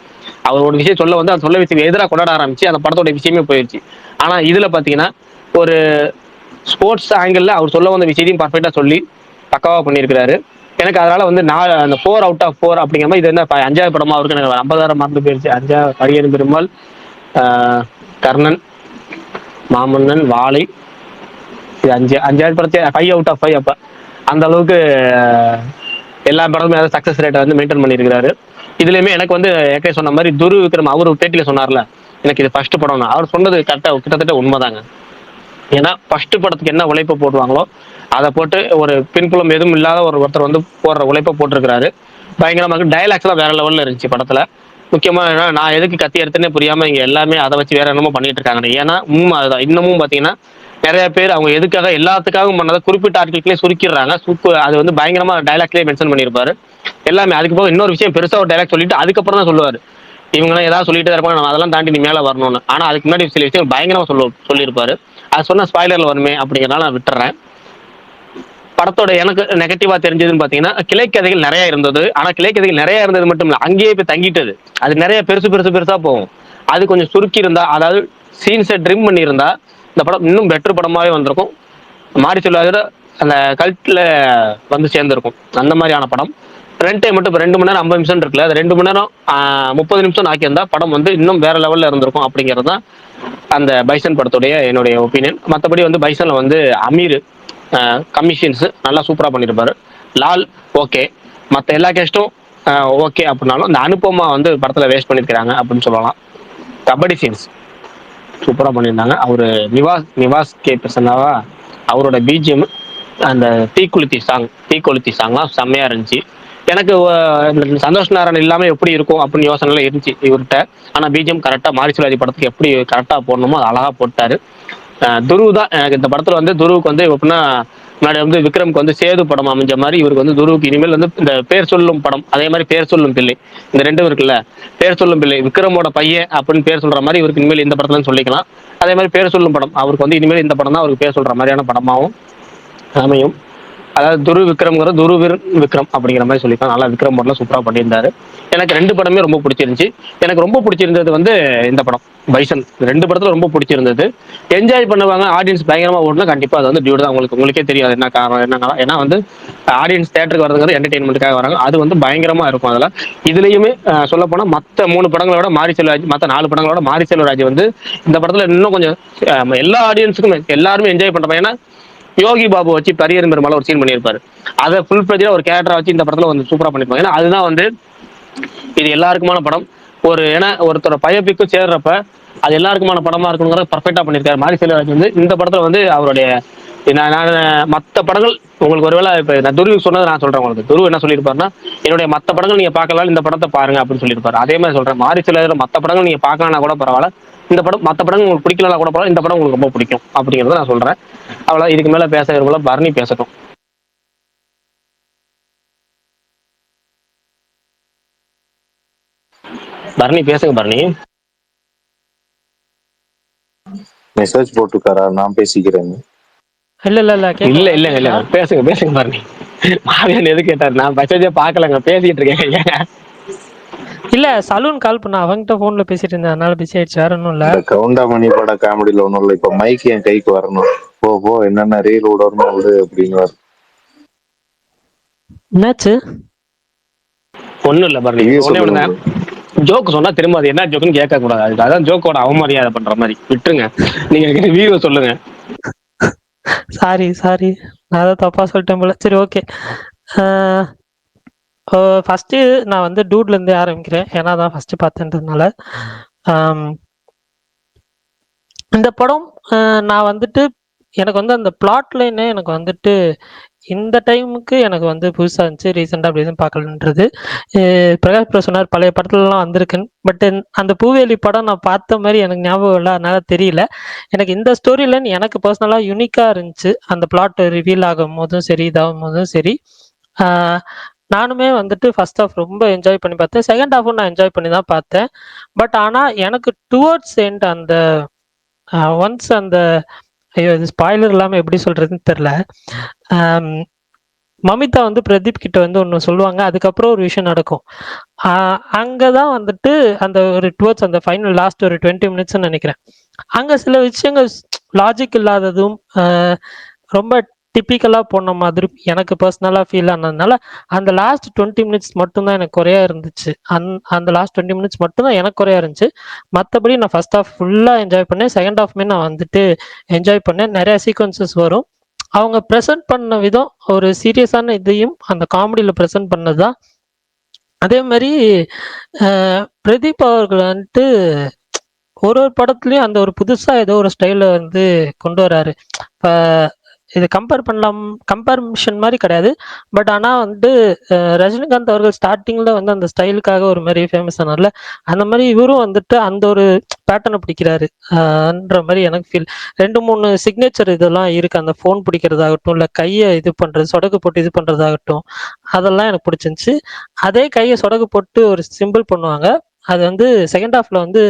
அவர் ஒரு விஷயம் சொல்ல வந்து அந்த சொல்ல விஷயம் எதிராக கொண்டாட ஆரம்பிச்சு அந்த படத்தோட விஷயமே போயிடுச்சு. ஆனா இதுல பாத்தீங்கன்னா ஒரு ஸ்போர்ட்ஸ் ஆங்கிள் அவர் சொல்ல வந்த விஷயத்தையும் பர்ஃபெக்டா சொல்லி பக்காவா பண்ணியிருக்கிறாரு. எனக்கு அதனால வந்து அந்த 4 out of 4 அப்படிங்கிற மாதிரி இது என்ன 5வது படமா அவருக்கு எனக்கு 50,000 மறந்து போயிருச்சு. 5 பரியரும் பெருமாள், கர்ணன், மாமன்னன், வாழை, இது 5வது படத்தை 5 out of 5. அப்ப அந்த அளவுக்கு எல்லா படமுமே அதாவது சக்சஸ் ரேட்டை வந்து மெயின்டைன் பண்ணியிருக்காரு. இதுலயுமே எனக்கு வந்து ஏற்கனவே சொன்ன மாதிரி துரு விக்ரம் அவரு பேட்டியில சொன்னார்ல, எனக்கு இது ஃபர்ஸ்ட் படம். அவர் சொன்னது கரெக்டா கிட்டத்தட்ட உண்மைதாங்க. ஏன்னா ஃபர்ஸ்ட் படத்துக்கு என்ன உழைப்பு போடுவாங்களோ அதை போட்டு ஒரு பின்புலம் எதுவும் இல்லாத ஒருத்தர் வந்து போடுற உழைப்பை போட்டிருக்கிறாரு. பயங்கரமாக டைலாக்ஸ்லாம் வேற லெவல்ல இருந்துச்சு படத்துல. முக்கியமா ஏன்னா நான் எதுக்கு கத்தி எடுத்துனே புரியாம இங்க எல்லாமே அதை வச்சு வேற என்னமோ பண்ணிட்டு இருக்காங்க. ஏன்னா உண்மை அதுதான். இன்னமும் பாத்தீங்கன்னா நிறைய பேர் அவங்க எதுக்காக எல்லாத்துக்காகவும் பண்ணதை குறிப்பிட்ட ஆட்களுக்குள்ளே சுருக்கிடுறாங்க. அது வந்து பயங்கரமா டைலாக்லேயே மென்ஷன் பண்ணியிருப்பாரு எல்லாமே. அதுக்கு போக இன்னொரு விஷயம் பெருசா ஒரு டைலாக் சொல்லிட்டு அதுக்கப்புறம் தான் சொல்லுவாரு, இவங்கெல்லாம் ஏதாவது சொல்லிட்டு தான் இருப்பாங்க, நம்ம அதெல்லாம் தாண்டி நீ மேல வரணும்னு. ஆனா அதுக்கு முன்னாடி சில விஷயம் பயங்கரமா சொல்லியிருப்பாரு. அது சொன்ன ஸ்பாய்லர்ல வருமே அப்படிங்கிறனால நான் விட்டுறேன். படத்தோட எனக்கு நெகட்டிவா தெரிஞ்சதுன்னு பாத்தீங்கன்னா கிளைக்கதைகள் நிறைய இருந்தது. ஆனா கிளைக்கதைகள் நிறைய இருந்தது மட்டும் இல்ல, அங்கேயே போய் தங்கிட்டது. அது நிறைய பெருசா போகும். அது கொஞ்சம் சுருக்கி இருந்தா, அதாவது சீன்ஸை ட்ரிம் பண்ணி இருந்தா இந்த படம் இன்னும் பெட்டர் படமாவே வந்திருக்கும். மாரி செல்வாதோட அந்த கல்ட்ல வந்து சேர்ந்திருக்கும். அந்த மாதிரியான படம். ரன் டைம் மட்டும் இப்போ 2 மணி நேரம் 50 நிமிஷம் இருக்குல்ல, அது 2 மணி நேரம் 30 நிமிஷம் ஆக்கியிருந்தா படம் வந்து இன்னும் வேற லெவல்ல இருந்திருக்கும் அப்படிங்கிறது தான் அந்த பைசன் படத்துடைய என்னுடைய ஒப்பீனியன். மற்றபடி வந்து பைசன்ல வந்து அமீர் கமிஷன்ஸ் நல்லா சூப்பரா பண்ணியிருப்பாரு. லால் ஓகே, மற்ற எல்லா கேஸ்டும் ஓகே அப்படின்னாலும் இந்த அனுபமா வந்து படத்துல வேஸ்ட் பண்ணியிருக்கிறாங்க அப்படின்னு சொல்லலாம். கபடி சீன்ஸ் சூப்பரா பண்ணியிருந்தாங்க. அவரு நிவாஸ் கே பிரசன்னாவா அவரோட பிஜிஎம், அந்த தீக்குளுத்தி சாங்லாம் செம்மையா இருந்துச்சு. எனக்கு சந்தோஷ் நாராயணன் இல்லாம எப்படி இருக்கும் அப்படின்னு யோசனை இருந்துச்சு இவர்கிட்ட. ஆனா பிஜிஎம் கரெக்டா மாரிசுவாதி படத்துக்கு எப்படி கரெக்டா போடணுமோ அது அழகா போட்டாரு. துருவ் தான் எனக்கு இந்த படத்துல வந்து துருவுக்கு வந்து எப்படின்னா முன்னாடி வந்து விக்ரமுக்கு வந்து சேது படம் அமைஞ்ச மாதிரி இவருக்கு வந்து துருவுக்கு இனிமேல் வந்து இந்த பேர் சொல்லும் படம், அதே மாதிரி பேர் சொல்லும் பிள்ளை, இந்த ரெண்டும் இருக்குல்ல. பேர் சொல்லும் பிள்ளை விக்ரமோட பையன் அப்படின்னு பேர் சொல்ற மாதிரி இவருக்கு இனிமேல் இந்த படத்துல சொல்லிக்கலாம். அதே மாதிரி பேர் சொல்லும் படம் அவருக்கு வந்து இனிமேல் இந்த படம் தான் அவருக்கு பேர் சொல்ற மாதிரியான படமாவும் அமையும். அதாவது துரு விக்ரம்ங்கிற விக்ரம் அப்படிங்கிற மாதிரி சொல்லிக்கலாம். நல்லா விக்ரம் படம்லாம் சூப்பரா பண்ணியிருந்தாரு. எனக்கு 2 படமே ரொம்ப பிடிச்சிருந்துச்சு. எனக்கு ரொம்ப பிடிச்சிருந்தது வந்து இந்த படம் பைசன். 2 படத்துல ரொம்ப பிடிச்சிருந்தது. என்ஜாய் பண்ணுவாங்க ஆடியன்ஸ் பயங்கரமா ஓடுனா கண்டிப்பா அது வந்து டியூட் தான். உங்களுக்கே தெரியாது என்ன காரணம் என்னன்னா, ஏன்னா வந்து ஆடியன்ஸ் தேட்டருக்கு வரதுங்கிறது என்டர்டைன்மெண்ட்டுக்காக வராங்க. அது வந்து பயங்கரமா இருக்கும். அதில் இதுலயுமே சொல்ல போனா மற்ற 3 படங்களோட மாரி செல்வராஜ், மற்ற 4 படங்களோட மாரி செல்வராஜ் வந்து இந்த படத்துல இன்னும் கொஞ்சம் எல்லா ஆடியன்ஸுக்கும் எல்லாருமே என்ஜாய் பண்றாங்க. ஏன்னா யோகி பாபு வச்சு பரியர் பெருமாள் ஒரு சீன் பண்ணியிருப்பாரு. அதை ஃபுல் ஃபிளெஜ்டா ஒரு கேரக்டரா வச்சு இந்த படத்துல வந்து சூப்பரா பண்ணிருப்பாங்க. ஏன்னா அதுதான் வந்து இது எல்லாருக்குமான படம். ஏன்னா ஒருத்தர பயோபிக்கும் சேர்றப்ப அது எல்லாருக்குமான படமா இருக்கணுங்கிற பர்ஃபெக்டா பண்ணியிருக்காரு மாரி செல்வராஜ். வந்து இந்த படத்துல வந்து அவருடைய நான் மற்ற படங்கள் உங்களுக்கு ஒருவேளை இப்ப நான் துருவு சொன்னதை நான் சொல்றேன். உங்களுக்கு துருவு என்ன சொல்லியிருப்பாருன்னா, என்னுடைய மற்ற படங்கள் நீங்க பார்க்கலாம், இந்த படத்தை பாருங்க அப்படின்னு சொல்லியிருப்பாரு. அதே மாதிரி சொல்றேன், மாரி செல்வராஜ் மற்ற படங்கள் நீங்க பார்க்கலனா கூட பரவாயில்ல, இந்த படம் மற்ற படங்கள் உங்களுக்கு பிடிக்கலனா கூட பரவாயில்ல, இந்த படம் உங்களுக்கு ரொம்ப பிடிக்கும் அப்படிங்கிறத நான் சொல்றேன். அவ்வளோ, இதுக்கு மேல பேச விரும்பல. பரணி பேசட்டும். பரணி பேசுங்க. பரணி மெசேஜ் போட்டுக்காரா? நான் பேசிக்கிறேன். இல்ல பேசுங்க பரணி. மாவியன் எது கேட்டாரு? நான் மெசேஜே பார்க்கலங்க, பேசிட்டு இருக்கேன். இல்ல சலூன் கால் பண்ண அவங்கிட்ட போன்ல பேசிட்டு இருந்தேன், அதனால பிஸி ஆயிடுச்சு. வேற ஒன்றும் இல்ல. கவுண்டாமணி பட காமெடியில ஒன்றும் இல்லை. இப்ப மைக் என் கைக்கு வரணும், போ என்னென்ன ரீல் விடணும் விடு அப்படின்னு. என்னாச்சு? ஒண்ணும் இல்ல பரணி, ஜோக்கு சொன்னா திரும்ப அது என்ன ஜோக்குன்னு கேட்க கூடாது. அதான் ஜோக்கோட அவமரியாதை பண்ற மாதிரி. விட்டுருங்க, நீங்க வீடியோ சொல்லுங்க. சாரி நான் அதை தப்பா சொல்லிட்டேன் போல. சரி ஓகே. ஃபர்ஸ்ட் நான் வந்து டூட்ல இருந்தே ஆரம்பிக்கிறேன், ஏன்னா தான் ஃபர்ஸ்ட் பார்த்தேன்றதுனால. இந்த படம் நான் வந்துட்டு எனக்கு வந்து அந்த பிளாட் லைனே எனக்கு வந்துட்டு இந்த டைமுக்கு எனக்கு வந்து புதுசாக இருந்துச்சு. ரீசெண்டாக அப்படி எதுவும் பார்க்கலன்றது. பிரகாஷ் ப்ரோ சொன்னார் பழைய படத்துலலாம் வந்திருக்குன்னு. பட் அந்த பூவேலி படம் நான் பார்த்த மாதிரி எனக்கு ஞாபகம் இல்லை, அதனால தெரியல. எனக்கு இந்த ஸ்டோரி லைன் எனக்கு பர்சனலாக யூனிக்காக இருந்துச்சு. அந்த பிளாட் ரிவீல் ஆகும் போதும் சரி, இதாகும் போதும் சரி. நானுமே வந்துட்டு ஃபர்ஸ்ட் ஹாஃப் ரொம்ப என்ஜாய் பண்ணி பார்த்தேன். செகண்ட் ஹாஃபும் நான் என்ஜாய் பண்ணி தான் பார்த்தேன். பட் ஆனால் எனக்கு டுவர்ட்ஸ் எண்ட் அந்த ஒன்ஸ் அந்த ஐயோ இது ஸ்பாய்லர் இல்லாமல் எப்படி சொல்றதுன்னு தெரில. மமிதா வந்து பிரதீப் கிட்ட வந்து ஒன்று சொல்லுவாங்க, அதுக்கப்புறம் ஒரு விஷயம் நடக்கும். அங்கே தான் வந்துட்டு அந்த ஒரு டுவர்ட்ஸ் அந்த ஃபைனல் லாஸ்ட் ஒரு 20 மினிட்ஸ்ன்னு நினைக்கிறேன். அங்கே சில விஷயங்கள் லாஜிக் இல்லாததும் ரொம்ப டிப்பிக்கலாக போன மாதிரி எனக்கு பர்சனலாக ஃபீல் ஆனதுனால அந்த லாஸ்ட் 20 மினிட்ஸ் மட்டும்தான் எனக்கு குறையா இருந்துச்சு. அந்த லாஸ்ட் 20 மினிட்ஸ் மட்டும்தான் எனக்கு குறையா இருந்துச்சு. மற்றபடி நான் ஃபர்ஸ்ட் ஹாஃப் ஃபுல்லாக என்ஜாய் பண்ணேன். செகண்ட் ஹாஃப்மே நான் வந்துட்டு என்ஜாய் பண்ணேன். நிறைய சீக்வன்சஸ் வரும். அவங்க ப்ரெசென்ட் பண்ண விதம் ஒரு சீரியஸான இதையும் அந்த காமெடியில் ப்ரெசென்ட் பண்ணது தான். அதே மாதிரி பிரதீப் அவர்கள் வந்துட்டு ஒரு ஒரு படத்துலையும் அந்த ஒரு புதுசாக ஏதோ ஒரு ஸ்டைலை வந்து கொண்டு வராரு. இப்போ இது கம்பேரிஷன் மாதிரி கிடையாது. பட் ஆனால் வந்து ரஜினிகாந்த் அவர்கள் ஸ்டார்டிங்கில் வந்து அந்த ஸ்டைலுக்காக ஒரு மாதிரி ஃபேமஸ் ஆனார்ல, அந்த மாதிரி இவரும் வந்துட்டு அந்த ஒரு பேட்டர்னை பிடிக்கிறாரு ன்ற மாதிரி எனக்கு ஃபீல். 2-3 சிக்னேச்சர் இதெல்லாம் இருக்குது. அந்த ஃபோன் பிடிக்கிறதாகட்டும், இல்லை கையை இது பண்ணுறது, சொடகு போட்டு இது பண்ணுறதாகட்டும், அதெல்லாம் எனக்கு பிடிச்சிருந்துச்சு. அதே கையை சொடகு போட்டு ஒரு சிம்பிள் பண்ணுவாங்க. அது வந்து செகண்ட் ஹாஃப்ல வந்து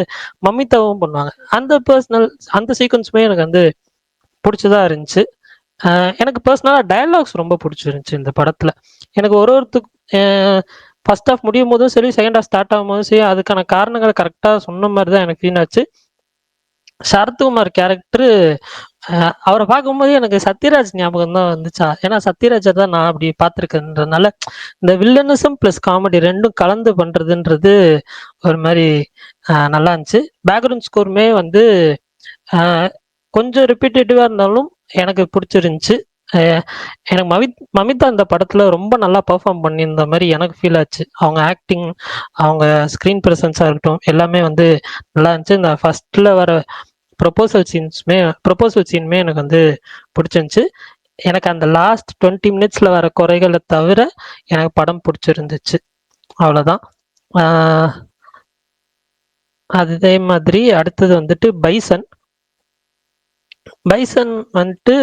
மம்மிதாவும் பண்ணுவாங்க. அந்த சீக்வன்ஸுமே எனக்கு வந்து பிடிச்சதா இருந்துச்சு. எனக்கு பர்சனலாக டயலாக்ஸ் ரொம்ப பிடிச்சிருந்துச்சு இந்த படத்தில். எனக்கு ஃபர்ஸ்ட் ஹாஃப் முடியும் போதும் சரி, செகண்ட் ஹாஃப் ஸ்டார்ட் ஆகும் போதும் சரி, அதுக்கான காரணங்களை கரெக்டாக சொன்ன மாதிரி தான் எனக்கு ஃபீல் ஆச்சு. சரத்குமார் கேரக்டரு அவரை பார்க்கும்போது எனக்கு சத்யராஜ் ஞாபகம் தான் வந்துச்சா. ஏன்னா சத்யராஜை தான் நான் அப்படி பார்த்துருக்கேன்றதுனால இந்த வில்லனிசம் ப்ளஸ் காமெடி ரெண்டும் கலந்து பண்ணுறதுன்றது ஒரு மாதிரி நல்லா இருந்துச்சு. பேக்ரவுண்ட் ஸ்கோருமே வந்து கொஞ்சம் ரிப்பீட்டேட்டிவாக இருந்தாலும் எனக்கு பிடிச்சிருந்துச்சு. எனக்கு மமிதா இந்த படத்தில் ரொம்ப நல்லா பர்ஃபார்ம் பண்ணியிருந்த மாதிரி எனக்கு ஃபீல் ஆச்சு. அவங்க ஆக்டிங், அவங்க ஸ்க்ரீன் ப்ரெசன்ஸாக இருக்கட்டும், எல்லாமே வந்து நல்லா இருந்துச்சு. இந்த ஃபர்ஸ்ட்டில் வர ப்ரொபோசல் சீனுமே எனக்கு வந்து பிடிச்சிருந்துச்சு. எனக்கு அந்த லாஸ்ட் 20 மினிட்ஸில் வர குறைகளை தவிர எனக்கு படம் பிடிச்சிருந்துச்சு. அவ்வளோதான். அதே மாதிரி அடுத்தது வந்துட்டு பைசன் வந்துட்டு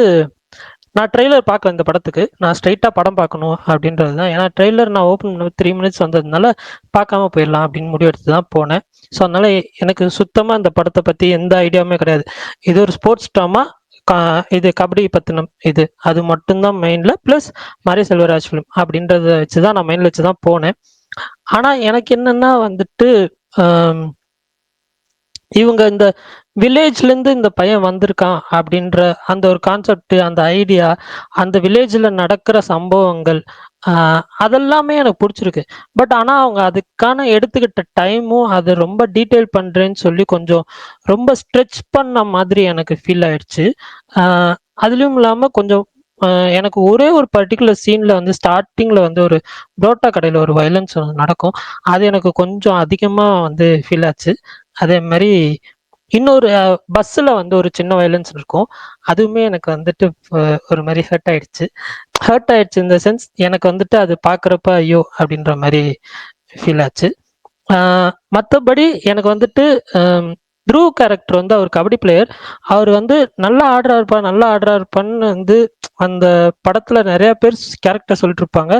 நான் ட்ரெய்லர் பார்க்கல இந்த படத்துக்கு. நான் ஸ்ட்ரைட்டாக படம் பார்க்கணும் அப்படின்றது தான். ஏன்னா ட்ரெய்லர் நான் ஓப்பன் 3 மினிட்ஸ் வந்ததுனால பார்க்காம போயிடலாம் அப்படின்னு முடிவெடுத்து தான் போனேன். ஸோ அதனால எனக்கு சுத்தமாக இந்த படத்தை பற்றி எந்த ஐடியாவுமே கிடையாது. இது ஒரு ஸ்போர்ட்ஸ் ட்ராமா, இது கபடி பற்றினம், அது மட்டும்தான் மெயினில். ப்ளஸ் மாரி செல்வராஜ் ஃபிலிம் அப்படின்றத வச்சு தான் நான் மெயினில் வச்சு தான் போனேன். ஆனால் எனக்கு என்னென்னா வந்துட்டு இவங்க இந்த வில்லேஜ்லேருந்து இந்த பையன் வந்திருக்கான் அப்படின்ற அந்த ஒரு கான்செப்ட், அந்த ஐடியா, அந்த வில்லேஜில் நடக்கிற சம்பவங்கள், அதெல்லாமே எனக்கு பிடிச்சிருக்கு. பட் ஆனால் அவங்க அதுக்கான எடுத்துக்கிட்ட டைமும் அதை ரொம்ப டீட்டெயில் பண்ணுறேன்னு சொல்லி கொஞ்சம் ரொம்ப ஸ்ட்ரெச் பண்ண மாதிரி எனக்கு ஃபீல் ஆயிடுச்சு. அதுலேயும் இல்லாமல் கொஞ்சம் எனக்கு ஒரே ஒரு பர்டிகுலர் சீனில் வந்து ஸ்டார்டிங்கில் வந்து ஒரு புரோட்டா கடையில் ஒரு வயலன்ஸ் நடக்கும். அது எனக்கு கொஞ்சம் அதிகமாக வந்து ஃபீல் ஆச்சு. அதே மாதிரி இன்னொரு பஸ்ஸில் வந்து ஒரு சின்ன வயலன்ஸ் இருக்கும். அதுவுமே எனக்கு வந்துட்டு ஒரு மாதிரி ஹர்ட் ஆயிடுச்சு இந்த சென்ஸ். எனக்கு வந்துட்டு அது பார்க்குறப்ப ஐயோ அப்படின்ற மாதிரி ஃபீல் ஆச்சு. மற்றபடி எனக்கு வந்துட்டு த்ரூவ் கேரக்டர் வந்து அவர் கபடி பிளேயர், அவர் வந்து நல்லா ஆடுறாருப்பான்னு வந்து அந்த படத்தில் நிறைய பேர் கேரக்டர் சொல்லிட்டு இருப்பாங்க.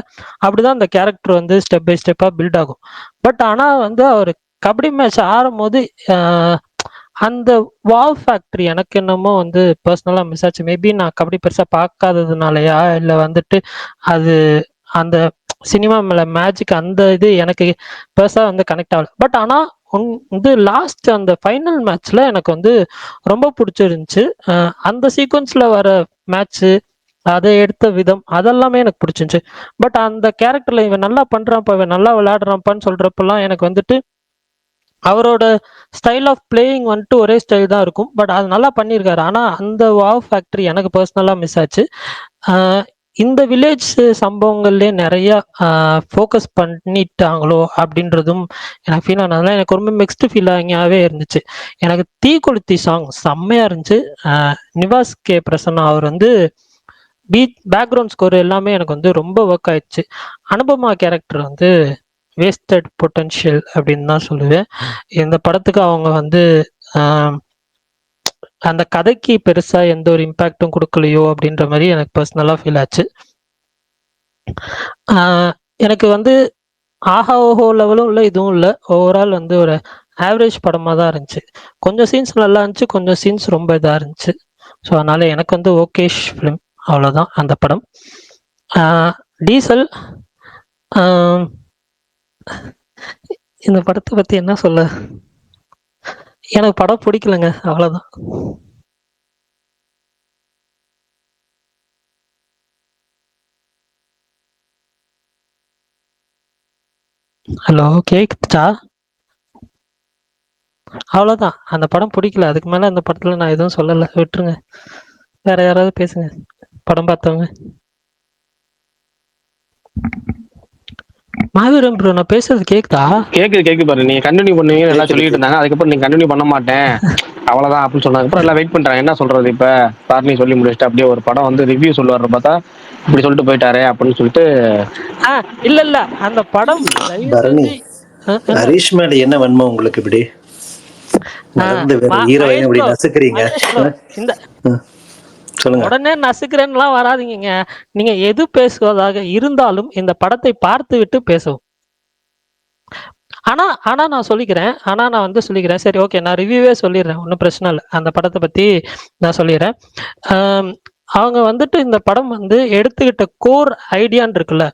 அப்படிதான் அந்த கேரக்டர் வந்து ஸ்டெப் பை ஸ்டெப்பாக பில்ட் ஆகும். பட் ஆனால் வந்து அவர் கபடி மேட்ச் ஆடும் போது அந்த வாவ் ஃபேக்டரி எனக்கு என்னமோ வந்து பர்சனலாக மிஸ் ஆச்சு. மேபி நான் கபடி பெருசாக பார்க்காததுனாலயா, இல்லை வந்துட்டு அது அந்த சினிமா மேலே மேஜிக் அந்த இது எனக்கு பெருசாக வந்து கனெக்ட் ஆகல. பட் ஆனால் வந்து லாஸ்ட் அந்த ஃபைனல் மேட்ச்ல எனக்கு வந்து ரொம்ப பிடிச்சிருந்துச்சு. அந்த சீக்வன்ஸில் வர மேட்ச்சு, அதை எடுத்த விதம், அதெல்லாமே எனக்கு பிடிச்சிருந்துச்சு. பட் அந்த கேரக்டர்ல இவன் நல்லா பண்றான்ப்பா, இவன் நல்லா விளையாடுறான்ப்பான்னு சொல்றப்பெல்லாம் எனக்கு வந்துட்டு அவரோட ஸ்டைல் ஆஃப் பிளேயிங் வந்துட்டு ஒரே ஸ்டைல் தான் இருக்கும். பட் அது நல்லா பண்ணியிருக்காரு. ஆனால் அந்த வாவ் ஃபேக்டரி எனக்கு பர்சனலாக மிஸ் ஆச்சு. இந்த வில்லேஜ் சம்பவங்கள்லேயே நிறையா ஃபோக்கஸ் பண்ணிட்டாங்களோ அப்படின்றதும் எனக்கு ஃபீல் ஆனதுனால எனக்கு ரொம்ப மிக்ஸ்டு ஃபீலிங்காகவே இருந்துச்சு. எனக்கு தீக்குளுத்தி சாங் செம்மையாக இருந்துச்சு. நிவாஸ் கே பிரசன்னா அவர் வந்து பேக்ரவுண்ட் ஸ்கோர் எல்லாமே எனக்கு வந்து ரொம்ப ஒர்க் ஆயிடுச்சு. அனுபமா கேரக்டர் வந்து வேஸ்டட் பொட்டன்ஷியல் அப்படின்னு தான் சொல்லுவேன். இந்த படத்துக்கு அவங்க வந்து அந்த கதைக்கு பெருசா எந்த ஒரு இம்பேக்டும் கொடுக்கலையோ அப்படின்ற மாதிரி எனக்கு பர்சனலா ஃபீல் ஆச்சு. எனக்கு வந்து ஆஹா ஓஹோ லெவலும் இல்லை, இதுவும் இல்லை. ஓவரால் வந்து ஒரு ஆவரேஜ் படமாக தான் இருந்துச்சு. கொஞ்சம் சீன்ஸ் நல்லா இருந்துச்சு, கொஞ்சம் சீன்ஸ் ரொம்ப இதாக இருந்துச்சு. ஸோ அதனால எனக்கு வந்து ஓகேஷ் ஃபிலிம், அவ்வளோதான் அந்த படம். டீசல், இந்த படத்தை பத்தி என்ன சொல்ல, எனக்கு படம் பிடிக்கலங்க, அவ்வளவுதான். ஹலோ, கேக்குதா? அவ்வளவுதான், அந்த படம் பிடிக்கல. அதுக்கு மேல அந்த படத்துல நான் எதுவும் சொல்லல, விட்டுருங்க. வேற யாராவது பேசுங்க. படம் பார்த்தவங்க? மாவீரன் ப்ரோ, நான் பேசுறது கேக்குதா? கேக்குது பாரு. நீங்க கண்டினியூ பண்ணுவீங்க எல்லாம் சொல்லிட்டு இருந்தாங்க. அதுக்கப்புறம் நீங்க கண்டினியூ பண்ண மாட்டேன் அவ்வளவுதான் அப்படின்னு சொன்னாங்க. அப்புறம் எல்லாம் வெயிட் பண்றாங்க என்ன சொல்றது. இப்ப சார்னி சொல்லி முடிச்சுட்டு அப்படியே ஒரு படம் வந்து ரிவ்யூ சொல்லுவாரு பார்த்தா இப்படி சொல்லிட்டு போயிட்டாரே அப்படின்னு சொல்லிட்டு. இல்ல அந்த படம் தயவு பரணி, செஞ்சு இல்ல ஹரிஷ் மேல என்ன வன்மம் உங்களுக்கு இப்படி நடந்து வேற ஹீரோயின் மகேஷ் இப்படி ப்ரோ, நசுக்குறீங்க? மகேஷ் ப்ரோ, இந்த சொல்லுங்க. உடனே நசுக்கிறேன்னுலாம் வராதீங்க. நீங்க எது பேசுவதாக இருந்தாலும் இந்த படத்தை பார்த்து விட்டு பேசவும். ஆனா ஆனா நான் சொல்லிக்கிறேன். நான் வந்து சொல்லிக்கிறேன். சரி, ஓகே, நான் ரிவ்யூவே சொல்லிடுறேன். ஒன்றும் பிரச்சனை இல்லை. அந்த படத்தை பத்தி நான் சொல்லிடுறேன். ஆம், அவங்க வந்துட்டு இந்த படம் வந்து எடுத்துக்கிட்ட கோர் ஐடியான்னு இருக்குல்ல,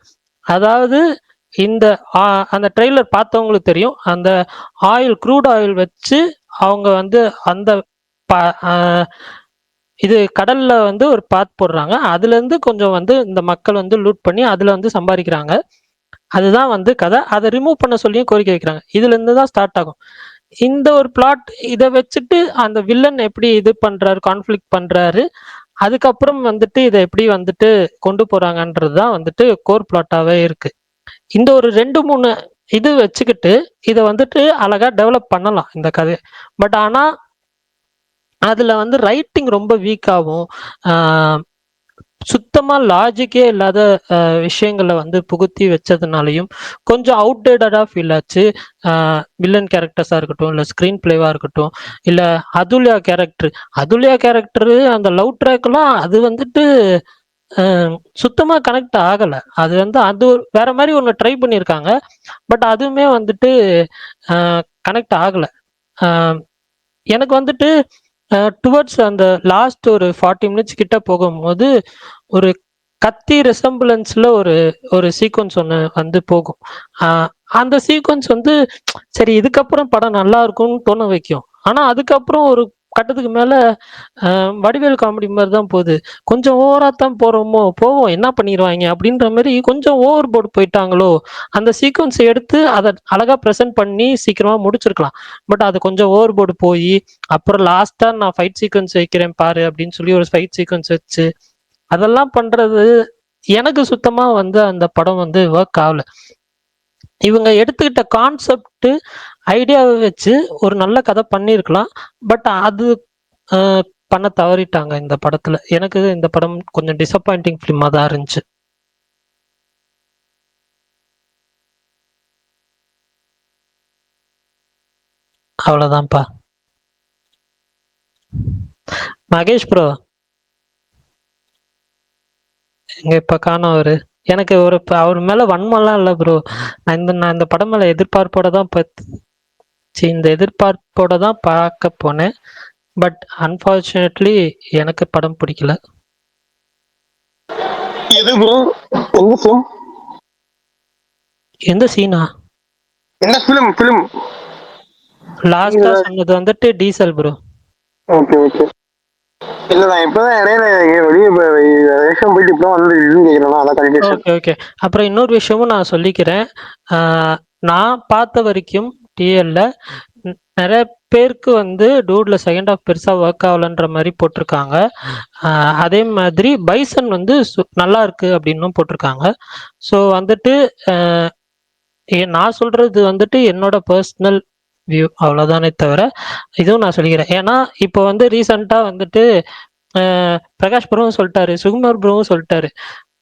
அதாவது இந்த அந்த ட்ரெய்லர் பார்த்தவங்களுக்கு தெரியும். அந்த க்ரூட் ஆயில் வச்சு அவங்க வந்து அந்த இது கடல்ல வந்து ஒரு பாத் போடுறாங்க. அதுல இருந்து கொஞ்சம் வந்து இந்த மக்கள் வந்து லூட் பண்ணி அதுல வந்து சம்பாதிக்கிறாங்க. அதுதான் வந்து கதை. அதை ரிமூவ் பண்ண சொல்லியும் கோரிக்கை வைக்கிறாங்க. இதுல இருந்து தான் ஸ்டார்ட் ஆகும் இந்த ஒரு பிளாட். இதை வச்சுட்டு அந்த வில்லன் எப்படி இது பண்றாரு, கான்ஃபிளிக் பண்றாரு, அதுக்கப்புறம் வந்துட்டு இதை எப்படி வந்துட்டு கொண்டு போறாங்கன்றது தான் வந்துட்டு கோர் பிளாட்டாவே இருக்கு. இந்த ஒரு 2-3 இது வச்சுக்கிட்டு இதை வந்துட்டு அழகா டெவலப் பண்ணலாம் இந்த கதை. பட் ஆனா அதுல வந்து ரைட்டிங் ரொம்ப வீக்காகவும் சுத்தமா லாஜிக்கே இல்லாத விஷயங்களை வந்து புகுத்தி வச்சதுனாலையும் கொஞ்சம் அவுட்டேட்டடா ஃபீல் ஆச்சு. வில்லன் கேரக்டர்ஸா இருக்கட்டும், இல்ல ஸ்கிரீன் பிளேவா இருக்கட்டும், இல்ல அதுல்யா கேரக்டர் அந்த லவ் ட்ராக்லாம் அது வந்துட்டு சுத்தமா கனெக்ட் ஆகல. அது வந்து அது வேற மாதிரி ஒன்று ட்ரை பண்ணியிருக்காங்க. பட் அதுவுமே வந்துட்டு கனெக்ட் ஆகல. எனக்கு வந்துட்டு டுவர்ட்ஸ் அந்த லாஸ்ட் ஒரு 40 மினிட்ஸ் கிட்ட போகும்போது ஒரு கத்தி ரெசம்பிளன்ஸ்ல ஒரு சீக்வன்ஸ் ஒன்று வந்து போகும். அந்த சீக்வன்ஸ் வந்து சரி இதுக்கப்புறம் படம் நல்லா இருக்கும்னு தோண வைக்கும். ஆனா அதுக்கப்புறம் ஒரு கட்டத்துக்கு மேல வடிவேல் காமெடி மாதிரி தான் போகுது. கொஞ்சம் ஓவரா தான் போவோம் என்ன பண்ணிடுவாங்க அப்படின்ற மாதிரி கொஞ்சம் ஓவர் போர்டு போயிட்டாங்களோ. அந்த சீக்வன்ஸ் எடுத்து அதை அழகா ப்ரெசென்ட் பண்ணி சீக்கிரமா முடிச்சிருக்கலாம். பட் அது கொஞ்சம் ஓவர் போர்டு போய் அப்புறம் லாஸ்டா நான் ஃபைட் சீக்வன்ஸ் வைக்கிறேன் பாரு அப்படின்னு சொல்லி ஒரு ஃபைட் சீக்வன்ஸ் வச்சு அதெல்லாம் பண்றது எனக்கு சுத்தமா வந்து அந்த படம் வந்து ஒர்க் ஆகல. இவங்க எடுத்துக்கிட்ட கான்செப்ட் ஐடியாவை வச்சு ஒரு நல்ல கதை பண்ணியிருக்கலாம். பட் அது பண்ண தவறிட்டாங்க இந்த படத்துல. எனக்கு இந்த படம் கொஞ்சம் டிசப்பாயிண்டிங் ஃபிலிமா தான் இருந்துச்சு. அவ்வளவுதான்ப்பா. மகேஷ் ப்ரோ எங்க இப்ப காணோம் அவரு. எனக்கு அவர் மேல வன்மம்லாம் இல்லை ப்ரோ. நான் இந்த படம் மேல எதிர்பார்ப்போட தான் பார்க்க போனேன். பட் அன்பார்ச்சுனேட்லி எனக்கு படம் பிடிக்கல. எந்த சீனா? என்ன ஃபிலிம் லாஸ்டா சொன்னது வந்துட்டு டீசல் ப்ரோ. ஓகே இல்ல நான் இப்பதான் இடையில வெளியே போயிட்டு இப்போ வந்து கேட்கிறேன். அதான் கன்ஃபியூஷன். ஓகே. அப்புறம் இன்னொரு விஷயமும் நான் சொல்லிக்கிறேன். நான் பார்த்த வரைக்கும் டிஎல்ல நிறைய பேருக்கு வந்து டூட்ல செகண்ட் ஹாஃப் பெருசா ஒர்க் ஆகலன்ற மாதிரி போட்டிருக்காங்க. அதே மாதிரி பைசன் வந்து நல்லா இருக்கு அப்படின்னும் போட்டிருக்காங்க. ஸோ வந்துட்டு நான் சொல்றது வந்துட்டு என்னோட பர்சனல் வியூ அவ்வளவுதானே தவிர இதுவும் நான் சொல்லிக்கிறேன். ஏன்னா இப்போ வந்து ரீசெண்டா வந்துட்டு பிரகாஷ் ப்ரோவும் சொல்லிட்டாரு, சுகுமார் ப்ரோவும் சொல்லிட்டாரு,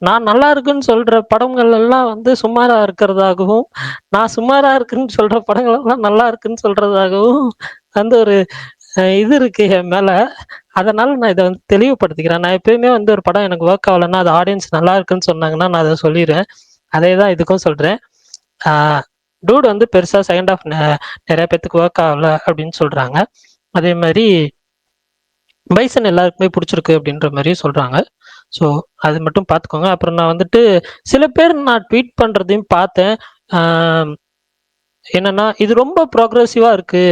நான் நல்லா இருக்குன்னு சொல்ற படங்கள் எல்லாம் வந்து சுமாரா இருக்கிறதாகவும், நான் சுமாரா இருக்குன்னு சொல்ற படங்கள் எல்லாம் நல்லா இருக்குன்னு சொல்றதாகவும் வந்து ஒரு இது இருக்கு என் மேல. அதனால நான் இதை வந்து தெளிவுபடுத்திக்கிறேன். நான் எப்பயுமே வந்து ஒரு படம் எனக்கு ஒர்க் ஆகலைன்னா அது ஆடியன்ஸ் நல்லா இருக்குன்னு சொன்னாங்கன்னா நான் அதை சொல்லிடுறேன். அதே தான் இதுக்கும் சொல்றேன். டூட் வந்து பெருசா செகண்ட் ஆஃப் நிறைய பேத்துக்கு ஒர்க் ஆகல அப்படின்னு சொல்றாங்க. அதே மாதிரி பைசன் எல்லாருக்குமே பிடிச்சிருக்கு அப்படின்ற மாதிரி சொல்றாங்க. ஸோ அது மட்டும் பார்த்துக்கோங்க. அப்புறம் நான் வந்துட்டு சில பேர் நான் ட்வீட் பண்றதையும் பார்த்தேன். என்னன்னா இது ரொம்ப ப்ரோக்ரஸிவா இருக்கு,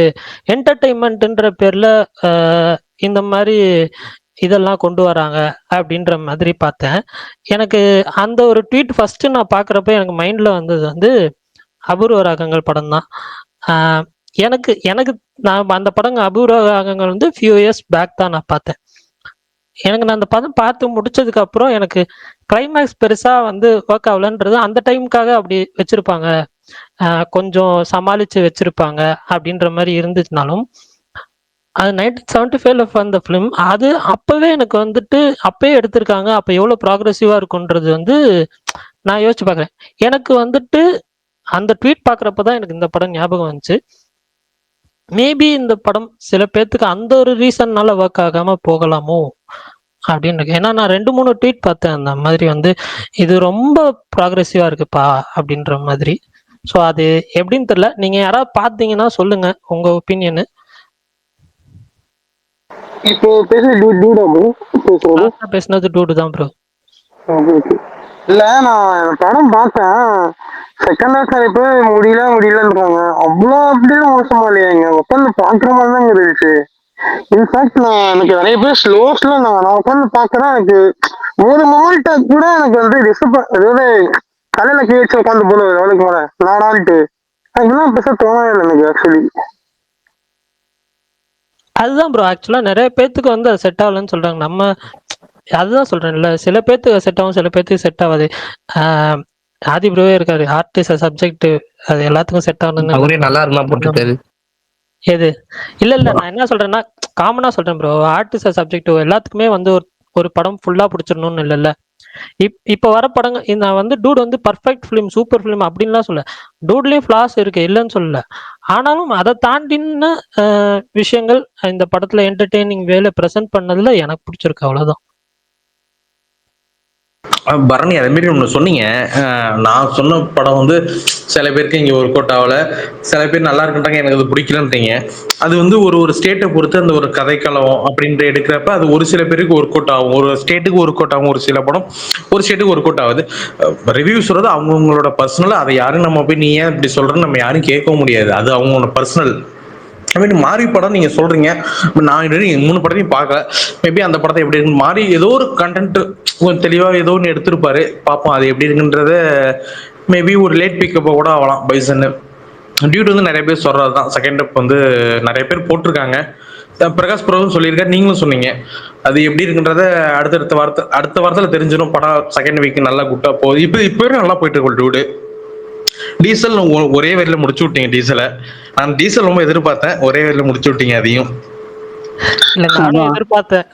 என்டர்டெயின்மெண்ட்ன்ற பேர்ல இந்த மாதிரி இதெல்லாம் கொண்டு வராங்க அப்படின்ற மாதிரி பார்த்தேன். எனக்கு அந்த ஒரு ட்வீட் ஃபர்ஸ்ட் நான் பார்க்குறப்ப எனக்கு மைண்ட்ல வந்தது வந்து அபூர்வ ராகங்கள் படம் தான். எனக்கு நான் அந்த படங்க அபூர்வ ராகங்கள் வந்து ஃபியூ இயர்ஸ் பேக் தான் நான் பார்த்தேன். எனக்கு நான் அந்த படம் பார்த்து முடிச்சதுக்கு அப்புறம் எனக்கு கிளைமேக்ஸ் பெருசா வந்து ஒர்க் ஆகலன்றது அந்த டைமுக்காக அப்படி வச்சிருப்பாங்க. கொஞ்சம் சமாளிச்சு வச்சிருப்பாங்க அப்படின்ற மாதிரி இருந்துச்சுனாலும், அது 1975ல வந்த ஃபிலிம். அது அப்பவே எனக்கு வந்துட்டு அப்பயே எடுத்திருக்காங்க. அப்ப எவ்வளவு ப்ராக்ரசிவா இருக்கும்ன்றது வந்து நான் யோசிச்சு பார்க்குறேன். எனக்கு வந்துட்டு அந்த ட்வீட் பார்க்குறப்ப தான் எனக்கு இந்த படம் ஞாபகம் வந்துச்சு. மேபி இந்த படம் சில பேத்துக்கு அந்த ஒரு ரீசன்னால ஒர்க் ஆகாம போகலாமோ அப்படின்னு இருக்கு. ஏன்னா நான் 2, 3 ட்வீட் பார்த்தேன் அந்த மாதிரி வந்து, இது ரொம்ப ப்ராக்ரசிவா இருக்குப்பா அப்படின்ற மாதிரி. ஸோ அது எப்படின்னு தெரியல. நீங்க யாராவது பார்த்தீங்கன்னா சொல்லுங்க உங்க ஒப்பீனியனு. இப்போ பேசுறது டூடா ப்ரோ பேசுறது? லாஸ்டா பேசினது டூடு தான் ப்ரோ. Okay okay. இல்ல நான் படம் பார்த்தேன். செகண்ட் ஹாஃப் இப்போ முடியலன்றாங்க. அவ்வளோ அப்படியே மோசமா இல்லையாங்க, உட்காந்து பாக்குற மாதிரி தான் இருந்துச்சு. இன்ஃபேக்ட் எனக்கு நிறைய பேர் ஸ்லோஸ்ல நான் உட்காந்து பாக்குறேன். எனக்கு ஒரு மொமெண்ட் கூட எனக்கு வந்து அதாவது தலையில கீ வச்சு உட்காந்து போடுவது அவளுக்கு மேல நாடான்ட்டு அதெல்லாம் பெருசா தோணவே இல்லை எனக்கு ஆக்சுவலி. அதுதான் ப்ரோ, ஆக்சுவலா நிறைய பேத்துக்கு வந்து அது செட் ஆகலன்னு சொல்றாங்க. நம்ம அதுதான் சொல்றேன்ல, சில பேத்துக்கு செட் ஆகும், சில பேத்துக்கு செட் ஆகாது. ஆதி ப்ரோவே இருக்காரு, ஆர்டிஸ்ட் சப்ஜெக்ட், அது எல்லாத்துக்கும் செட் அவரே ஆகணும்னு. நல்லா இருந்தா போட்டுருக்காரு. எது இல்ல நான் என்ன சொல்றேன்னா காமனா சொல்றேன் ப்ரோ. ஆர்டிஸ்ட் சப்ஜெக்ட் எல்லாத்துக்குமே வந்து ஒரு படம் ஃபுல்லா பிடிச்சிடணும்னு இல்லைல்ல. இப்ப வர படங்கள் நான் வந்து டூட் வந்து பர்ஃபெக்ட் ஃபிலிம், சூப்பர் ஃபிலிம் அப்படின்லாம் சொல்ல. டூட்லயும் ஃபிளாஸ் இருக்கு, இல்லைன்னு சொல்லல. ஆனாலும் அதை தாண்டின விஷயங்கள் இந்த படத்துல என்டர்டெய்னிங் வேலை பிரசன்ட் பண்ணதுல எனக்கு பிடிச்சிருக்கு, அவ்வளவுதான். பரணி அதே மாதிரி ஒன்று சொன்னீங்க. நான் சொன்ன படம் வந்து சில பேருக்கு இங்கே ஒர்க் அவுட் ஆகல, சில பேர் நல்லா இருக்குன்றாங்க, எனக்கு அது பிடிக்கலன்றீங்க. அது வந்து ஒரு ஸ்டேட்டை பொறுத்து அந்த ஒரு கதைக்களம் அப்படின்ற எடுக்கிறப்ப அது ஒரு சில பேருக்கு ஒர்க் அவுட் ஆகும், ஒரு ஸ்டேட்டுக்கு ஒர்க் அவுட் ஆகும், ஒரு சில படம் ஒரு ஸ்டேட்டுக்கு ஒர்க் அவுட் ஆகுது. ரிவ்யூ சொல்றது அவங்கவுங்களோட பர்சனல். அதை யாரும் நம்ம போய் நீ ஏன் இப்படி சொல்றேன்னு நம்ம யாரும் கேட்க முடியாது, அது அவங்களோட பர்சனல். ஐ மாறி படம் நீங்க சொல்றீங்க, நான் 3 படத்தையும் பார்க்கல. மேபி அந்த படத்தை எப்படி இருக்கு மாறி ஏதோ ஒரு கண்டென்ட் கொஞ்சம் தெளிவா ஏதோ ஒன்று எடுத்திருப்பாரு, பார்ப்போம் அது எப்படி இருக்குன்றத. மேபி ஒரு லேட் பிக்கப் கூட ஆகலாம் பைசன்னு. டியூட் வந்து நிறைய பேர் சொல்றது தான், செகண்ட் அப் வந்து நிறைய பேர் போட்டிருக்காங்க. பிரகாஷ் ப்ரோவும் சொல்லியிருக்காரு, நீங்களும் சொன்னீங்க. அது எப்படி இருக்குன்றத அடுத்த வாரத்தில் தெரிஞ்சிடும். படம் செகண்ட் வீக் நல்லா குட்டா போகுது. இப்போ நல்லா போயிட்டு இருக்கு டியூடு. டீசல் ஒரே வரையில முடிச்சு விட்டீங்க. டீசலை நான் ரொம்ப எதிர்பார்த்தேன், ஒரே வரையில முடிச்சு விட்டீங்க அதையும். இல்ல நானும் எதிர்பார்த்தேன்.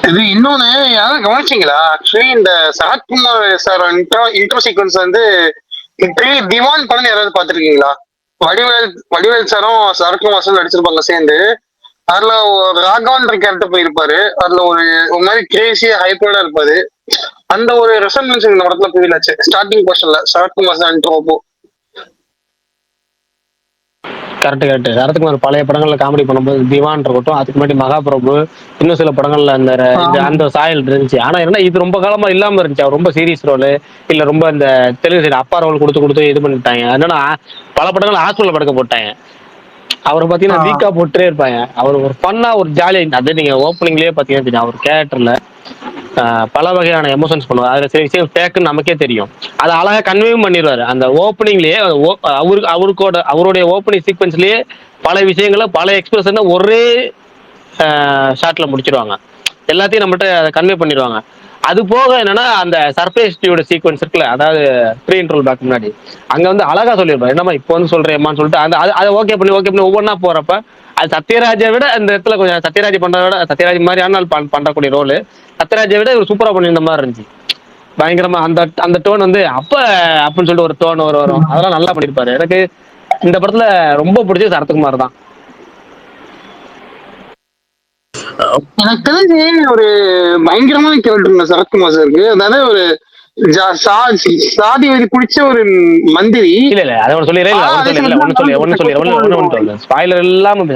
இது இன்னொன்னு யாரும் கவனிச்சிங்களா? ஆக்சுவலி இந்த சரத்குமார் சார் இன்ட்ரோ சீக்வன்ஸ் வந்து திவான் படம் யாராவது பார்த்துருக்கீங்களா? வடிவேல் சாரும் சரத்குமார் சார் நடிச்சிருப்பாங்க சேர்ந்து. அதுல ஒரு ராகவன்ற கேரக்டர் போயிருப்பாரு. அதுல ஒரு மாதிரி கிரேசியா ஹைப்போட இருப்பாரு. அந்த ஒரு ரெசம்பன்ஸ் இந்த படத்துல ஃபீல் ஆச்சு ஸ்டார்டிங் போர்ஷன்ல சரத்குமார் சார் இன்ட்ரோ அப்போ. கரெக்ட். சரத்குமார் பழைய படங்கள்ல காமெடி பண்ணும்போது திவான் இருக்கட்டும், அதுக்கு முன்னாடி மகாபிரபு, இன்னும் சில படங்கள்ல அந்த சாயல் இருந்துச்சு. ஆனா என்ன, இது ரொம்ப காலமா இல்லாம இருந்துச்சு. அவர் ரொம்ப சீரியஸ் ரோல், இல்ல ரொம்ப இந்த தெலுங்கு சைடு அப்பா ரோல் கொடுத்து இது பண்ணிட்டாங்க. என்னன்னா பல படங்கள் ஹாஸ்பிட்டல் படுக்க போட்டாங்க. அவர் பாத்தீங்கன்னா வீக்கா போட்டே இருப்பாங்க. அவர் ஒரு ஃபன்னா ஒரு ஜாலியா, அது நீங்க ஓப்பனிங்லயே பாத்தீங்கன்னா அவர் கேரக்டர்ல பல வகையான எமோஷன்ஸ் பண்ணுவார். அதுல சில விஷயம் ஃபேக்குன்னு நமக்கே தெரியும். அதை அழகா கன்வேவும் பண்ணிடுவாரு. அந்த ஓப்பனிங்லயே அவருடைய ஓப்பனிங் சீக்வன்ஸ்லயே பல விஷயங்களை பல எக்ஸ்பிரஷன் ஒரே ஷாட்ல முடிச்சிருவாங்க. எல்லாத்தையும் நம்மகிட்ட அதை கன்வே பண்ணிடுவாங்க. அது போக என்னன்னா அந்த சர்ப்ரைஸ் டியோட சீக்வன்ஸ் இருக்குல்ல, அதாவது ப்ரீ இன்ட்ரோல் பேக் முன்னாடி அங்க வந்து அழகா சொல்லியிருப்பாரு. என்னமா இப்போ வந்து சொல்றேம்மான்னு சொல்லிட்டு அதை ஓகே பண்ணி ஒவ்வொன்னா போறப்ப அது சத்யராஜை விட இந்த இடத்துல கொஞ்சம் சத்யராஜ் பண்றதை விட, சத்யராஜ் மாதிரி ஆனால் பண்றக்கூடிய ரோல் சத்யராஜை விட இவர் சூப்பரா பண்ணியிருந்த மாதிரி இருந்துச்சு. பயங்கரமா அந்த டோன் வந்து அப்படின்னு சொல்லிட்டு ஒரு டோன் வரும். அதெல்லாம் நல்லா பண்ணிருப்பாரு. எனக்கு இந்த படத்துல ரொம்ப பிடிச்சது சரத்குமார் தான். எனக்கு தெரிஞ்சு ஒரு பயங்கரமான கேரக்டர் சரத்குமார் சாருக்கு. அதாவது ஒரு சாதி வரி பிடிச்ச ஒரு மந்திரி. இல்ல அதை சொல்லிடுறேன். ஸ்பாயிலர் இல்லாம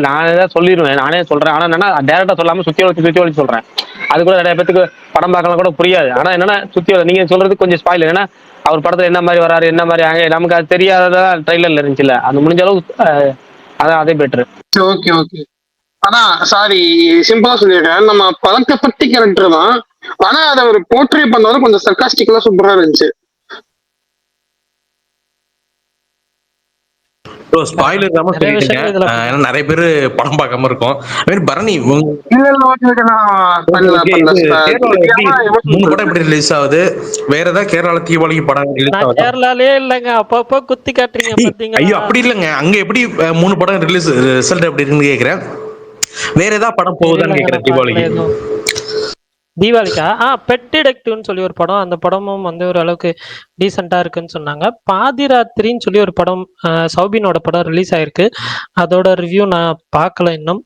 நானே தான் சொல்லிடுவேன், நானே சொல்றேன். ஆனா என்னன்னா டேரக்டா சொல்லாம சுத்தி வச்சு சொல்றேன். அது கூட நிறைய பேத்துக்கு படம் பார்க்கலாம் கூட புரியாது. ஆனா என்னன்னா நீங்க சொல்றது கொஞ்சம் ஸ்பாயிலர். ஏன்னா அவர் படத்துல என்ன மாதிரி வராரு, என்ன மாதிரி நமக்கு அது தெரியாததா ட்ரைலர்ல இருந்துச்சுல்ல, அந்த முடிஞ்ச அளவு அதான் அதே பெட்டர். Okay okay. ஆனா சாரி சிம்பிளா சொல்லிடுறேன், நம்ம பழக்கப்பட்ட கேரக்டர் தான். ஆனா அதை ஒரு போர்ட்ரே பண்ணாலும் கொஞ்சம் சர்காஸ்டிக்கலா சூப்பரா இருந்துச்சு. ஸ்பாயிலர் இல்லாம நிறைய சொல்லிடுங்க. விஷயங்கள் இதுல ஏன்னா நிறைய பேர் படம் பார்க்காம இருக்கோம். அது மாதிரி பரணி இல்ல இல்ல ஓகே ஓகே நான் பண்ணல இது பண்ணல கேரளால எப்படி தெரியாம emotion 3 படம் சொல்லிட்டேன். எப்படி ரிலீஸ் ஆகுது? வேற ஏதாவது கேரளால தீபாவளிக்கு படம் ரிலீஸ் நான் ஆகுதா? கேரளாலே இல்லைங்க, அப்பப்போ குத்தி காட்டுறீங்க பாத்தீங்களா? ஐயோ அப்படி இல்லைங்க. அங்க எப்படி 3 படம் ரிலீஸ் ரிசல்ட் எப்படி இருக்குன்னு கேக்குறேன். வேற ஏதாவது படம் போகுதான்னு தெரியலங்க, கேக்குறேன் நான் பார்க்கல தீபாவளிக்கு. எதுவும். தீபாவளிக்கா? பெட் டிடெக்டிவ்னு சொல்லி ஒரு படம், அந்த படமும் வந்து ஒரு அளவுக்கு டீசெண்டா இருக்குன்னு சொன்னாங்க. பாதிராத்திரின்னு சொல்லி ஒரு படம், சௌபினோட படம் ரிலீஸ் ஆயிருக்கு. அதோட ரிவ்யூ நான் பார்க்கல இன்னும்.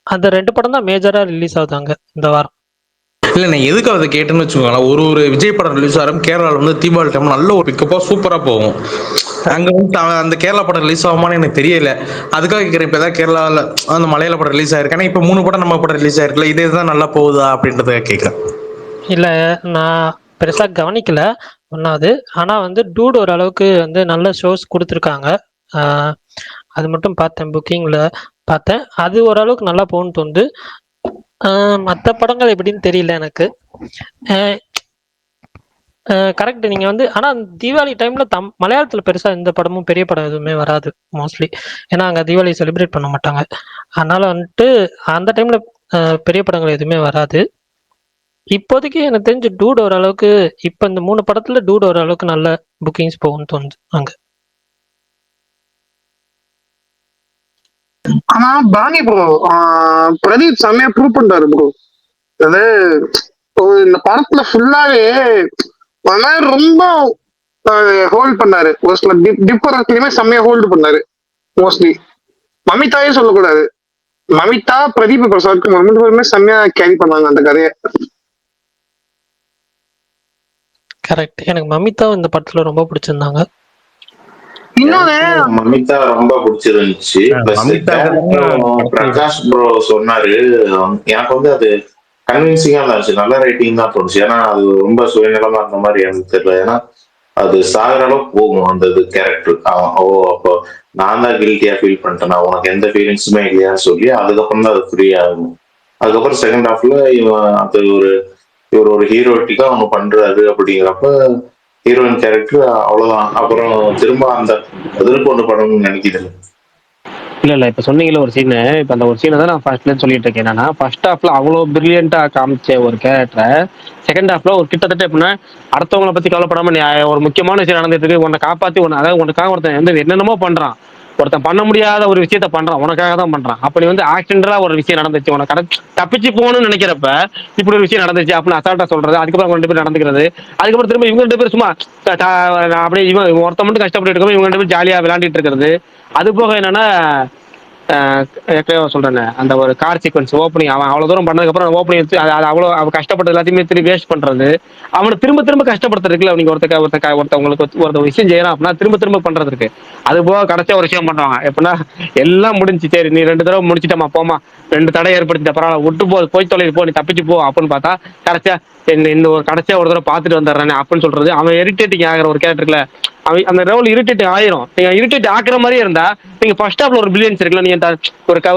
அந்த 2 படம் தான் மேஜரா ரிலீஸ் ஆகுதாங்க இந்த வாரம். இல்ல நான் எதுக்கு அதை கேட்டேன்னு வச்சுக்கோங்களேன். ஒரு விஜய் படம் ரிலீஸ் ஆகும் கேரளால வந்து தீபாவளி டைம் நல்ல ஒரு பிக்கப்பா சூப்பரா போகும். அங்க வந்து அந்த கேரளா படம் ரிலீஸ் ஆகுமான்னு எனக்கு தெரியல. அதுக்காக கேட்கிறேன். இப்ப ஏதாவது கேரளால அந்த மலையாள படம் ரிலீஸ் ஆயிருக்கு. ஆனா இப்ப 3 படம் நம்ம படம் ரிலீஸ் ஆயிருக்குல்ல, இதே தான் நல்லா போகுதா அப்படின்றத கேட்கிறேன். இல்ல, நான் பெருசா கவனிக்கல ஒன்னாவது. ஆனா வந்து டூட் ஓரளவுக்கு வந்து நல்ல ஷோஸ் கொடுத்துருக்காங்க. அது மட்டும் பார்த்தேன், புக்கிங்ல பார்த்தேன். அது ஓரளவுக்கு நல்லா போகும்னு தோணுது. மற்ற படங்கள் எப்படின்னு தெரியல எனக்கு. கரெக்ட், நீங்க வந்து ஆனா தீபாவளி டைம்ல மலையாளத்துல பெருசா எந்த படமும் பெரிய படம் எதுவுமே வராது மோஸ்ட்லி. ஏன்னா அங்க தீபாவளி செலிப்ரேட் பண்ண மாட்டாங்க. அதனால வந்துட்டு அந்த டைம்ல பெரிய படங்கள் எதுவுமே வராது. இப்போதைக்கு எனக்கு தெரிஞ்சு டூட் ஓரளவுக்கு, இப்ப இந்த 3 படத்துல டூட் ஓரளவுக்கு நல்ல புக்கிங்ஸ் போகும்னு தோணுது அங்க. ஆனா பாணி ப்ரோ பிரதீப் செம்மையா ப்ரூவ் பண்றாரு ப்ரோ. அது இந்த படத்துல ஃபுல்லாவே ரொம்ப ஹோல்ட் பண்ணாரு. ஒரு சில டிஃபரன்ஸ்லயுமே செம்மையா ஹோல்டு பண்ணாரு மோஸ்ட்லி. மமிதாவே சொல்லக்கூடாது, மமிதா பிரதீப் பிரசாத் 2 பேருமே செம்மையா கேரி பண்ணாங்க அந்த கதையை. கரெக்ட், எனக்கு மமிதா இந்த படத்துல ரொம்ப பிடிச்சிருந்தாங்க. இன்னொன்னு மமிதா ரொம்ப பிடிச்சிருந்துச்சு. பிளஸ் பிரகாஷ் ப்ரோ சொன்னாரு, எனக்கு வந்து அது கன்வின்சிங்கா இருந்துச்சு. நல்ல ரைட்டிங் தான் தோணுச்சு. ஏன்னா அது ரொம்ப சுயநலமா இருந்த மாதிரி எனக்கு தெரியல. ஏன்னா அது சாகிற அளவுக்கு போகும் அந்த இது கேரக்டர். ஓ அப்போ நான் தான் கில்ட்டியா ஃபீல் பண்ணிட்டேன், உனக்கு எந்த ஃபீலிங்ஸுமே இல்லையான்னு சொல்லி அதுக்கப்புறம் தான் அது ஃப்ரீ ஆகும். அதுக்கப்புறம் செகண்ட் ஹாஃப்ல இவன் அது இவர் ஒரு ஹீரோட்டிக்கா அவங்க பண்றாரு அப்படிங்கிறப்ப ஹீரோயின் கேரக்டர் அவ்வளவுதான். அப்புறம் திரும்ப அந்த அதில் கொண்டு படம்னு நினைக்கிறேன். இல்ல இப்ப சொன்னீங்கல்ல ஒரு சீனு, இப்ப அந்த ஒரு சீனை தான் நான் ஃபர்ஸ்ட்ல சொல்லிட்டு இருக்கேன். என்னன்னா ஃபர்ஸ்ட் ஹாஃப்ல அவ்வளவு பிரில்லியண்டா காமிச்ச ஒரு கேரக்டரை செகண்ட் ஹாஃப்ல ஒரு கிட்டத்தட்ட எப்படின்னா அடுத்தவங்களை பத்தி கவலைப்படாம நீ ஒரு முக்கியமான விஷயம் நடந்துட்டு இருக்கு, உன்னை காப்பாத்தி அதாவது உனக்காக ஒருத்தன் வந்து என்னென்னமோ பண்றான், ஒருத்தன் பண்ண முடியாத ஒரு விஷயத்த பண்றான், உனக்காக தான் பண்றான். அப்ப நீ வந்து ஆக்சிடென்டலா ஒரு விஷயம் நடந்துச்சு, உனக்கு தப்பிச்சு போகணும்னு நினைக்கிறப்ப இப்படி ஒரு விஷயம் நடந்துச்சு அப்படின்னு அசால்ட்டா சொல்றது, அதுக்கப்புறம் அவங்க 2 பேர் நடந்துக்கிறது, அதுக்கப்புறம் திரும்ப இவங்க 2 பேர் சும்மா அப்படியே இவன் ஒருத்த மட்டும் கஷ்டப்பட்டு இருக்கோம், இவங்க 2 பேர் ஜாலியா விளையாண்டுட்டு இருக்கிறது. அது போக என்னன்னா சொல்றேன், அந்த ஒரு கார் சீக்வன்ஸ் ஓப்பனிங் அவன் அவ்வளவு தூரம் பண்ணதுக்கு அப்புறம் ஓப்பனிங் வச்சு அது அவ்வளவு அவன் கஷ்டப்பட்டு எல்லாத்தையுமே திரும்பி வேஸ்ட் பண்றது, அவனை திரும்ப திரும்ப கஷ்டப்படுத்துறதுக்குல நீங்க ஒருத்தவங்களுக்கு ஒரு விஷயம் செய்யறான் அப்படின்னா திரும்ப திரும்ப பண்றது இருக்கு. அது போக கடைசியா ஒரு விஷயம் பண்றாங்க எப்படின்னா எல்லாம் முடிஞ்சு, சரி நீ 2 தடவை முடிச்சிட்டமா போமா, 2 தடை ஏற்படுத்திட்ட பரவாயில்ல விட்டு போய் தொலைது போ, நீ தப்பிச்சு போ அப்படின்னு பார்த்தா கடைசியா இந்த ஒரு கடைசியா ஒரு தடவை பார்த்துட்டு வந்துடுறானே அப்படின்னு சொல்றது அவன் இரிட்டேட்டிங் ஆகிற ஒரு கேரக்டர்ல அவன் அந்த ரோல் இரிட்டேட் ஆயிரும். நீங்க இரிட்டேட் ஆக்குற மாதிரியே இருந்தா நீங்க ஃபர்ஸ்ட் ஹாஃப்ல ஒரு பிரில்லியன்ஸ் இருக்குல்ல, நீங்க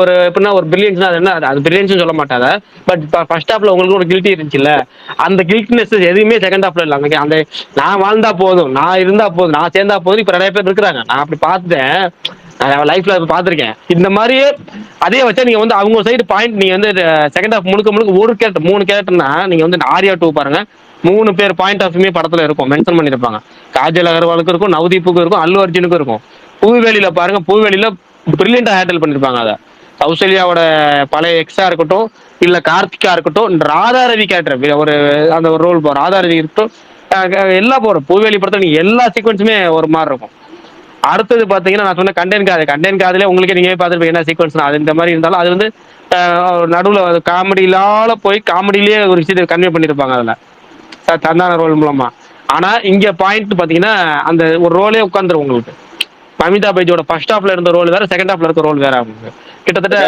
ஒரு எப்படின்னா ஒரு பிரில்லியன்ஸ் என்ன அது பிரில்லியன்ஸ் சொல்ல மாட்டாத, பட் ஃபர்ஸ்ட் ஹாஃப்ல உங்களுக்கு ஒரு கில்ட்டி இருந்துச்சுல்ல, அந்த கில்ட்னஸ் எதுவுமே செகண்ட் ஹாஃப்ல இல்ல. அந்த நான் வாழ்ந்தா போதும், நான் இருந்தா போதும், நான் சேர்ந்தா போதும் இப்ப நிறைய பேர் இருக்கிறாங்க. நான் அப்படி பார்த்துட்டேன், நான் லைஃப்ல பார்த்திருக்கேன். இந்த மாதிரியே அதே வச்சா நீங்க வந்து அவங்க சைடு பாயிண்ட் நீங்க வந்து செகண்ட் ஹாஃப் முழுக்க முழுக்க ஒரு கேரக்டர் 3 கேரக்டர்னா நீங்க வந்து ஆர்யா 2 பாருங்க, 3 பேர் பாயிண்ட் ஆஃப் வியூமே படத்துல இருக்கும், மென்ஷன் பண்ணிருப்பாங்க. காஜல் அகர்வாலுக்கும் இருக்கும், நவதீப்புக்கும் இருக்கும், அல்லு அர்ஜுனுக்கும் இருக்கும். புதுவேலியில பாருங்க, புதுவேலியில பிரில்லியண்டா ஹேண்டில் பண்ணிருப்பாங்க. அதை கௌசல்யாவோட பழைய எக்ஸா இருக்கட்டும், இல்ல கார்த்திகா இருக்கட்டும், ராதா ரவி கேரக்டர் ஒரு அந்த ஒரு ரோல் ராதா ரவி இருக்கட்டும், எல்லாம் போறோம் புதுவேலி படத்துல நீங்க எல்லா சீக்வன்ஸுமே ஒரு மாதிரி இருக்கும். அடுத்தது பாத்தீங்கன்னா நான் சொன்ன கண்டென்ட் காதுல உங்களுக்கு நீங்க பார்த்துருப்பீங்க என்ன சீக்வன்ஸ், அது இந்த மாதிரி இருந்தாலும் அது வந்து நடுவில் காமெடியிலால போய் காமெடியிலேயே ஒரு விஷயத்தை கன்வே பண்ணிருப்பாங்க அதுல தந்தான ரோல் மூலமா. ஆனா இங்க பாயிண்ட் பாத்தீங்கன்னா அந்த ஒரு ரோலே உட்காந்துரும் உங்களுக்கு. மமிதா பைஜோட ஃபர்ஸ்ட் ஹாஃப்ல இருந்த ரோல் வேற, செகண்ட் ஹாஃப்ல இருக்க ரோல் வேற. அவங்களுக்கு கிட்டத்தட்ட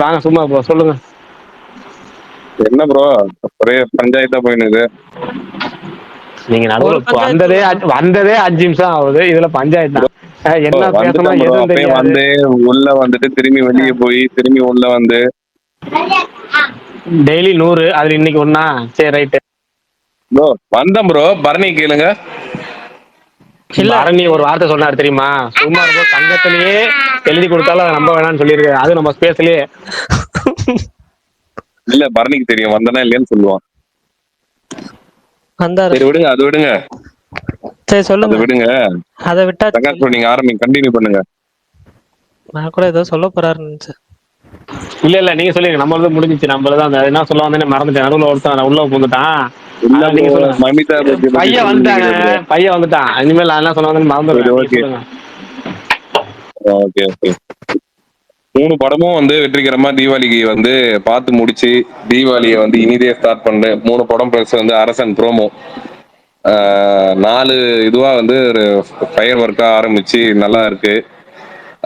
வாங்க சும்மா ப்ரோ சொல்லுங்க. என்ன ப்ரோ ஒரே பஞ்சாயத்தா போயினுது. நீங்க நடுவில் வந்ததே 5 நிமிஷம் ஆகுது, இதுல பஞ்சாயத்து தான். என்ன பேசணும் எதுவும் தெரியாது. வந்து உள்ள வந்துட்டு திரும்பி வெளியே போய் திரும்பி உள்ள வந்து டெய்லி 100, அதுல இன்னைக்கு ஒண்ணா, சரி ரைட்டு ப்ரோ வந்தேன் ப்ரோ. பரணி கேளுங்க. இல்ல பரணி ஒரு வார்த்தை சொன்னார் தெரியுமா? சும்மா இருக்கும் தங்கத்திலேயே எழுதி கொடுத்தாலும் அதை நம்ப வேணாம்னு சொல்லியிருக்காரு. அது நம்ம ஸ்பேஸ்லயே. இல்ல பரணிக்கு தெரியும் வந்தனா இல்லையான்னு சொல்லுவான். வந்தாரு. சரி விடுங்க, அது விடுங்க, சரி அதை சொல்லுங்க. விடுங்க. அதை விட்டாச்சு பிரகாஷ் bro, சொல்லுங்க. நீங்க ஆரம்பிங்க, கண்டினியூ பண்ணுங்க. நான் கூட ஏதோ சொல்ல போறாருன்னு நினைச்சேன். இல்ல நீங்க சொல்லுங்க. நம்மளது முடிஞ்சிச்சு. நம்மளதான் அந்த என்ன சொல்ல வந்தேன்னு மறந்துட்டேன். நடுவுல ஒருத்தன் உள்ள வந்துட்டான். இல்ல அதான் ப்ரோ, நீங்க சொல்லுங்க. மமிதா பத்தி பத்தி பையன் வந்துட்டாங்க. சொல்லிருக்கீங்க ப்ரோ. பையன் வந்துட்டான். இனிமேல் நான் என்ன சொல்ல வந்தேன்னு சரி, மறந்துடுறேன். நீங்க ஓகே சொல்லுங்க. Okay okay. 3 படமும் வந்து வெற்றிகரமா தீபாவளிக்கு வந்து பார்த்து முடிச்சு, தீபாவளியை வந்து இனிதே ஸ்டார்ட் பண்ணு. 3 படம் பிளஸ் வந்து அரசன் ப்ரோமோ 4 இதுவா வந்து ஒரு ஃபயர் ஒர்க்கா ஆரம்பிச்சு நல்லா இருக்கு.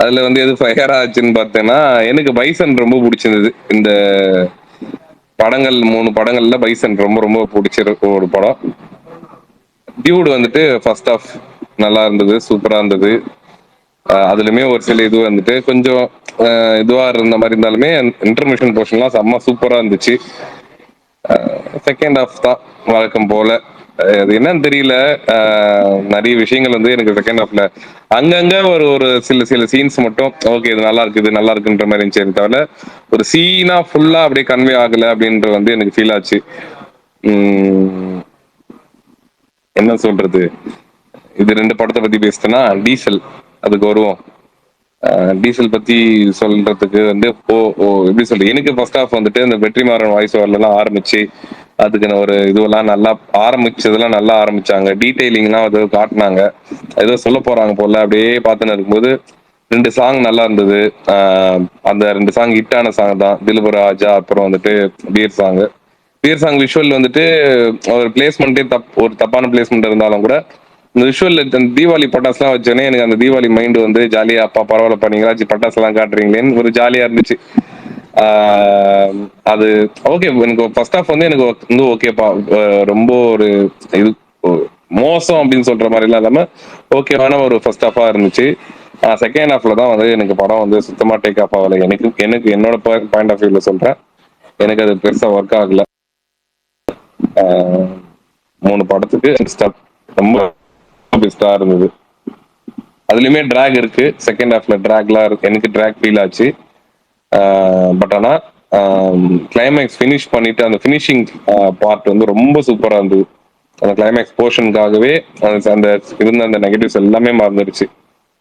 அதுல வந்து எது ஃபயர் ஆச்சுன்னு பார்த்தேன்னா, எனக்கு பைசன் ரொம்ப பிடிச்சிருந்தது. இந்த படங்கள் 3 படங்கள்ல பைசன் ரொம்ப ரொம்ப பிடிச்சிருக்கு ஒரு படம். டியூட் வந்துட்டு ஃபர்ஸ்ட் ஆஃப் நல்லா இருந்தது, சூப்பரா இருந்தது. அதுலயுமே ஒரு சில இது வந்துட்டு கொஞ்சம் இதுவா இருந்த மாதிரி இருந்தாலுமே இன்டர்மிஷன் போர்ஷன்லாம் செம்ம சூப்பரா இருந்துச்சு. செகண்ட் ஹாஃப் தான் வழக்கம் போல. அது என்னன்னு தெரியல. நிறைய விஷயங்கள் வந்து எனக்கு செகண்ட் ஹாஃப்ல அங்கங்க ஒரு ஒரு சில சில சீன்ஸ் மட்டும் ஓகே இது நல்லா இருக்கு, இது நல்லா இருக்குன்ற மாதிரி இருந்துச்சு. தவிர ஒரு சீனா ஃபுல்லா அப்படியே கன்வே ஆகல அப்படின்ற வந்து எனக்கு ஃபீல் ஆச்சு. என்ன சொல்றது, இது 2 படத்தை பத்தி பேசிட்டேன்னா டீசல் அதுக்கு வருவோம். டீசல் பத்தி சொல்றதுக்கு வந்து எப்படி சொல்றது, எனக்கு ஃபர்ஸ்ட் ஹாஃப் வந்துட்டு இந்த வெற்றிமாறன் வாய்ஸ் ஓவர்லாம் ஆரம்பிச்சு அதுக்கு ஒரு இதுவெல்லாம் நல்லா ஆரம்பிச்சதெல்லாம் நல்லா ஆரம்பிச்சாங்க. டீடைலிங்லாம் அது காட்டினாங்க. ஏதோ சொல்ல போறாங்க போல அப்படியே பார்த்துன்னு இருக்கும்போது 2 சாங் நல்லா இருந்தது. அந்த 2 சாங் ஹிட்டான சாங் தான், திலீப் ராஜா அப்புறம் வந்துட்டு பீர் சாங் விஷுவல் வந்துட்டு ஒரு பிளேஸ்மெண்ட்டே ஒரு தப்பான பிளேஸ்மெண்ட் இருந்தாலும் கூட இந்த விஷுவல் தீபாவளி பட்டாசுலாம் வச்சோன்னே எனக்கு அந்த தீபாவளி மைண்ட் வந்து ஜாலியா அப்பா பரவாயில்ல நீங்களாச்சும் பட்டாசு எல்லாம் காட்டுறீங்களேன்னு ஒரு ஜாலியா இருந்துச்சு. அது ஓகே. எனக்கு ஃபர்ஸ்ட் ஹாஃப் வந்து எனக்கு வந்து ஓகேப்பா, ரொம்ப ஒரு இது மோசம் அப்படின்னு சொல்ற மாதிரி இல்லாம ஓகேவான ஒரு ஃபர்ஸ்ட் ஹாஃபா இருந்துச்சு. செகண்ட் ஹாஃப்ல தான் வந்து எனக்கு படம் வந்து சுத்தமா டேக் ஆஃப் ஆகல. எனக்கு என்னோட பாயிண்ட் ஆஃப் வியூல சொல்றேன், எனக்கு அது பெருசா ஒர்க் ஆகல. 3 படத்துக்கு ரொம்ப பெஸ்டா இருந்தது. அதுலயுமே டிராக் இருக்கு. செகண்ட் ஹாஃப்ல டிராக்லாம் இருக்கு, எனக்கு டிராக் ஃபீல் ஆச்சு. பட் ஆனா கிளைமேக்ஸ் ஃபினிஷ் பண்ணிட்டு அந்த ஃபினிஷிங் பார்ட் வந்து ரொம்ப சூப்பரா இருந்தது. அந்த கிளைமேக்ஸ் போர்ஷனுக்காகவே அந்த இருந்த அந்த நெகட்டிவ்ஸ் எல்லாமே மறந்துடுச்சு.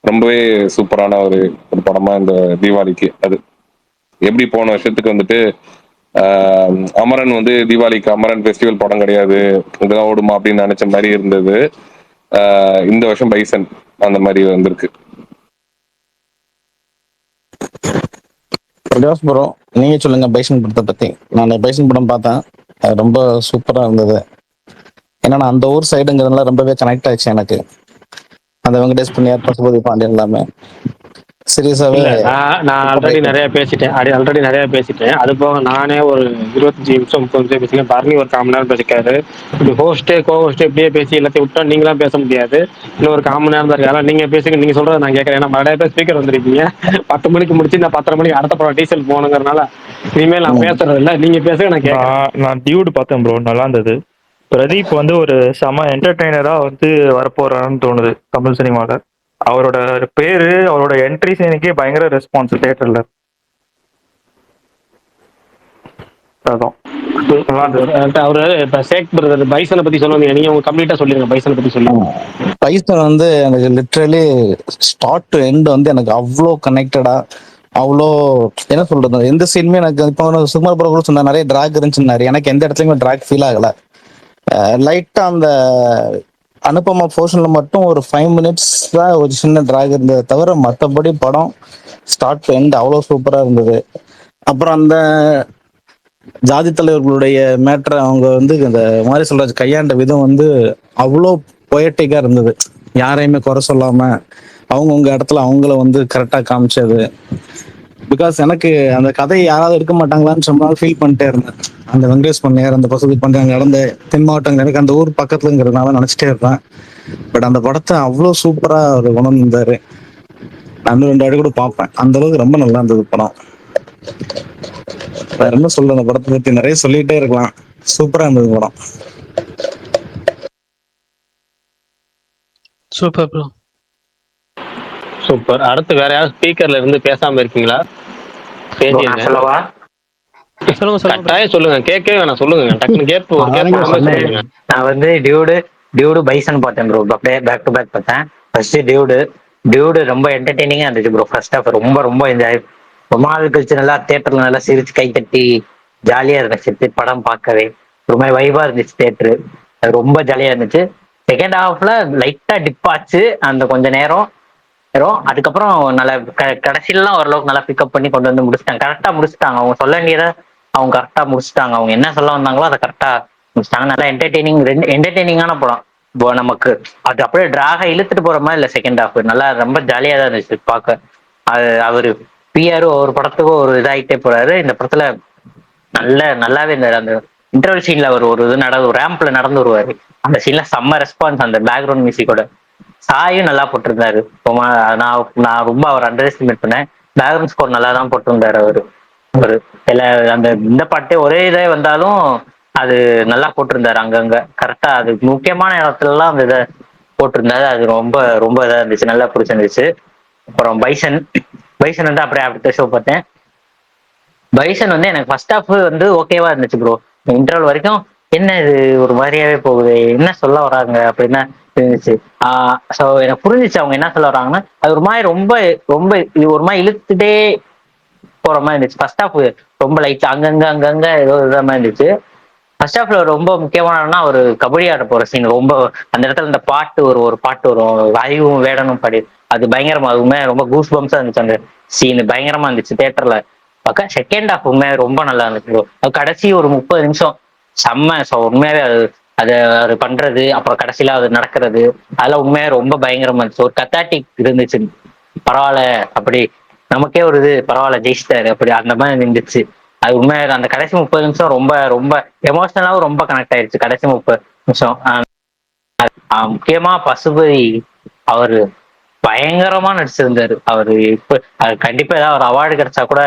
ரொம்பவே சூப்பரான ஒரு படமா இந்த தீபாவளிக்கு. அது எப்படி போன வருஷத்துக்கு வந்துட்டு அமரன் வந்து தீபாவளிக்கு அமரன் ஃபெஸ்டிவல் படம் கிடையாது, இதெல்லாம் ஓடுமா அப்படின்னு நினைச்ச மாதிரி இருந்தது. இந்த வருஷம் பைசன் அந்த மாதிரி வந்திருக்கு. பிரகாஷ் ப்ரோ, நீங்க சொல்லுங்க பைசன் படத்தை பத்தி. நான் பைசன் படம் பார்த்தேன், அது ரொம்ப சூப்பரா இருந்தது. ஏன்னா நான் அந்த ஊர் சைடுங்கிறதுனால ரொம்பவே கனெக்ட் ஆச்சு எனக்கு. அந்த வெங்கடேஷ் புண்ணியார் பசுபதி பாண்டியன் எல்லாமே சீரியஸாவே இல்ல நான் சூப்பர் ஆல்ரெடி ரைட்டிங். நிறைய பேசிட்டேன். அது போக நானே ஒரு 25 நிமிஷம் 30 நிமிஷம் பேசிக்கிறேன். பரணி ஒரு 1/4 மணி நேரம் பேசிக்காரு. இப்படி கோ ஹோஸ்ட் இப்படியே பேசி எல்லாத்தையும் விட்டா நீங்களாம் பேச முடியாது. இன்னும் ஒரு 1/4 மணி நேரம் தான் இருக்கு. அதனால நீங்க பேசுங்க, நீங்க சொல்றதை நான் கேட்கறேன். ஏன்னா நிறைய பேர் ஸ்பீக்கர் வந்திருக்கீங்க. 10 மணிக்கு முடிச்சு நான் 10:30 மணிக்கு அடுத்த படம் டீசல் போகணுங்கிறனால இனிமேல் நான் பேசுறது இல்லை. நீங்க பேசுங்க, நான் கேட்கறேன். நான் டியூட் பார்த்தேன் ப்ரோ, நல்லா இருந்தது. பிரதீப் வந்து ஒரு செம என்டர்டைனரா வந்து வரப்போறான்னு தோணுது தமிழ் சினிமால. அவரோட பேரு, அவரோட என்ட்ரி சீனுக்கே பயங்கர ரெஸ்பான்ஸ் தியேட்டர்ல. அதான் நல்லா இருந்தது. அவரு இப்ப சேக் பிரதர் பைசனை பத்தி சொல்லுவீங்க, நீங்க உங்க கம்ப்ளீட்டா சொல்லிருங்க. பைசனை பத்தி சொல்லுங்க. பைசன் வந்து எனக்கு லிட்ரலி ஸ்டார்ட் டு எண்ட் வந்து எனக்கு அவ்வளோ கனெக்டடா, அவ்வளோ என்ன சொல்றது, எந்த சீனுமே எனக்கு இப்போ சுகுமார் ப்ரோ கூட சொன்னா நிறைய டிராக் இருந்துச்சுன்னாரு. எனக்கு எந்த இடத்துலயுமே டிராக் ஃபீல் ஆகல. லைட்டா அந்த அனுபமா போர்ஷன்ல மட்டும் ஒரு 5 மினிட்ஸ் தான் ஒரு சின்ன டிராக் இருந்ததை தவிர மற்றபடி படம் ஸ்டார்ட் டு எண்ட் அவ்வளோ சூப்பரா இருந்தது. அப்புறம் அந்த ஜாதி தலைவர்களுடைய மேட்டரை அவங்க வந்து இந்த மாதிரி சொல்றாச்சு கையாண்ட விதம் வந்து அவ்வளோ பொயட்டிக்கா இருந்தது. யாரையுமே குறை சொல்லாம அவங்கவுங்க இடத்துல அவங்கள வந்து கரெக்டா காமிச்சது. பிகாஸ் எனக்கு அந்த கதையை யாராவது எடுக்க மாட்டாங்களான்னு சொன்னாலும் ஃபீல் பண்ணிட்டே இருந்தேன். அந்த வெங்கடேஷ் பண்ணையார், அந்த பசுபதி பண்ணையார் நடந்த தென் மாவட்டங்கள் எனக்கு அந்த ஊர் பக்கத்துலங்கிறதுனால நினைச்சிட்டே இருப்பேன். பட் அந்த படத்தை அவ்வளோ சூப்பரா ஒரு குணம் இருந்தாரு. நான் 2 வாட்டி கூட பார்ப்பேன், அந்த அளவுக்கு ரொம்ப நல்லா இருந்தது படம். வேற என்ன சொல்ற, அந்த படத்தை பத்தி நிறைய சொல்லிட்டே இருக்கலாம். சூப்பரா இருந்தது படம். Super bro. சூப்பர். அடுத்து வேற யாராவது ஸ்பீக்கர்ல இருந்து பேசாம இருக்கீங்களா? பேசிடுங்க. சொல்லவா? சொல்லுங்க சொல்லுங்க. கட்டாயம் சொல்லுங்க, கேட்கவே வேணாம், சொல்லுங்க டக்குன்னு கேட்பு ஒரு கேட்பு சொல்லுங்க. நான் வந்து டியூடு பைசன் பார்த்தேன் ப்ரோ. அப்படியே பேக் டு பேக் பார்த்தேன். ஃபர்ஸ்ட் டியூடு ரொம்ப என்டர்டெய்னிங்கா இருந்துச்சு ப்ரோ. ஃபர்ஸ்ட் ஹாஃப் ரொம்ப ரொம்ப என்ஜாய். ரொம்ப நாள் கழிச்சு நல்லா தியேட்டர்ல நல்லா சிரிச்சு கை தட்டி ஜாலியா இருந்துச்சு படம் பார்க்கவே. ரொம்ப வைபா இருந்துச்சு தியேட்டரு. அது ரொம்ப ஜாலியா இருந்துச்சு. செகண்ட் ஹாஃப்ல லைட்டா டிப் ஆச்சு அந்த கொஞ்ச நேரம். அதுக்கப்புறம் நல்லா கடைசியிலாம் ஓரளவுக்கு நல்லா பிக்கப் பண்ணி கொண்டு வந்து முடிச்சிட்டாங்க. கரெக்டா முடிச்சிட்டாங்க. அவங்க சொல்ல வேண்டியதை அவங்க கரெக்டா முடிச்சிட்டாங்க. அவங்க என்ன சொல்ல வந்தாங்களோ அதை கரெக்டா முடிச்சிட்டாங்க. நல்லா என்டர்டெய்னிங்கான படம். இப்போ நமக்கு அது அப்படியே டிராக இழுத்துட்டு போற மாதிரி இல்லை. செகண்ட் ஹாஃப் நல்லா ரொம்ப ஜாலியா தான் இருந்துச்சு பார்க்க. அது அவரு பிஆர் ஒரு படத்துக்கும் ஒரு இதாகிட்டே போறாரு. இந்த படத்துல நல்லாவே இருந்தாரு. அந்த இன்டர்வல் சீன்ல அவர் ஒரு இது ரேம்ப்ல நடந்து வருவாரு. அந்த சீன்ல செம்ம ரெஸ்பான்ஸ். அந்த பேக்ரவுண்ட் மியூசிக்கோட சாயும் நல்லா போட்டிருந்தாரு. நான் ரொம்ப அவர் அண்டர் எஸ்டிமேட் பண்ணேன். பேக்ரவுண்ட் ஸ்கோர் நல்லா தான் போட்டிருந்தாரு அவரு. அந்த இந்த பாட்டே ஒரே இதே வந்தாலும் அது நல்லா போட்டிருந்தாரு. அங்கங்க கரெக்டா அது முக்கியமான இடத்துல எல்லாம் அந்த இதை போட்டிருந்தாரு. அது ரொம்ப ரொம்ப இதா இருந்துச்சு, நல்லா பிடிச்சிருந்துச்சு. அப்புறம் பைசன் வந்து அப்படியே அடுத்த ஷோ பார்த்தேன். பைசன் வந்து எனக்கு ஃபர்ஸ்ட் ஹாஃப் வந்து ஓகேவா இருந்துச்சு ப்ரோ. இன்டர்வல் வரைக்கும் என்ன இது ஒரு மாதிரியாவே போகுது, என்ன சொல்ல வராங்க அப்படின்னா இருந்துச்சு. ஸோ எனக்கு புரிஞ்சிச்சு அவங்க என்ன சொல்ல வராங்கன்னா. அது ஒரு மாதிரி ரொம்ப ரொம்ப ஒரு மாதிரி இழுத்துட்டே போற மாதிரி இருந்துச்சு. ஃபர்ஸ்ட் ஹாஃப் ரொம்ப லைட் அங்கங்க ஏதோ இத மாதிரி இருந்துச்சு. ஃபர்ஸ்ட் ஹாஃப்ல ரொம்ப முக்கியமானன்னா ஒரு கபடி ஆட போற சீன். ரொம்ப அந்த இடத்துல இந்த பாட்டு ஒரு பாட்டு வரும், அறிவும் வேடனும் பாடி. அது பயங்கரமா, அதுவுமே ரொம்ப கூஸ் பம்ஸா இருந்துச்சு. அந்த சீன் பயங்கரமா இருந்துச்சு தியேட்டர்ல பார்க்க. செகண்ட் ஹாஃபுமே ரொம்ப நல்லா இருந்துச்சு. கடைசி ஒரு 30 நிமிஷம் செம்ம. உண்மையாவே அது பண்றது, அப்புறம் கடைசியில அது நடக்கிறது, அதெல்லாம் உண்மையா ரொம்ப பயங்கரமா இருந்துச்சு. ஒரு கத்தாட்டிக் இருந்துச்சு. பரவாயில்ல, அப்படி நமக்கே ஒரு இது பரவாயில்ல ஜெயிச்சிட்டாரு அப்படி அந்த மாதிரி இருந்துச்சு. அது உண்மையா அந்த கடைசி 30 நிமிஷம் ரொம்ப ரொம்ப எமோஷனலாவும் ரொம்ப கனெக்ட் ஆயிடுச்சு. கடைசி 30 நிமிஷம் முக்கியமா பசுபதி அவரு பயங்கரமா நடிச்சிருந்தாரு. அவரு இப்ப அது கண்டிப்பா ஏதாவது ஒரு அவார்டு கிடைச்சா கூட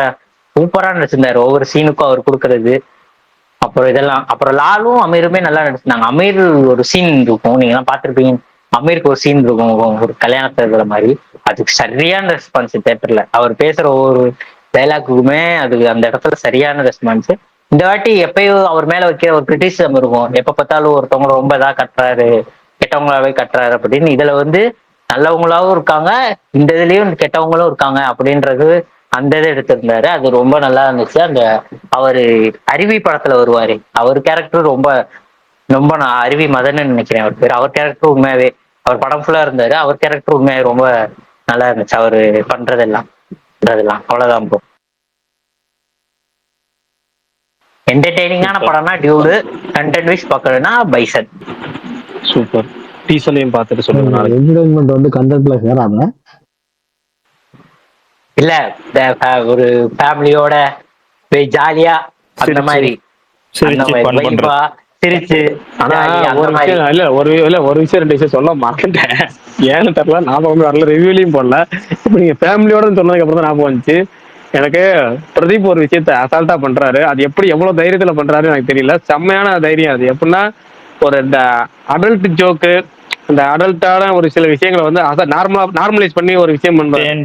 சூப்பரா நடிச்சிருந்தாரு. ஒவ்வொரு சீனுக்கும் அவர் கொடுக்கறது. அப்புறம் இதெல்லாம் அப்புறம் லாலும் அமீருமே நல்லா நடிச்சிருந்தாங்க. அமீர் ஒரு சீன் இருக்கும், நீங்க எல்லாம் பார்த்திருப்பீங்க. அமீருக்கு ஒரு சீன் இருக்கும் ஒரு கல்யாணத்துல இருக்கிற மாதிரி. அதுக்கு சரியான ரெஸ்பான்ஸ் தியேட்டர்ல. அவர் பேசுற ஒவ்வொரு டைலாக்குமே அது அந்த இடத்துல சரியான ரெஸ்பான்ஸ். இந்த வாட்டி எப்பயும் அவர் மேல வைக்கிற ஒரு கிரிட்டிசிசம் இருக்கும். எப்ப பார்த்தாலும் ஒருத்தவங்க ரொம்ப இதா கட்டுறாரு, கெட்டவங்களாவே கட்டுறாரு அப்படின்னு. இதுல வந்து நல்லவங்களாவும் இருக்காங்க, இந்த இதுலயும் கெட்டவங்களும் இருக்காங்க அப்படின்றது அந்த இதை எடுத்திருந்தாரு. அது ரொம்ப நல்லா இருந்துச்சு. அந்த அவரு அருவி படத்துல வருவாரு, அவர் கேரக்டர் ரொம்ப ரொம்ப நான் அருவி மதன்னு நினைக்கிறேன் அவர் பேர். அவர் கேரக்டர் உண்மையாவே அவர் படம் ஃபுல்லா இருந்தாரு. அவர் கேரக்டர் உண்மையாவே ரொம்ப நல்லா இருந்துச்சு. அவரு பண்றதெல்லாம் அவ்வளவுதான் ப்ரோ. என்டர்டெய்னிங்கான படம்னா டியூடு, கண்டென்ட் வைஸ் பார்க்கறதுனா பைசன். சூப்பர். டீசலையும் பார்த்துட்டு சொல்லுங்க. என்டர்டைன்மெண்ட் வந்து கண்டென்ட்ல சேராம இல்ல ஒரு ஃபேமிலியோட போய் ஜாலியா அந்த மாதிரி வைபா சிரிச்சு. ஆனா ஒரு விஷயம் இல்ல, ஒரு விஷயம் 2 விஷயம் சொல்ல மறந்துட்டேன். ஏன்னு தெரியல, ஞாபகம் வரல, ரிவ்யூலையும் போடல. இப்ப நீங்க ஃபேமிலியோட சொன்னதுக்கு அப்புறம் தான் ஞாபகம் வந்துச்சு எனக்கு. பிரதீப் ஒரு விஷயத்த அசால்ட்டா பண்றாரு. அது எப்படி எவ்வளவு தைரியத்துல பண்றாரு எனக்கு தெரியல. செம்மையான தைரியம். அது எப்படின்னா, ஒரு இந்த அடல்ட் ஜோக்கு, இந்த அடல்ட்டான ஒரு சில விஷயங்களை வந்து நார்மலைஸ் பண்ணி ஒரு விஷயம் பண்றேன்.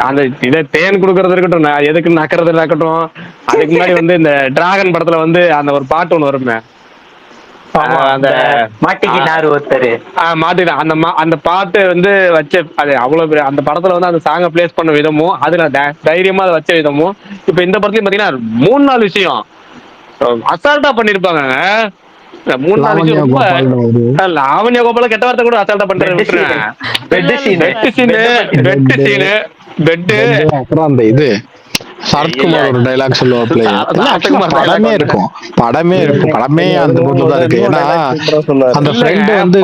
அந்த இதை தேன் கொடுக்கறது இருக்கட்டும், எதுக்கு நக்கறது இருக்கட்டும். அதுக்கு முன்னாடி வந்து இந்த டிராகன் படத்துல வந்து அந்த ஒரு பாட்டு ஒண்ணு வருமே, அந்த மாட்டிக்கினாரு ஒருத்தர் அந்த பாட்டு வந்து வச்ச அது அவ்வளவு பெரிய அந்த படத்துல வந்து அந்த சாங்கை பிளேஸ் பண்ண விதமும், அதுல தைரியமா அதை வச்ச விதமும். இப்ப இந்த படத்துலயும் பாத்தீங்கன்னா 3-4 விஷயம் அசால்ட்டா பண்ணிருப்பாங்க. 3-4 விஷயம் ரொம்ப லாவண்யா கோபால கெட்ட வார்த்தை கூட அசால்ட்டா பண்றேன். அப்புறம் அந்த இது சரத்குமார் ஒரு டைலாக் சொல்லுவாப்ல. படமே இருக்கும் அந்த பொண்ணு தான் இருக்கு. ஏன்னா அந்த ஃப்ரெண்டு வந்து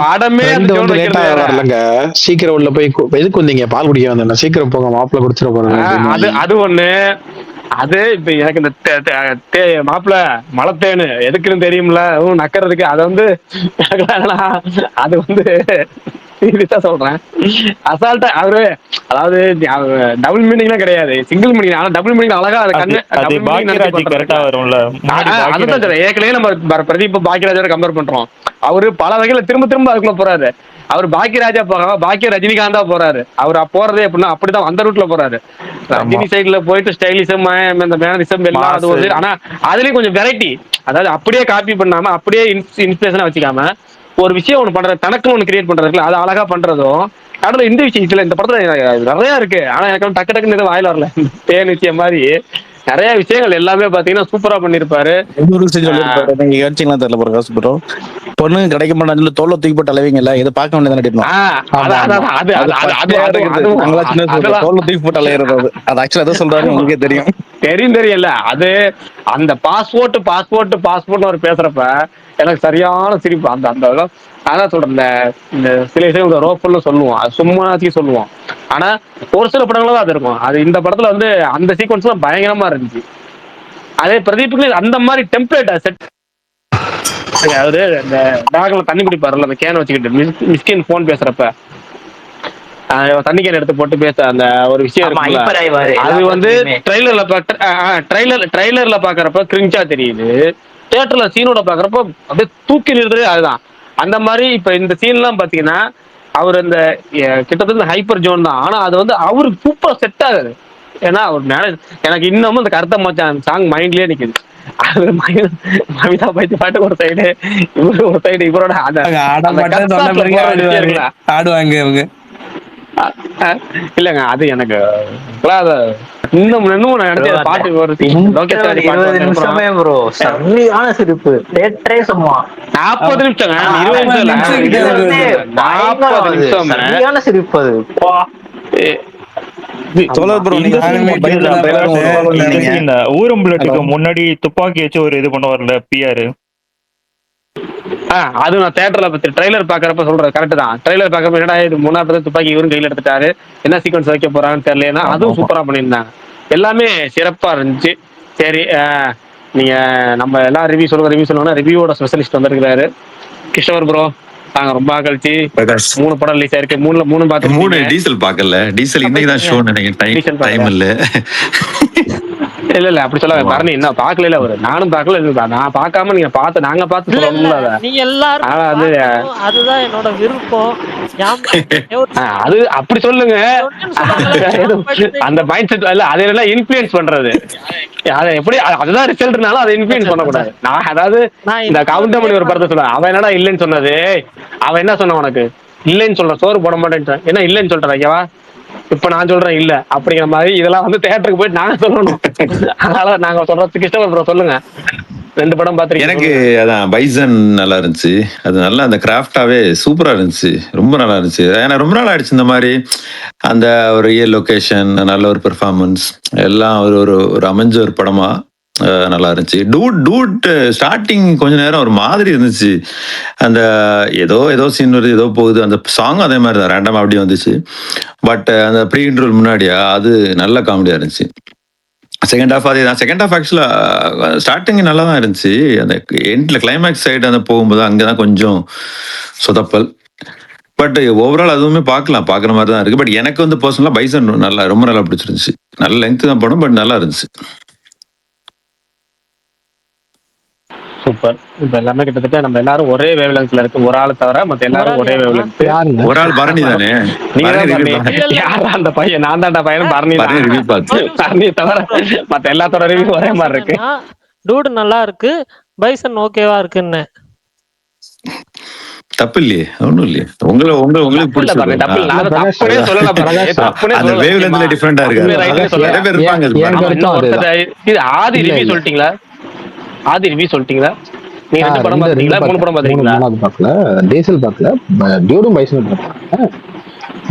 லேட்டா வரலங்க, சீக்கிரம் உள்ள போய் எதுக்கு வந்தீங்க, பால் குடிக்க வந்தேன், சீக்கிரம் போங்க மாப்பிள்ள குடிச்சிட போறாங்க. அது ஒண்ணு. அது இப்ப எனக்கு இந்த மாப்பிள்ள மலத்தேனு எதுக்குன்னு தெரியும்ல நக்கறதுக்கு. அது வந்து அது வந்து சீரியஸா சொல்றேன், அசால்ட்டா அவரு. அதாவது டபுள் மீனிங்லாம் கிடையாது, சிங்கிள் மீனிங். ஆனா டபுள் மீனிங் அழகா அதுதான் ஏற்கனவே நம்ம பிரதீப் பாக்கியராஜோட கம்பேர் பண்றோம். அவரு பல வகையில திரும்ப அதுக்குள்ள போறாரு. அவர் பாக்கியராஜா போகாம பாக்கிய ரஜினிகாந்தா போறாரு. அவர் போறதே எப்படின்னா அப்படிதான் அந்த ரூட்ல போறாரு. ரஜினி சைடுல போயிட்டு ஸ்டைலிசம் இந்த மேனரிசம் எல்லாம் அது ஒரு, ஆனா அதுலயும் கொஞ்சம் வெரைட்டி. அதாவது அப்படியே காப்பி பண்ணாம அப்படியே இன்ஸ்பிரேஷனா வச்சுக்காம ஒரு விஷயம் ஒண்ணு பண்றது, தனக்குன்னு ஒண்ணு கிரியேட் பண்றதுல அது அழகா பண்றதும். அதுல இந்த விஷயத்துல இந்த படத்துல நிறைய இருக்கு. ஆனா எனக்கு டக்கு டக்குன்னு எதுவும் வாயில வரல. தேன் விஷயம் மாதிரி நிறைய விஷயங்கள் எல்லாமே பாத்தீங்கன்னா சூப்பரா பண்ணிருப்பாரு. நீங்க யோசிச்சீங்களா தெரியல பிரகாஷ் ப்ரோ, பொண்ணு கிடைக்க மாட்டாங்க தோல்ல தூக்கி போட்டு அலைவீங்கல்ல, இதை பார்க்க வேண்டியது தோல்ல தூக்கி போட்டு அலையிறது. அது ஆக்சுவலா எதை சொல்றாரு உங்களுக்கே தெரியும். தெரியல அது அந்த பாஸ்போர்ட் அவர் பேசுறப்ப எனக்கு சரியான சிரிப்பு. அந்த அந்த அதான் சொல்றேன், இந்த சில விஷயம் ரோஃபுல்னு சொல்லுவோம், அது சும்மாச்சும் சொல்லுவோம். ஆனா ஒரு சில படங்களும் தான் அது இருக்கும். அது இந்த படத்துல வந்து அந்த சீக்வன்ஸ் எல்லாம் பயங்கரமா இருந்துச்சு. அதே பிரதீப்புக்கு அந்த மாதிரி டெம்ப்ளேட் செட். அவரு இந்த பேக்ல தண்ணி குடிப்பாருல்ல, அந்த கேன் வச்சுக்கிட்டு மிஸ்கின் போன் பேசுறப்ப தண்ணி கேன் எடுத்து போட்டு பேச அந்த ஒரு விஷயம் இருக்குல்ல, அது வந்து ட்ரைலர்ல பாக்குறப்ப கிரிஞ்சா தெரியுது. தியேட்டர்ல சீனோட பாக்குறப்ப அப்படியே தூக்கி நிறுத்துறது அதுதான். அந்த மாதிரி இப்ப இந்த சீன் எல்லாம் பாத்தீங்கன்னா அவர் அந்த கிட்டத்தட்ட ஹைப்பர் ஜோன் தான். ஆனா அது வந்து அவருக்கு சூப்பர் செட் ஆகுது. ஏன்னா அவர் எனக்கு இன்னமும் அந்த கருத்தை மச்சான் சாங் மைண்ட்லயே நிக்குது. அது மமிதா பைத்தி பாட்டு ஒரு சைடு, இவரு ஒரு சைடு, இவரோட ஆடுவாங்க இவங்க. இல்லங்க அது எனக்கு இன்னும் பாட்டு ஒரு 20 நிமிஷமே ப்ரோ சரியான சிரிப்பு. தேட்டரே சும்மா 40 நிமிஷம் 20 நிமிஷம் 40 நிமிஷம் சரியான சிரிப்பு அது. இந்த ஊரும் புல்லட்டுக்கு முன்னாடி துப்பாக்கி வச்சு ஒரு இது பண்ணுவார்ல பிஆர், அது நான் தியேட்டர்ல ட்ரைலர் பாக்குறப்ப சொல்றது கரெக்ட் தான். ட்ரைலர் பாக்குறப்ப என்னடா இது மூணாவது துப்பாக்கி இவரும் கையில எடுத்துட்டாரு, என்ன சீக்வன்ஸ் வைக்க போறாங்கன்னு தெரியல. அதுவும் சூப்பரா பண்ணியிருந்தாங்க, எல்லாமே சிறப்பா இருந்துச்சு. சரி, நீங்க நம்ம எல்லாம் ரிவ்யூ சொல்லுவாங்கன்னா ரிவ்யூவோட ஸ்பெஷலிஸ்ட் வந்திருக்கிறாரு கிஷோர் ப்ரோ. நாங்க ரொம்ப கழிச்சு 3 படம் ரிலீஸ் ஆயிருக்கு. 3 பார்த்து 3 டீசல் பார்க்கல. டீசல் இன்னைக்கு தான் ஷோ நினைக்கிறேன், டைம் இல்ல. இல்ல அப்படி சொல்ல பரணி என்ன பாக்கல அவரு, நானும் பாக்கல. நான் பார்க்காம நீங்க பார்த்து நாங்க பார்த்து சொல்லணும்ல. நீங்க எல்லாரும் அதுதான் என்னோட விருப்பம். அது அப்படி சொல்லுங்க. அந்த மைண்ட் செட் இல்ல, அது எல்லாம் இன்ஃப்ளூயன்ஸ் பண்றது. அதை எப்படி அதுதான் ரிசல்ட்னாலும் அதை இன்ஃப்ளூயன்ஸ் பண்ணக்கூடாது. நான் அதாவது இந்த கவுண்டமணி ஒரு படத்தை சொல்ல, அவன் என்னடா இல்லைன்னு சொன்னது, அவன் என்ன சொன்ன உனக்கு இல்லைன்னு சொல்ற, சோறு போட மாட்டேன்னு என்ன இல்லைன்னு சொல்றேன் ஓகேவா. இப்ப நான் சொல்றேன் இல்ல அப்படிங்கிற மாதிரி இதெல்லாம் வந்து தியேட்டருக்கு போயிட்டு நாங்க சொல்லணும். அதனால நாங்க சொல்றதுக்கு இஷ்டம் ப்ரோ. சொல்லுங்க, 2 படம் பாத்துருக்கீங்க. எனக்கு அதான் பைசன் நல்லா இருந்துச்சு. அது நல்லா அந்த கிராஃப்டாவே சூப்பரா இருந்துச்சு, ரொம்ப நல்லா இருந்துச்சு. ஏன்னா ரொம்ப நாள் ஆயிடுச்சு இந்த மாதிரி அந்த ஒரு ரியல் லொகேஷன், நல்ல ஒரு பெர்ஃபார்மன்ஸ் எல்லாம் ஒரு அமைஞ்ச ஒரு படமா நல்லா இருந்துச்சு. டூட் ஸ்டார்டிங் கொஞ்ச நேரம் ஒரு மாதிரி இருந்துச்சு. அந்த ஏதோ சீன் வருது, ஏதோ போகுது. அந்த சாங் அதே மாதிரி தான் ரேண்டமா அப்படி வந்துச்சு. பட் அந்த ப்ரீ இன்ட்ரோல் முன்னாடியா அது நல்ல காமெடியா இருந்துச்சு. செகண்ட் ஹாஃப் அதே தான். செகண்ட் ஹாஃப் ஆக்சுவலாக ஸ்டார்டிங் நல்லா தான் இருந்துச்சு. அந்த எண்டில் கிளைமேக்ஸ் சைடு அந்த போகும்போது அங்கே தான் கொஞ்சம் சொதப்பல். பட் ஓவரால் அதுவுமே பார்க்குற மாதிரி தான் இருக்குது. பட் எனக்கு வந்து பர்சனலாக பைசன் ரொம்ப நல்லா பிடிச்சிருந்துச்சு. நல்ல லெங்க் தான் படம், பட் நல்லா இருந்துச்சு. சூப்பர். இப்ப எல்லாமே கிட்டத்தட்ட நம்ம எல்லாரும் ஒரே வேவ் லெங்த்ல இருக்கு, ஒரு ஆள் தவிர மத்த எல்லாரும் ஒரே வேவ் லெங்த். ஒரு ஆள் பரணி தானே, யாரா அந்த பையன்? நான் தான்டா பையன் பரணி தவிர மத்த எல்லாத்தோட ரிவ்யூ ஒரே மாதிரி இருக்கு. டூட் நல்லா இருக்கு, பைசன் ஓகேவா இருக்குன்னு. தப்பு இல்லையே, ஒண்ணும் இல்லையே. உங்களுக்கு பிடிச்சது அந்த வேவ் லெங்த்ல டிஃபரெண்டா இருக்கு. ஆதி ரிவ்யூ சொல்லிட்டீங்களா? ஆதி ரிவ்யூ சொல்லிட்டீங்களா? நீங்க 2 படம் பாத்தீங்களா? 3 படம் பாத்தீங்களா? பார்க்கல, டீசல் பார்க்கல, டியூடும் பைசன் பார்த்தேன்.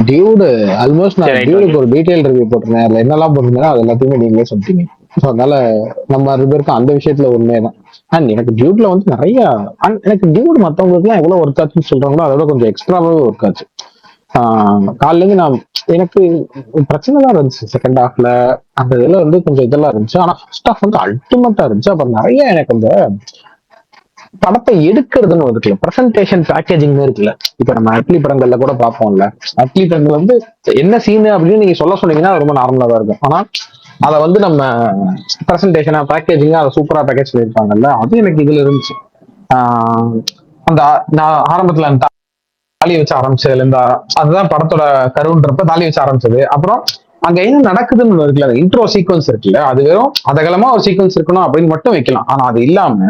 டியூடு ஆல்மோஸ்ட் நான் டியூடுக்கு ஒரு டீடைல் ரிவ்யூ போட்டிருந்தேன். அதுல என்னெல்லாம் போட்டிருந்தேன் அது எல்லாத்தையுமே நீங்களே சொல்லிட்டீங்க. ஸோ அதனால நம்ம 2 பேருக்கும் அந்த விஷயத்துல உண்மைதான். அண்ட் எனக்கு டியூட்ல வந்து நிறைய எனக்கு டியூடு மற்றவங்களுக்குலாம் எவ்வளவு ஒர்க் ஆச்சுன்னு சொல்றாங்களோ அதோட கொஞ்சம் எக்ஸ்ட்ராவே ஒர்க் ஆச்சு. காலிலேருந்து நான் எனக்கு பிரச்சனை தான் இருந்துச்சு செகண்ட் ஹாஃப்ல. அந்த இதுல வந்து கொஞ்சம் இதெல்லாம் இருந்துச்சு. ஆனா ஃபர்ஸ்ட் ஹாஃப் வந்து அல்டிமேட்டா இருந்துச்சு. அப்புறம் நிறைய எனக்கு அந்த படத்தை எடுக்கிறதுன்னு இருக்குல்ல, பிரசன்டேஷன் பேக்கேஜிங் இருக்குல்ல. இப்ப நம்ம அட்லி படங்கள்ல கூட பார்ப்போம்ல, அட்லி படங்கள் வந்து என்ன சீனு அப்படின்னு நீங்க சொல்ல சொன்னீங்கன்னா ரொம்ப நார்மலா தான் இருக்கும். ஆனா அதை வந்து நம்ம பிரசன்டேஷனா பேக்கேஜிங்கா அதை சூப்பரா பேக்கேஜ் பண்ணியிருப்பாங்கல்ல, அது எனக்கு இதுல இருந்துச்சு. அந்த நான் ஆரம்பத்துல தாலி வச்சு ஆரம்பிச்சதுல இருந்தா அதுதான் படத்தோட கருன்றப்ப தாலி வச்சு ஆரம்பிச்சது. அப்புறம் அங்க என்ன நடக்குதுன்னு இருக்குல்ல, இன்ட்ரோ சீக்வன்ஸ் இருக்குல்ல, அது வெறும் அதகலமா ஒரு சீக்வன்ஸ் இருக்கணும் அப்படின்னு மட்டும் வைக்கலாம். ஆனா அது இல்லாம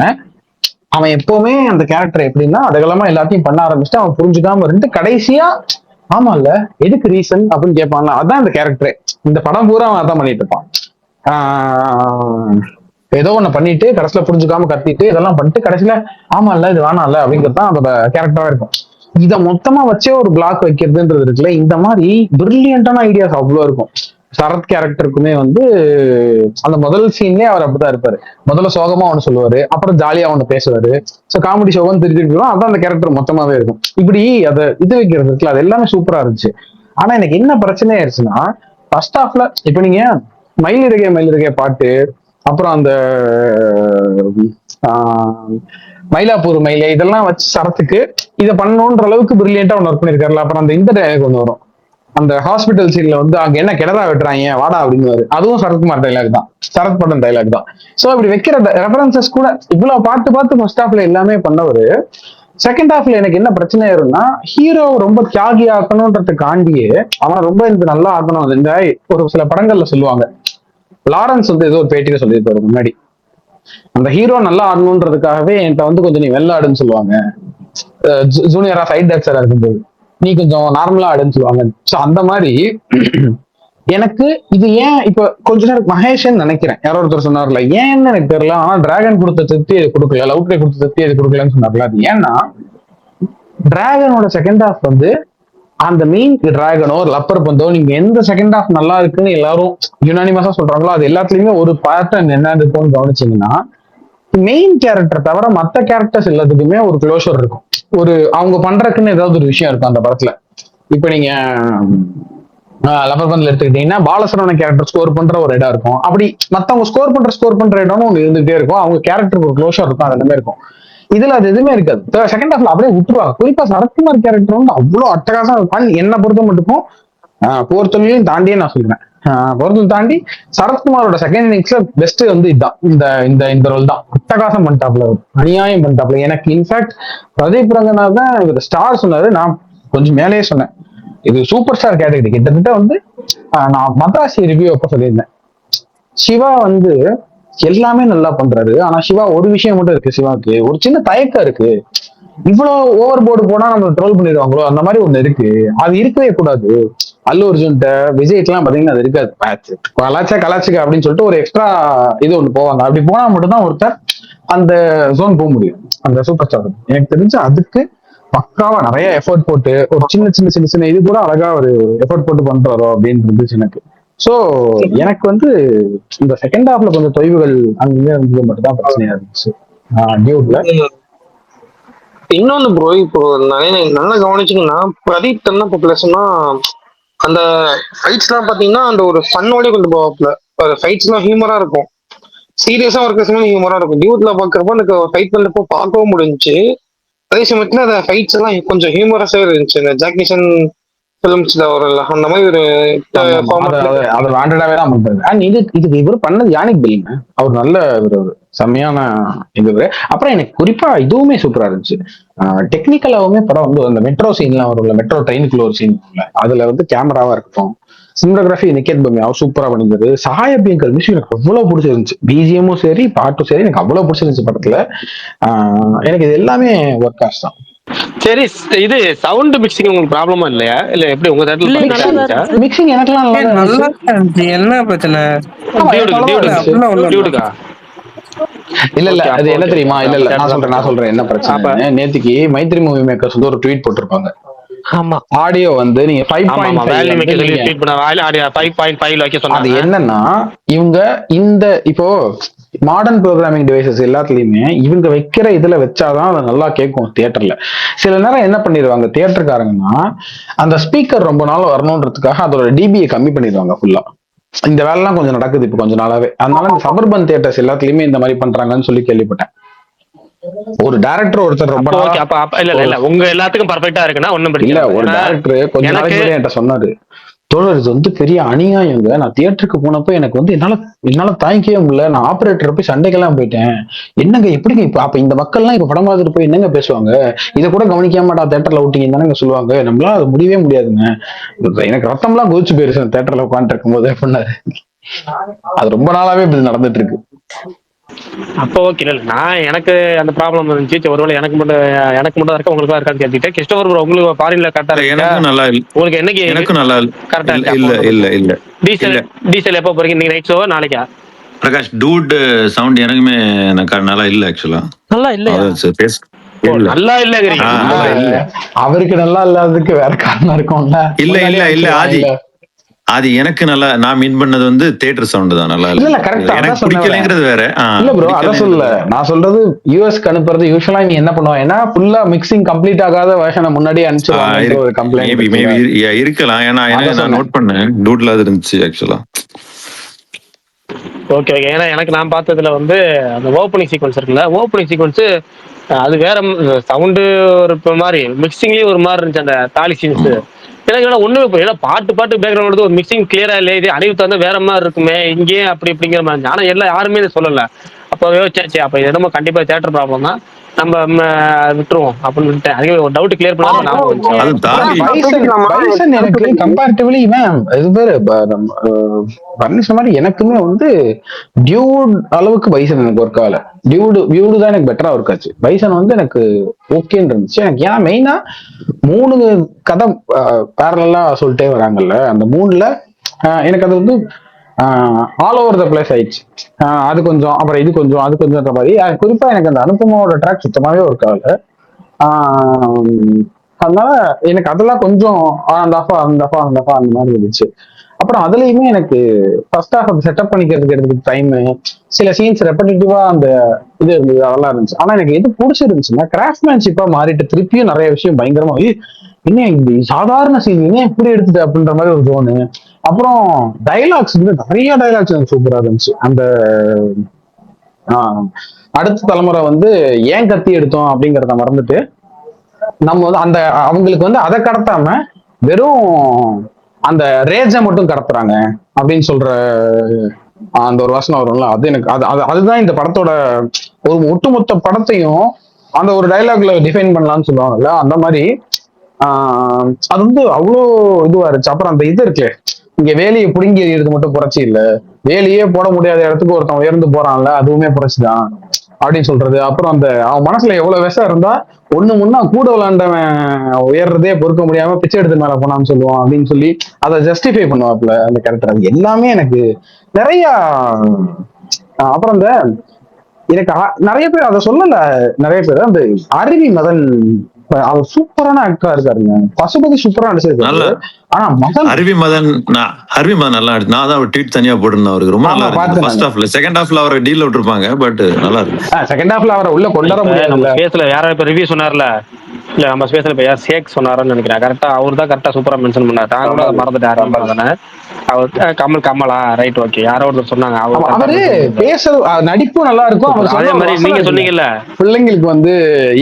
அவன் எப்பவுமே அந்த கேரக்டர் எப்படின்னா அதகலமா எல்லாத்தையும் பண்ண ஆரம்பிச்சுட்டு அவன் புரிஞ்சுக்காம இருந்து கடைசியா ஆமா இல்ல எதுக்கு ரீசன் அப்படின்னு கேட்பான்ல, அதான் இந்த கேரக்டரே. இந்த படம் பூரா அவன் அதான் பண்ணிட்டு இருப்பான். ஏதோ ஒண்ணு பண்ணிட்டு கடைசியில புரிஞ்சுக்காம கத்திட்டு இதெல்லாம் பண்ணிட்டு கடைசியில ஆமா இல்ல இது வேணாம் இல்ல அப்படிங்கிறது தான் அதோட கேரக்டரா இருக்கும். இத மொத்தமா வச்சே ஒரு பிளாக் வைக்கிறதுன்றது இருக்குல்ல, இந்த மாதிரி பிரில்லியண்டான ஐடியாஸ் அவ்வளவு இருக்கும். சரத் கேரக்டருக்குமே வந்து அந்த முதல் சீன்லயே அவர் அப்படிதான் இருப்பாரு. முதல்ல சோகமா ஒண்ணு சொல்லுவாரு, அப்புறம் ஜாலியா ஒண்ணு பேசுவாரு. சோ காமெடி ஷோவும் திருப்பி அதான் அந்த கேரக்டர் மொத்தமாவே இருக்கும். இப்படி அதை இது வைக்கிறது இருக்குல்ல, அது எல்லாமே சூப்பரா இருந்துச்சு. ஆனா எனக்கு என்ன பிரச்சனை ஆயிடுச்சுன்னா ஃபர்ஸ்ட் ஹாஃப்ல இப்ப நீங்க மயிலிறகே பாட்டு, அப்புறம் அந்த மயிலாப்பூர் மயிலே இதெல்லாம் வச்சு சரத்துக்கு இதை பண்ணணுன்ற அளவுக்கு பிரில்லியண்டா ஒன்று ஒர்க் பண்ணிருக்காருல. அப்புறம் அந்த இந்த டைலாக் ஒன்று வரும், அந்த ஹாஸ்பிட்டல் சீன்ல வந்து அங்க என்ன கிணறா வெட்டுறாங்க வாடா அப்படின்னு, அதுவும் சரத்குமார் டைலாக் தான், சரத் படம் டைலாக் தான். சோ இப்படி வைக்கிற ரெஃபரன்சஸ் கூட இவ்வளவு பார்த்து ஃபர்ஸ்ட் ஹாஃப்ல எல்லாமே பண்ணவரு. செகண்ட் ஹாஃப்ல எனக்கு என்ன பிரச்சனை ஆயிரும்னா ஹீரோ ரொம்ப தியாகி ஆக்கணும்ன்றதுக்காண்டியே அவனை ரொம்ப இந்த நல்லா ஆக்கணும். இந்த ஒரு சில படங்கள்ல சொல்லுவாங்க, லாரன்ஸ் வந்து ஏதோ ஒரு பேட்டியில சொல்லியிருப்பாரு முன்னாடி, அந்த ஹீரோ நல்லா ஆடணுன்றதுக்காகவே என்கிட்ட வந்து கொஞ்சம் நீ வெள்ள ஆடுன்னு சொல்லுவாங்க, ஜூனியரா சைட் டான்சரா இருக்கும்போது நீ கொஞ்சம் நார்மலா ஆடுன்னு சொல்லுவாங்க. சோ அந்த மாதிரி எனக்கு இது ஏன் இப்ப கொஞ்ச நேரம் மகேஷன் நினைக்கிறேன் யாரோ ஒருத்தர் சொன்னார்ல, ஏன்னு எனக்கு தெரியல, ஆனா டிராகன் கொடுத்த திருப்தி அது கொடுக்கல, லவ் ட்ரை கொடுத்த திருப்தி அது கொடுக்கலன்னு சொன்னார்ல. அது ஏன்னா டிராகனோட செகண்ட் ஹாஃப் வந்து அந்த மெயின் டிராகனோ லப்பர் பந்தோ நீங்க எந்த செகண்ட் ஹாஃப் நல்லா இருக்குன்னு எல்லாரும் யுனானிமஸா சொல்றாங்களோ அது எல்லாத்துலயுமே ஒரு பேட்டர்ன் என்ன இருக்கும்னு கவனிச்சீங்கன்னா மெயின் கேரக்டர் தவிர மற்ற கேரக்டர்ஸ் எல்லாத்துக்குமே ஒரு க்ளோஷர் இருக்கும், ஒரு அவங்க பண்றதுக்குன்னு ஏதாவது ஒரு விஷயம் இருக்கும் அந்த படத்துல. இப்ப நீங்க லப்பர் பந்தில் எடுத்துக்கிட்டீங்கன்னா பாலசரவண கேரக்டர் ஸ்கோர் பண்ற ஒரு இடம் இருக்கும், அப்படி மத்தவங்க ஸ்கோர் பண்ற இடம்னு ஒன்று இருந்துகிட்டே இருக்கும், அவங்க கேரக்டருக்கு ஒரு க்ளோஷர் இருக்கும், அது எல்லாமே இருக்கும். இதுல அது எதுவுமே இருக்காது. செகண்ட் ஹாஃப்ல அப்படியே விட்டுருவாங்க. குறிப்பா சரத்குமார் கேரக்டர் வந்து அவ்வளவு அட்டகாசம் இருப்பான். என்ன பொறுத்த மட்டுக்கும் போர் தொழிலையும் தாண்டியே நான் சொல்றேன், பொறுத்தல் தாண்டி சரத்குமாரோட செகண்ட் இன்னிங்ஸ்ல பெஸ்ட் வந்து இதுதான், இந்த இந்த இந்த ரோல் தான். அட்டகாசம் பண்ணிட்டாப்ல, அநியாயம் பண்ணிட்டாப்ல. எனக்கு இன்ஃபேக்ட் பிரதீப் ரங்கநாத் தான் இவர் ஸ்டார் சொன்னாரு, நான் கொஞ்சம் மேலேயே சொன்னேன் இது சூப்பர் ஸ்டார் கேட்டகரி. கிட்டத்தட்ட வந்து நான் மദ്രാசி ரிவ்யூ அப்ப சொல்லியிருந்தேன், சிவா வந்து எல்லாமே நல்லா பண்றாரு, ஆனா சிவா ஒரு விஷயம் மட்டும் இருக்கு, சிவாக்கு ஒரு சின்ன தயக்கம் இருக்கு, இவ்வளவு ஓவர் போர்டு போனா நம்ம ட்ரோல் பண்ணிடுவாங்களோ அந்த மாதிரி ஒண்ணு இருக்கு, அது இருக்கவே கூடாது. அல்லு அர்ஜுன்ட்ட விஜய்க்கெல்லாம் பாத்தீங்கன்னா அது இருக்காது, கலாச்சிக்க அப்படின்னு சொல்லிட்டு ஒரு எக்ஸ்ட்ரா இது ஒண்ணு போவாங்க, அப்படி போனா மட்டும்தான் ஒருத்தர் அந்த ஜோன் போக முடியும், அந்த சூப்பர் ஸ்டார். எனக்கு தெரிஞ்சு அதுக்கு பக்காவா நிறைய எஃபர்ட் போட்டு ஒரு சின்ன இது கூட அழகா ஒரு எஃபர்ட் போட்டு பண்றாரோ அப்படின்னு இருந்துச்சு எனக்கு. சோ எனக்கு வந்து இந்த செகண்ட் ஹாஃப்ல கொஞ்சம் தொய்வுகள் அங்கே இருந்தது மட்டும் தான் பிரச்சனையா இருந்துச்சு டியூட்ல. இன்னொன்னு ப்ரோ, இப்போ நல்லா கவனிச்சீங்கன்னா பிரதீப் என்ன பாப்புலேஷன்னா அந்த ஃபைட்ஸ் எல்லாம் பாத்தீங்கன்னா அந்த ஒரு ஃபன்னோடய கொண்டு போவாப்ல, ஃபைட்ஸ் எல்லாம் ஹியூமரா இருக்கும், சீரியஸா ஒரு பேசும்போது ஹியூமரா இருக்கும். டியூட்ல பாக்குறப்போ எனக்கு ஃபைட் பண்ணப்போ பார்க்கவும் முடிஞ்சுச்சு, அதே சமயத்துல அந்த ஃபைட்ஸ் எல்லாம் கொஞ்சம் ஹியூமரஸாவே இருந்துச்சு. இந்த ஜாக்னிஷன் ஃபிலிம்ஸ்ல வரல அந்த மாதிரி ஒரு அவர் வாண்டடாவே தான் பண்றாரு. அண்ட் இதுக்கு இவர் பண்ணது யானிக் பில்லிங்க, அவர் நல்ல ஒரு செம்மையான இது. அப்புறம் எனக்கு குறிப்பா இதுவுமே சூப்பரா இருந்துச்சு, டெக்னிக்கலாவுமே படம் வந்து அந்த மெட்ரோ சீன்லாம் வரும்ல, மெட்ரோ ட்ரெயினுக்குள்ள ஒரு சீன் அதுல வந்து கேமராவா இருக்கட்டும், சினிமோகிராஃபி நிக்கேத் பம்மி அவர் சூப்பரா பண்ணியிருந்தாரு. சகாய பியங்கர் மியூசிக் எனக்கு அவ்வளவு பிடிச்சிருந்துச்சு, பிஜிஎமும் சரி பாட்டும் சரி எனக்கு அவ்வளவு பிடிச்சிருந்துச்சு படத்துல. எனக்கு இது எல்லாமே ஒர்க் காஸ்ட் தான். சரி, இது சவுண்ட் மிக்சிங் உங்களுக்கு ப்ராப்ளமா இல்லையா, இல்ல எப்படி உங்க தரத்துல மிக்சிங் எனக்குலாம் நல்லா இருந்துச்சு. என்ன பிரச்சனை டியூடுக்கா? இல்ல அது என்ன தெரியுமா, இல்ல நான் சொல்றேன் என்ன பிரச்சனை. நேத்திக்கு மைத்ரி மூவி மேக்கர்ஸ் வந்து ஒரு ட்வீட் போட்டிருப்பாங்க, ஆடியோ வந்து நீங்க 5.5 வைக்க சொன்னாங்க. அது என்னன்னா இவங்க இந்த இப்போ மாடர்ன் ப்ரோக்ராமிங் டிவைசஸ் எல்லாத்துலயுமே இவங்க வைக்கிற இதுல வச்சாதான் அதை நல்லா கேட்கும் தியேட்டர்ல. சில நேரம் என்ன பண்ணிடுவாங்க தியேட்டருக்காரங்கன்னா அந்த ஸ்பீக்கர் ரொம்ப நாள் வரணுன்றதுக்காக அதோட டிபியை கம்மி பண்ணிடுவாங்க ஃபுல்லா. இந்த வேலைலாம் கொஞ்சம் நடக்குது இப்ப கொஞ்ச நாளாவே. அதனால இந்த சபர்பன் தியேட்டர்ஸ் எல்லாத்துலயுமே இந்த மாதிரி பண்றாங்கன்னு சொல்லி கேள்விப்பட்டேன். ஒரு டைரக்டர் ஒருத்தர் ரொம்ப இல்ல உங்க எல்லாத்துக்கும் பர்ஃபெக்ட்டா இருக்குன்னா ஒண்ணும் பிரச்சனை இல்ல. ஒரு டைரக்டர் கொஞ்ச நாளைக்கு முன்னாடி என்கிட்ட சொன்னாரு, தோழர் இது வந்து பெரிய அநியாயங்க. நான் தியேட்டருக்கு போனப்போ எனக்கு வந்து என்னால தாங்கிக்கவே முடியல. நான் ஆபரேட்டர் போய் சண்டைக்கெல்லாம் போயிட்டேன். என்னங்க எப்படிங்க இப்ப அப்ப இந்த மக்கள்லாம் இப்ப படம் பார்த்துட்டு போய் என்னங்க பேசுவாங்க? இதை கூட கவனிக்காம மாட்டா தியேட்டர்ல விட்டீங்கன்னு தானங்க சொல்லுவாங்க. நம்மளால அது முடியவே முடியாதுங்க. எனக்கு ரத்தம்லாம் கொதிச்சு போயிருச்சு தியேட்டர்ல உட்காந்துட்டு இருக்கும் போது அப்படின்னாரு. அது ரொம்ப நாளாவே இப்படி நடந்துட்டு இருக்கு. அப்போ ஓகே இல்லை நான் எனக்கு அந்த ப்ராப்ளம் இருந்துச்சு. சரி, ஒருவேளை எனக்கு மட்டும் இருக்கா உங்களுக்கு இருக்கான்னு கேட்டுக்கிட்டேன். கிறிஸ்டோபர் ப்ரோ உங்களுக்கு ஃபாரின்ல கரெக்டா இருக்கா? எனக்கும் நல்லா இல்ல. உங்களுக்கு என்னைக்கு எனக்கும் நல்லா கரெக்டா இல்ல. இருக்கா? இல்ல டீசல் எப்போ போறீங்க? நீங்க நைட் ஷோவா நாளைக்கா? பிரகாஷ் டூட் சவுண்ட் எனக்குமே எனக்கு நல்லா இல்ல ஆக்சுவலா. நல்லா இல்லையா? நல்லா இல்லங்கிறீங்க. அவருக்கு நல்லா இல்லாததுக்கு வேற காரணம் இருக்கும்ல. இல்ல அது எனக்கு நல்லா நான் மீன் பண்ணது வந்து தியேட்டர் சவுண்ட் தான் நல்லா இல்ல கரெக்டா எனக்கு பிடிக்கலங்கிறது வேற. இல்ல ப்ரோ அத சொல்லல. நான் சொல்றது யூஎஸ்க்கு அனுப்புறது யூசுவலா நீ என்ன பண்ணுவாங்கன்னா ஃபுல்லா மிக்சிங் கம்ப்ளீட் ஆகாத வெர்ஷனை முன்னாடியே அனுப்பிச்சுவாங்க ஒரு கம்ப்ளைண்ட் இருக்கலாம். ஏன்னா நான் நோட் பண்ணேன் டூட்ல அது இருந்துச்சு ஆக்சுவலா. ஓகே ஏன்னா எனக்கு நான் பார்த்ததுல வந்து அந்த ஓப்பனிங் சீக்வன்ஸ் இருக்குல்ல, ஓப்பனிங் சீக்வன்ஸ் அது வேற சவுண்டு ஒரு மாதிரி மிக்சிங்லயே ஒரு மாதிரி இருந்துச்சு அந்த தாலி சீன்ஸ். எனக்கு ஒண்ணுமே போய் பாட்டு பேக்ரவுண்ட் ஒரு மிக்சிங் கிளியரா இல்லை, இது அழிவு தந்து வேற மாதிரி இருக்குமே இங்கேயே அப்படி இப்படிங்கிற மாதிரி. ஆனா யாருமே இதை சொல்லல. அப்போ யோசிச்சாச்சு அப்ப இது நம்ம கண்டிப்பா தியேட்டர் ப்ராப்ளம் தான், நம்ம விட்டுருவோம் அப்படின்னு விட்டேன். அதுவே ஒரு டவுட் கிளியர் பண்ணாம எனக்கு கம்பேரிட்டிவ்லி இது பேரு வர்ணிச்ச மாதிரி எனக்குமே வந்து டியூட் அளவுக்கு பைசன் எனக்கு ஒர்க் ஆகல. டியூடு தான் எனக்கு பெட்டரா ஒர்க் ஆச்சு. பைசன் வந்து எனக்கு ஓகேன்னு இருந்துச்சு எனக்கு. ஏன்னா மெயினா 3 கதை பேரலா சொல்லிட்டே வராங்கல்ல, அந்த 3ல எனக்கு அது வந்து ஆல் ஓவர் த பிளேஸ் ஆயிடுச்சு. அது கொஞ்சம் அப்புறம் இது கொஞ்சம் அது கொஞ்சம் மாதிரி. குறிப்பா எனக்கு அந்த அனுபமாவோட ட்ராக் சுத்தமாவே ஒர்க் ஆகல. அதனால எனக்கு அதெல்லாம் கொஞ்சம் அந்த மாதிரி இருந்துச்சு. அப்புறம் அதுலயுமே எனக்கு ஃபர்ஸ்ட் ஹாஃப் செட்டப் பண்ணிக்கிறதுக்கு எடுத்துக்கு டைம், சில சீன்ஸ் ரெப்படிட்டிவா அந்த இது இருந்தது அதெல்லாம் இருந்துச்சு. ஆனா எனக்கு எது பிடிச்சிருந்துச்சுன்னா கிராஃப்ட்மேன்ஷிப்பா மாறிட்டு திருப்பியும் நிறைய விஷயம் பயங்கரமா என்ன இந்த சாதாரண சீன் என்ன இப்படி எடுத்துட்டு அப்படின்ற மாதிரி ஒரு தோணு. அப்புறம் டைலாக்ஸ் வந்து நிறைய டைலாக்ஸ் எனக்கு சூப்பரா இருந்துச்சு. அந்த அடுத்த தலைமுறை வந்து ஏன் கத்தி எடுத்தோம் அப்படிங்கறத மறந்துட்டு நம்ம வந்து அந்த அவங்களுக்கு வந்து அதை கடத்தாம வெறும் அந்த ரேஜை மட்டும் கடத்துறாங்க அப்படின்னு சொல்ற அந்த ஒரு வசனம் வரும்ல, அது எனக்கு அதுதான் இந்த படத்தோட ஒரு ஒட்டுமொத்த படத்தையும் அந்த ஒரு டைலாக்ல டிஃபைன் பண்ணலாம்னு சொல்லுவாங்கல்ல, அந்த மாதிரி அது வந்து அவ்வளோ இதுவா இருந்துச்சு. அப்புறம் அந்த இது இருக்கு, இங்க வேலையை புடுங்கி எறியறது மட்டும் புரட்சி இல்ல, வேலையே போட முடியாத இடத்துக்கு ஒருத்தன் உயர்ந்து போறான்ல அதுவுமே புரட்சிதான் அப்படின்னு சொல்றது. அப்புறம் அந்த அவன் மனசுல எவ்வளவு விஷம் இருந்தா ஒண்ணு முன்னா கூட விளையாண்டவன் உயர்றதே பொறுக்க முடியாம பிச்சை எடுத்து மேல போனான்னு சொல்லுவான் அப்படின்னு சொல்லி அதை ஜஸ்டிஃபை பண்ணுவாப்ல அந்த கேரக்டர். அது எல்லாமே எனக்கு நிறைய அப்புறம் இந்த எனக்கு நிறைய பேர் அதை சொல்லல, நிறைய பேர் அந்த அருவி மதன் அவர் சூப்பரான ஆக்டரா இருக்காருங்க. பசுபதி சூப்பரா நடிச்சிருக்காரு. ஆனா அருவி மதன் நல்லா இருக்கு. நான் தான் ட்வீட் தனியா போட்டிருந்தேன். அவருக்கு ரொம்ப நல்லா இருக்கு. ஃபர்ஸ்ட் ஹாஃப்ல செகண்ட் ஹாஃப்ல அவரை டீல் விட்டுருப்பாங்க, பட் நல்லா இருக்கு. செகண்ட் ஹாஃப்ல அவரை உள்ள கொண்டு வர முடியாது. நம்ம ஸ்பேஸ்ல யாரோ இப்ப ரிவ்யூ சொன்னார்ல, இல்ல நம்ம ஸ்பேஸ்ல இப்ப யார் ஷேக் சொன்னாருன்னு நினைக்கிறேன். கரெக்டா அவர் தான் கரெக்டா சூப்பரா மென்ஷன் பண்ணாரு. நான் கூட மறந்துட்டேன். அவர் கமலா ரைட் ஓகே யாரோ ஒருத்தர் சொன்னாங்க. அவரு பேச நடிப்பும் நல்லா இருக்கும். அதே மாதிரி நீங்க சொன்னீங்கல்ல பிள்ளைங்களுக்கு வந்து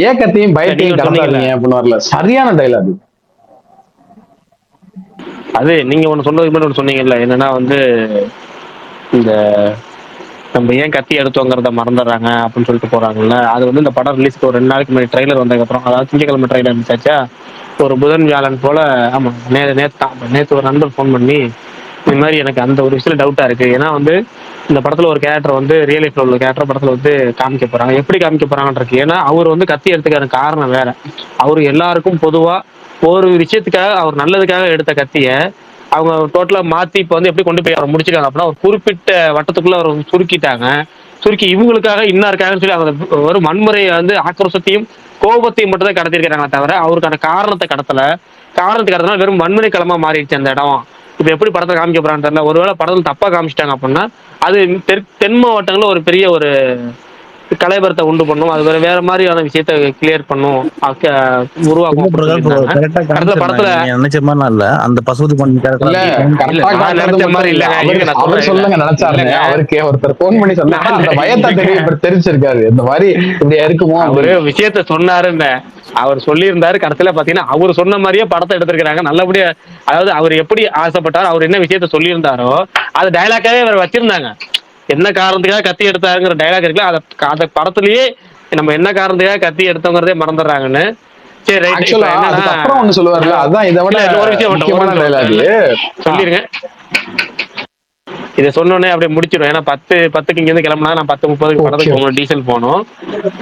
ஏக்கத்தையும் பயத்தையும் கடத்தாதீங்க அப்படின்னு சரியான டைலாக். அது நீங்க ஒண்ணு சொன்னதுக்கு முன்னாடி ஒண்ணு சொன்னீங்கல்ல, என்னன்னா வந்து இந்த நம்ம ஏன் கத்தி எடுத்தோங்கிறத மறந்துடுறாங்க அப்படின்னு சொல்லிட்டு போறாங்கல்ல. அது வந்து இந்த படம் ரிலீஸ்க்கு ஒரு 2 நாளைக்கு முன்னாடி ட்ரைலர் வந்ததுக்கு அப்புறம், அதாவது திங்கக்கிழமை ட்ரைலர் இருந்துச்சாச்சா, ஒரு புதன் வியாழன் போல. ஆமா நேற்று ஒரு நண்பர் ஃபோன் பண்ணி இந்த மாதிரி எனக்கு அந்த ஒரு விஷயத்துல டவுட்டா இருக்கு. ஏன்னா வந்து இந்த படத்துல ஒரு கேரக்டர் வந்து ரியல் லைஃப்ல உள்ள கேரக்டர் படத்துல வந்து காமிக்க போறாங்க. எப்படி காமிக்க போறாங்கன்னு இருக்கு. ஏன்னா அவர் வந்து கத்தி எடுத்துக்கான காரணம் வேற. அவரு எல்லாருக்கும் பொதுவா ஒரு விஷயத்துக்காக அவர் நல்லதுக்காக எடுத்த கத்திய அவங்க டோட்டலா மாத்தி இப்ப வந்து எப்படி கொண்டு போய் அவர் முடிச்சிருக்காங்க அப்படின்னா, ஒரு குறிப்பிட்ட வட்டத்துக்குள்ள அவர் சுருக்கி இவங்களுக்காக இன்னாருக்காகன்னு சொல்லி அவங்க ஒரு வன்முறையை வந்து ஆக்ரோஷத்தையும் கோபத்தையும் மட்டும் தான் கடத்திருக்கிறாங்க தவிர அவருக்கான காரணத்துக்கு கடத்தினா வெறும் வன்முறை களமா மாறிடுச்சு அந்த இடம். இப்ப எப்படி படத்தை காமிக்க போறான்னு தெரியல. ஒருவேளை படத்துல தப்பா காமிச்சிட்டாங்க அப்படின்னா அது தென் மாவட்டங்கள்ல ஒரு பெரிய ஒரு கலைபரத்தை உண்டு பண்ணும், அது வேற வேற மாதிரியான விஷயத்த கிளியர் பண்ணும், உருவாக்கும் அப்படின்னு சொல்லியிருந்தாங்க. அடுத்த படத்துல நினைச்ச மாதிரி இல்ல அந்த பசுபதி பாண்டியன் இல்ல கரெக்டா நான் நினைச்ச மாதிரி இல்லைங்க. இருங்க, நான் அவர் சொல்றேன். சொல்லுங்க நினைச்சாரு. அவருக்கு ஒருத்தர் போன் பண்ணி சொன்னா அந்த பயத்தை தெரிவிச்சிருக்காரு, இந்த மாதிரி இப்படி இருக்குமோ. அவரு விஷயத்த சொன்னாருன்னு அவர் சொல்லியிருந்தாரு. கடைசியில பாத்தீங்கன்னா அவர் சொன்ன மாதிரியே படத்தை எடுத்திருக்கிறாங்க நல்லபடியா. அதாவது அவர் எப்படி ஆசைப்பட்டார், அவர் என்ன விஷயத்த சொல்லியிருந்தாரோ அது டைலாக்காவே அவர் வச்சிருந்தாங்க. என்ன காரணத்துக்காக கத்தி எடுத்தாருங்கிற டைலாக் இருக்குல்ல, அதை படத்துலயே நம்ம என்ன காரணத்துக்காக கத்தி எடுத்தோங்கிறதே மறந்துடுறாங்கன்னு. சரி ரைட். அப்புறம் ஒண்ணு சொல்லுவார்ல, அதான் இதை விட ஒரு விஷயம் முக்கியமான டைலாக் சொல்லிருங்க. இதை சொன்னோடனே அப்படியே முடிச்சிருவோம். ஏன்னா 10:10க்கு இங்க இருந்து கிளம்புனா நான் 10:30 படத்துக்கு போகணும், டீசல் போகணும்.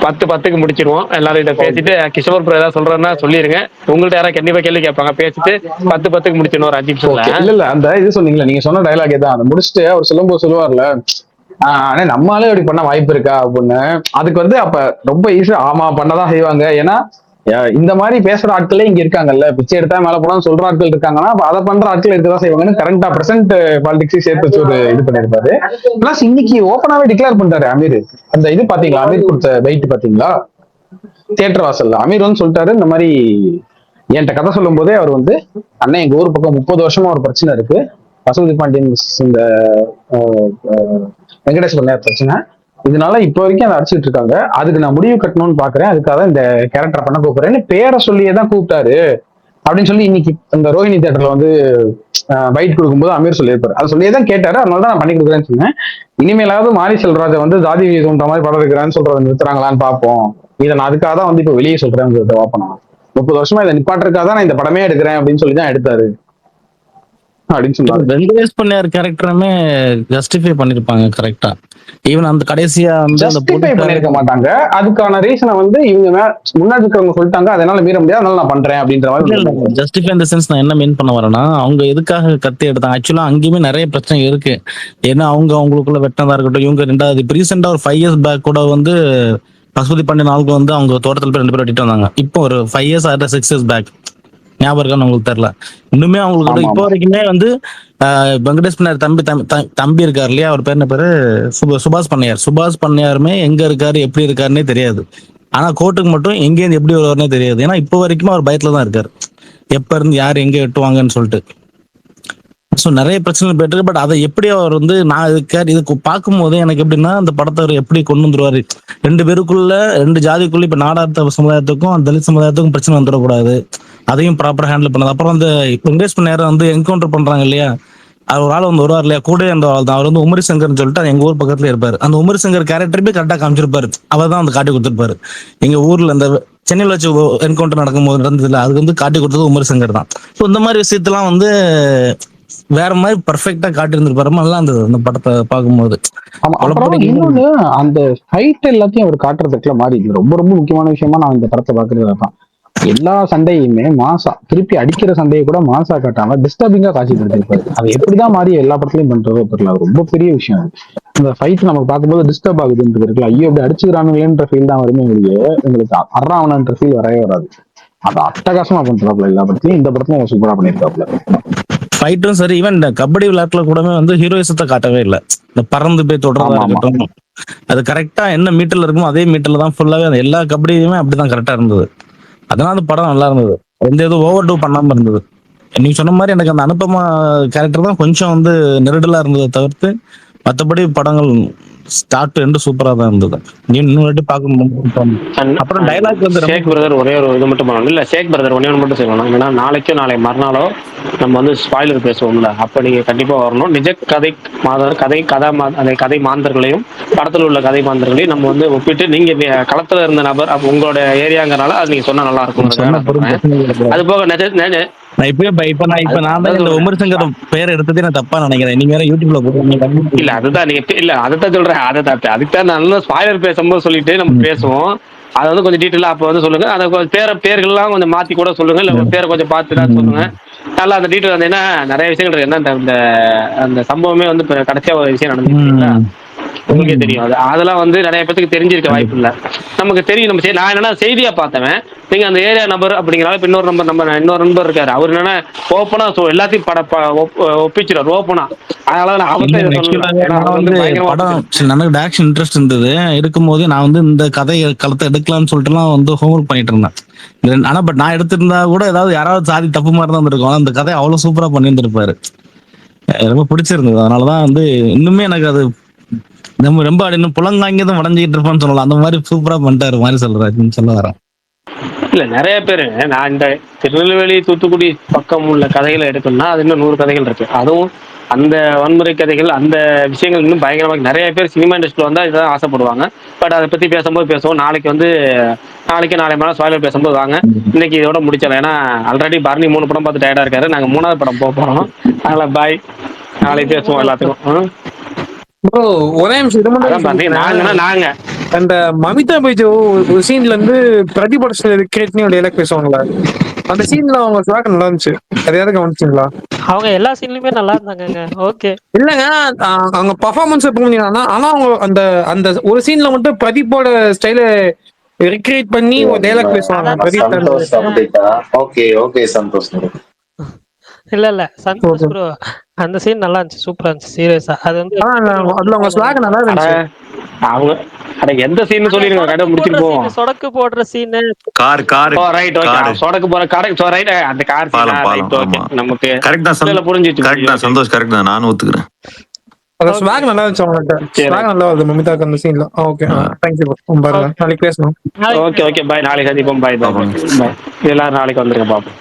10:10க்கு முடிச்சிருவோம். எல்லாரும் இதை பேசிட்டு கிஷோர் ப்ரோ ஏதாவது சொல்றேன்னா சொல்லிருங்க. உங்கள்ட்ட யாராவது கண்டிப்பா கேள்வி கேட்பாங்க, பேசிட்டு 10:10க்கு முடிச்சிடணும் ஒரு 5 நிமிஷம். இல்ல அந்த இது சொன்னீங்களா, நீங்க சொன்ன டைலாக் தான். அதை முடிச்சுட்டு அவர் சொல்லும்போது சொல்லுவார்ல, ஆனா நம்மளாலே அப்படி பண்ண வாய்ப்பு இருக்கா அப்படின்னு. அதுக்கு வந்து அப்ப ரொம்ப ஈஸியா ஆமா பண்ணதான் செய்வாங்க. ஏன்னா இந்த மாதிரி பேசுற ஆட்களே இங்க இருக்காங்கல்ல, பிச்சை எடுத்தா மேல போனா சொல்ற ஆட்கள் இருக்காங்கன்னா அதை பண்ற ஆட்கள் இருக்கதான் செய்வாங்கன்னு கரண்டா பிரசன்ட் பாலிடிக்ஸ் சேர்த்து வச்சு ஒரு இது பண்ணிருப்பாரு. பிளஸ் இன்னைக்கு ஓப்பனாவே டிக்ளேர் பண்ணிட்டாரு அமீர். அந்த இது பாத்தீங்களா, அமீர் கொடுத்த வெயிட் பாத்தீங்களா தியேட்டர் வாசல்ல? அமீர் வந்து சொல்லிட்டாரு, இந்த மாதிரி என்கிட்ட கதை சொல்லும் போதே அவர் வந்து, அண்ணன் எங்க ஊர் பக்கம் 30 வருஷமா ஒரு பிரச்சனை இருக்கு, பசுபதி பாண்டியன் இந்த வெங்கடேஷ் பண்ண பிரச்சனை, இதனால இப்ப வரைக்கும் அதை அடிச்சுட்டு இருக்காங்க, அதுக்கு நான் முடிவு கட்டணும்னு பாக்குறேன், அதுக்காக இந்த கேரக்டர் பண்ண கூப்பிடுறேன்னு பேரை சொல்லியே தான் கூப்பிட்டாரு அப்படின்னு சொல்லி இன்னைக்கு இந்த ரோஹிணி தியேட்டர்ல வந்து பைட் கொடுக்கும்போது அமீர் சொல்லியிருப்பாரு. அதை சொல்லியே தான் கேட்டாரு, அதனால தான் நான் பண்ணி கொடுக்குறேன்னு சொன்னேன். இனிமேலாவது மாரி செல்வராஜை வந்து ஜாதி தோன்ற மாதிரி படம் இருக்கிறான்னு சொல்றதை நிறுத்துறாங்களான்னு பார்ப்போம். இதை நான் அதுக்காக தான் வந்து இப்ப வெளியே சொல்றேன், பார்ப்போம். 30 வருஷமா இதை நிப்பாட்டுறதுக்காக தான் நான் இந்த படமே எடுக்கிறேன் அப்படின்னு சொல்லி தான் எடுத்தாரு அப்படின்னு சொன்னாரு. வெங்கடேஷ் பண்ணார் கேரக்டருமே ஜஸ்டிஃபை பண்ணிருப்பாங்க கரெக்டா. ஈவன் அந்த கடைசியா ஜஸ்டிஃபை பண்ணிருக்க மாட்டாங்க. அதுக்கான ரீசனை வந்து இவங்க முன்னாடி இருக்கிறவங்க சொல்லிட்டாங்க, அதனால மீற முடியாது, அதனால நான் பண்றேன் அப்படின்ற மாதிரி. ஜஸ்டிஃபை இந்த சென்ஸ் நான் என்ன மீன் பண்ண வரேன்னா, அவங்க எதுக்காக கத்தி எடுத்தாங்க ஆக்சுவலா அங்கேயுமே நிறைய பிரச்சனை இருக்கு. ஏன்னா அவங்களுக்குள்ள வெட்டதா இருக்கட்டும், இவங்க ரெண்டாவது இப்போ ரீசெண்டா ஒரு 5 years பேக் கூட வந்து பசுபதி பாண்டியன் ஆளுக்கு வந்து அவங்க தோட்டத்தில் போய் 2 பேர் வெட்டிட்டு வந்தாங்க. இப்போ ஒரு 5 years ஆறு 6 years பேக் ஞாபகம் இருக்கான்னு உங்களுக்கு தெரியல. இன்னுமே அவங்களுக்கு இப்போ வரைக்குமே வந்து வெங்கடேஷ் பண்ணார் தம்பி இருக்காரு இல்லையா, அவர் பேர் என்ன பேரு, சுபாஷ் பண்ணையாருமே எங்க இருக்காரு எப்படி இருக்காருன்னே தெரியாது. ஆனா கோர்ட்டுக்கு மட்டும் எங்கேருந்து எப்படி வருவாருன்னே தெரியாது. ஏன்னா இப்போ வரைக்குமே அவர் பயத்துல தான் இருக்காரு, எப்ப இருந்து யார் எங்க வெட்டுவாங்கன்னு சொல்லிட்டு. ஸோ நிறைய பிரச்சனை போயிட்டு. பட் அதை எப்படி அவர் வந்து நான் இது பார்க்கும்போது எனக்கு எப்படின்னா, அந்த படத்தை அவர் எப்படி கொண்டு வந்துருவாரு, 2 பேருக்குள்ள 2 ஜாதிக்குள்ள இப்ப நாடார்த்த சமுதாயத்துக்கும் தலித் சமுதாயத்துக்கும் பிரச்சனை வந்துடக்கூடாது, அதையும் ப்ராப்பரா ஹேண்டில் பண்ணது. அப்புறம் அந்த வெங்கடேஷ் நேரம் வந்து என்கவுண்டர் பண்றாங்க இல்லையா, அவர் ஒரு ஆள் வந்து வருவார் இல்லையா, கூட அந்த ஆள் தான் அவர் வந்து உமரி சங்கர்னு சொல்லிட்டு எங்க ஊர் பக்கத்துல இருப்பாரு. அந்த உமரி சங்கர் கேரக்டருமே கரெக்டா காமிச்சிருப்பாரு, அவர் தான் வந்து காட்டி கொடுத்துருப்பாரு. எங்க ஊர்ல இந்த சென்னையில் வச்சு என்கவுண்டர் நடக்கும்போது நடந்ததுல அதுக்கு வந்து காட்டி கொடுத்தது உமரி சங்கர் தான். ஸோ இந்த மாதிரி விஷயத்தெல்லாம் வந்து வேற மாதிரி பர்ஃபெக்டா காட்டி இருந்திருப்பாரு, நல்லா இருந்தது அந்த படத்தை பார்க்கும்போது. இன்னொன்னு அந்த ஃபைட் எல்லாத்தையும் அவர் காட்டுறதுக்குள்ள மாதிரி ரொம்ப ரொம்ப முக்கியமான விஷயமா நான் இந்த படத்தை பாக்குறது தான். எல்லா சண்டையுமே மாசா திருப்பி அடிக்கிற சண்டையை கூட மாசா காட்டாம டிஸ்டர்பிங்கா காட்சிப்படுத்திருப்பாரு. அது எப்படிதான் மாதிரி எல்லா படத்துலயும் பண்றதோ தெரியல, ரொம்ப பெரிய விஷயம் அது. இந்த ஃபைட் நமக்கு பார்க்கும்போது டிஸ்டர்ப் ஆகுதுன்றது இருக்குல்ல, ஐயோ அப்படி அடிச்சுக்கிறானுங்களேன்ற ஃபீல் தான் வருமே, உங்களுக்கு அறாவனன்ற ஃபீல் வரவே வராது. அது அட்டகாசமா பண்றாப்புல எல்லா படத்துலயும், இந்த படத்துலயும் சூப்பரா பண்ணிருக்காப்புல. ஃபைட்டும் சரி, ஈவன் இந்த கபடி விளையாட்டுல கூட வந்து ஹீரோயிசத்தை காட்டவே இல்லை. இந்த பறந்து போய் தொடர்றதா இருக்கட்டும், அது கரெக்டா என்ன மீட்டர்ல இருக்குமோ அதே மீட்டர்ல தான் ஃபுல்லாவே எல்லா கபடியுமே அப்படிதான் கரெக்டா இருந்தது. அதனால அந்த படம் நல்லா இருந்தது, எந்த எதுவும் ஓவர் டூ பண்ணாம இருந்தது. நீங்க சொன்ன மாதிரி எனக்கு அந்த அனுபமா கேரக்டர் தான் கொஞ்சம் வந்து நெருடலா இருந்ததை தவிர்த்து மற்றபடி படங்கள் ஸ்டார்ட் டு எண்ட் சூப்பரா தான் இருந்தது. நீ இன்னொரு பார்க்கணும். அப்புறம் டைலாக் வந்து ஷேக் பிரதர் ஒரே ஒரு இது மட்டும் பண்ணணும் இல்ல, ஷேக் பிரதர் ஒன்னே ஒன்று மட்டும் செய்யணும். ஏன்னா நாளைக்கோ நாளை மறுநாளோ நம்ம வந்து ஸ்பாயிலர் பேசுவோம்ல, அப்ப நீங்க கண்டிப்பா வரணும். நிஜ கதை அந்த கதை மாந்தர்களையும் படத்துல உள்ள கதை மாந்தர்களையும் நம்ம வந்து ஒப்பிட்டு, நீங்க களத்துல இருந்த நபர் உங்களோட ஏரியாங்கிறனால அது நீங்க சொன்னா நல்லா இருக்கும். அது போக நான் இந்த விமர்சங்கர் பேர் எடுத்ததே நான் தப்பா நினைக்கிறேன். நீங்க வேற யூடியூப்ல போட்டு இல்ல அதுதான் நீங்க இல்ல அதைத்தான் சொல்றேன். அதுதான் நல்ல ஸ்பாயிலர் பேசும்போது சொல்லிட்டு நம்ம பேசுவோம். அதை வந்து கொஞ்சம் டீட்டெயிலா அப்ப வந்து சொல்லுங்க. அதை பேர்கள்லாம் கொஞ்சம் மாத்தி கூட சொல்லுங்க, இல்ல பேரை கொஞ்சம் பார்த்து தான் சொல்லுங்க. நல்லா அந்த டீட்டெயில் வந்து, ஏன்னா நிறைய விஷயங்கள் இருக்கு. என்ன அந்த சம்பவமே வந்து கடைசியா ஒரு விஷயம் நடந்துச்சுங்களா, உங்களுக்கே தெரியும். அதெல்லாம் வந்து நிறைய பேருக்கு தெரிஞ்சிருக்க வாய்ப்பு இல்லை. நமக்கு தெரியும். நான் என்னன்னா செய்தியா பார்த்தவன், நீங்க அந்த ஏரியா நம்பர் அப்படிங்கிறால இப்ப இன்னொரு நம்பர் இருக்காரு. அவர் என்னன்னா ஓப்பனா எல்லாத்தையும் ஒப்பிச்சிடாரு ஓப்பனா. அதனால நான் அவர்கிட்ட இதை சொல்லல. ஏன்னா அவர் வந்து பயங்கரமா படம் எனக்கு ஆக்ஷன் இன்ட்ரெஸ்ட் இருந்தது. எடுக்கும்போது நான் வந்து இந்த கதை களத்தை எடுக்கலாம்னு சொல்லிட்டுலாம் வந்து ஹோம்ஒர்க் பண்ணிட்டு இருந்தேன். ஆனா பட் நான் எடுத்திருந்தா கூட ஏதாவது யாராவது சாதி தப்பு மாதிரி தான் இருந்திருக்கும். ஆனா அந்த கதையை அவ்வளவு சூப்பரா பண்ணியிருந்திருப்பாரு. ரொம்ப பிடிச்சிருந்தது. அதனாலதான் வந்து இன்னுமே எனக்கு அது நம்ம ரொம்ப இன்னும் புலங்காங்கியதும் வளைஞ்சிட்டு இருப்பான்னு சொல்லலாம். அந்த மாதிரி சூப்பரா பண்ணிட்டாரு மாதிரி சொல்ல வரேன். இல்ல நிறைய பேரு நான் இந்த திருநெல்வேலி தூத்துக்குடி பக்கம் உள்ள கதைகளை எடுக்கணும்னா அது இன்னும் 100 கதைகள் இருக்கு. அதுவும் அந்த வன்முறை கதைகள் அந்த விஷயங்கள் இன்னும் பயங்கரமாக நிறைய பேர் சினிமா இண்டஸ்ட்ரியில் வந்தால் இதான் ஆசைப்படுவாங்க. பட் அதை பற்றி பேசுவோம். நாளைக்கு நாளை மேலே ஸ்பாயிலர் பேசும்போது வாங்க. இன்னைக்கு இதோட முடிச்சிடலாம். ஏன்னா ஆல்ரெடி பரணி 3 படம் பார்த்து டயர்டாக இருக்காரு. நாங்கள் 3வது படம் போக போகிறோம். அதனால் பாய், நாளைக்கு பேசுவோம் எல்லாத்துக்கும். ப்ரோ ஒரே நிமிஷம் இது மட்டும் நாங்க அந்த மமிதா பைஜோ ஒரு சீன்ல இருந்து பிரதிபட்ச கிரியேட்னி ஒரு டைலாக் பேசுவாங்களா, அந்த சீன்ல அவங்க ஸ்வாக் நல்லா இருந்துச்சு. அது யாரும் கவனிச்சிங்களா? அவங்க எல்லா சீன்லயுமே நல்லா இருந்தாங்க. ஓகே இல்லங்க, அவங்க பர்ஃபார்மன்ஸ் பண்ணீங்கன்னா, ஆனா அவங்க அந்த அந்த ஒரு சீன்ல மட்டும் பிரதீப்போட ஸ்டைல ரிக்ரியேட் பண்ணி ஒரு டைலாக் பேசுவாங்க. பிரதீப் ஓகே சந்தோஷ். இல்ல சந்தோஷ் ப்ரோ, அந்த சீன் நல்லா இருந்துச்சு, சூப்பரா இருந்துச்சு. சீரியஸா அது வந்து அதுல அவங்க ஸ்வாக் நல்லா இருந்துச்சு. அவங்க எந்த சீன் சொல்லிருங்க, கடை முடிச்சிட்டு போவோம். சொடக்கு போடுற சீன், கார் ரைட் ஓகே, சொடக்கு போற கடை ரைட், அந்த கார் பாலம் ஓகே, நமக்கு கரெக்ட் தான். புரிஞ்சிச்சு. கரெக்ட் தான் சந்தோஷ், கரெக்ட் தான், நானும் ஒத்துக்கிறேன். அந்த ஸ்வாக் நல்லா இருந்துச்சு அவங்கள்ட்ட. ஸ்வாக் நல்லா வருது மமிதாக்கு அந்த சீன்ல. ஓகே थैंक यू பாருங்க, நாளைக்கு பேசணும். ஓகே பாய், நாளைக்கு சந்திப்போம். பாய் எல்லாரும் நாளைக்கு வந்துருங்க பாப்போம்.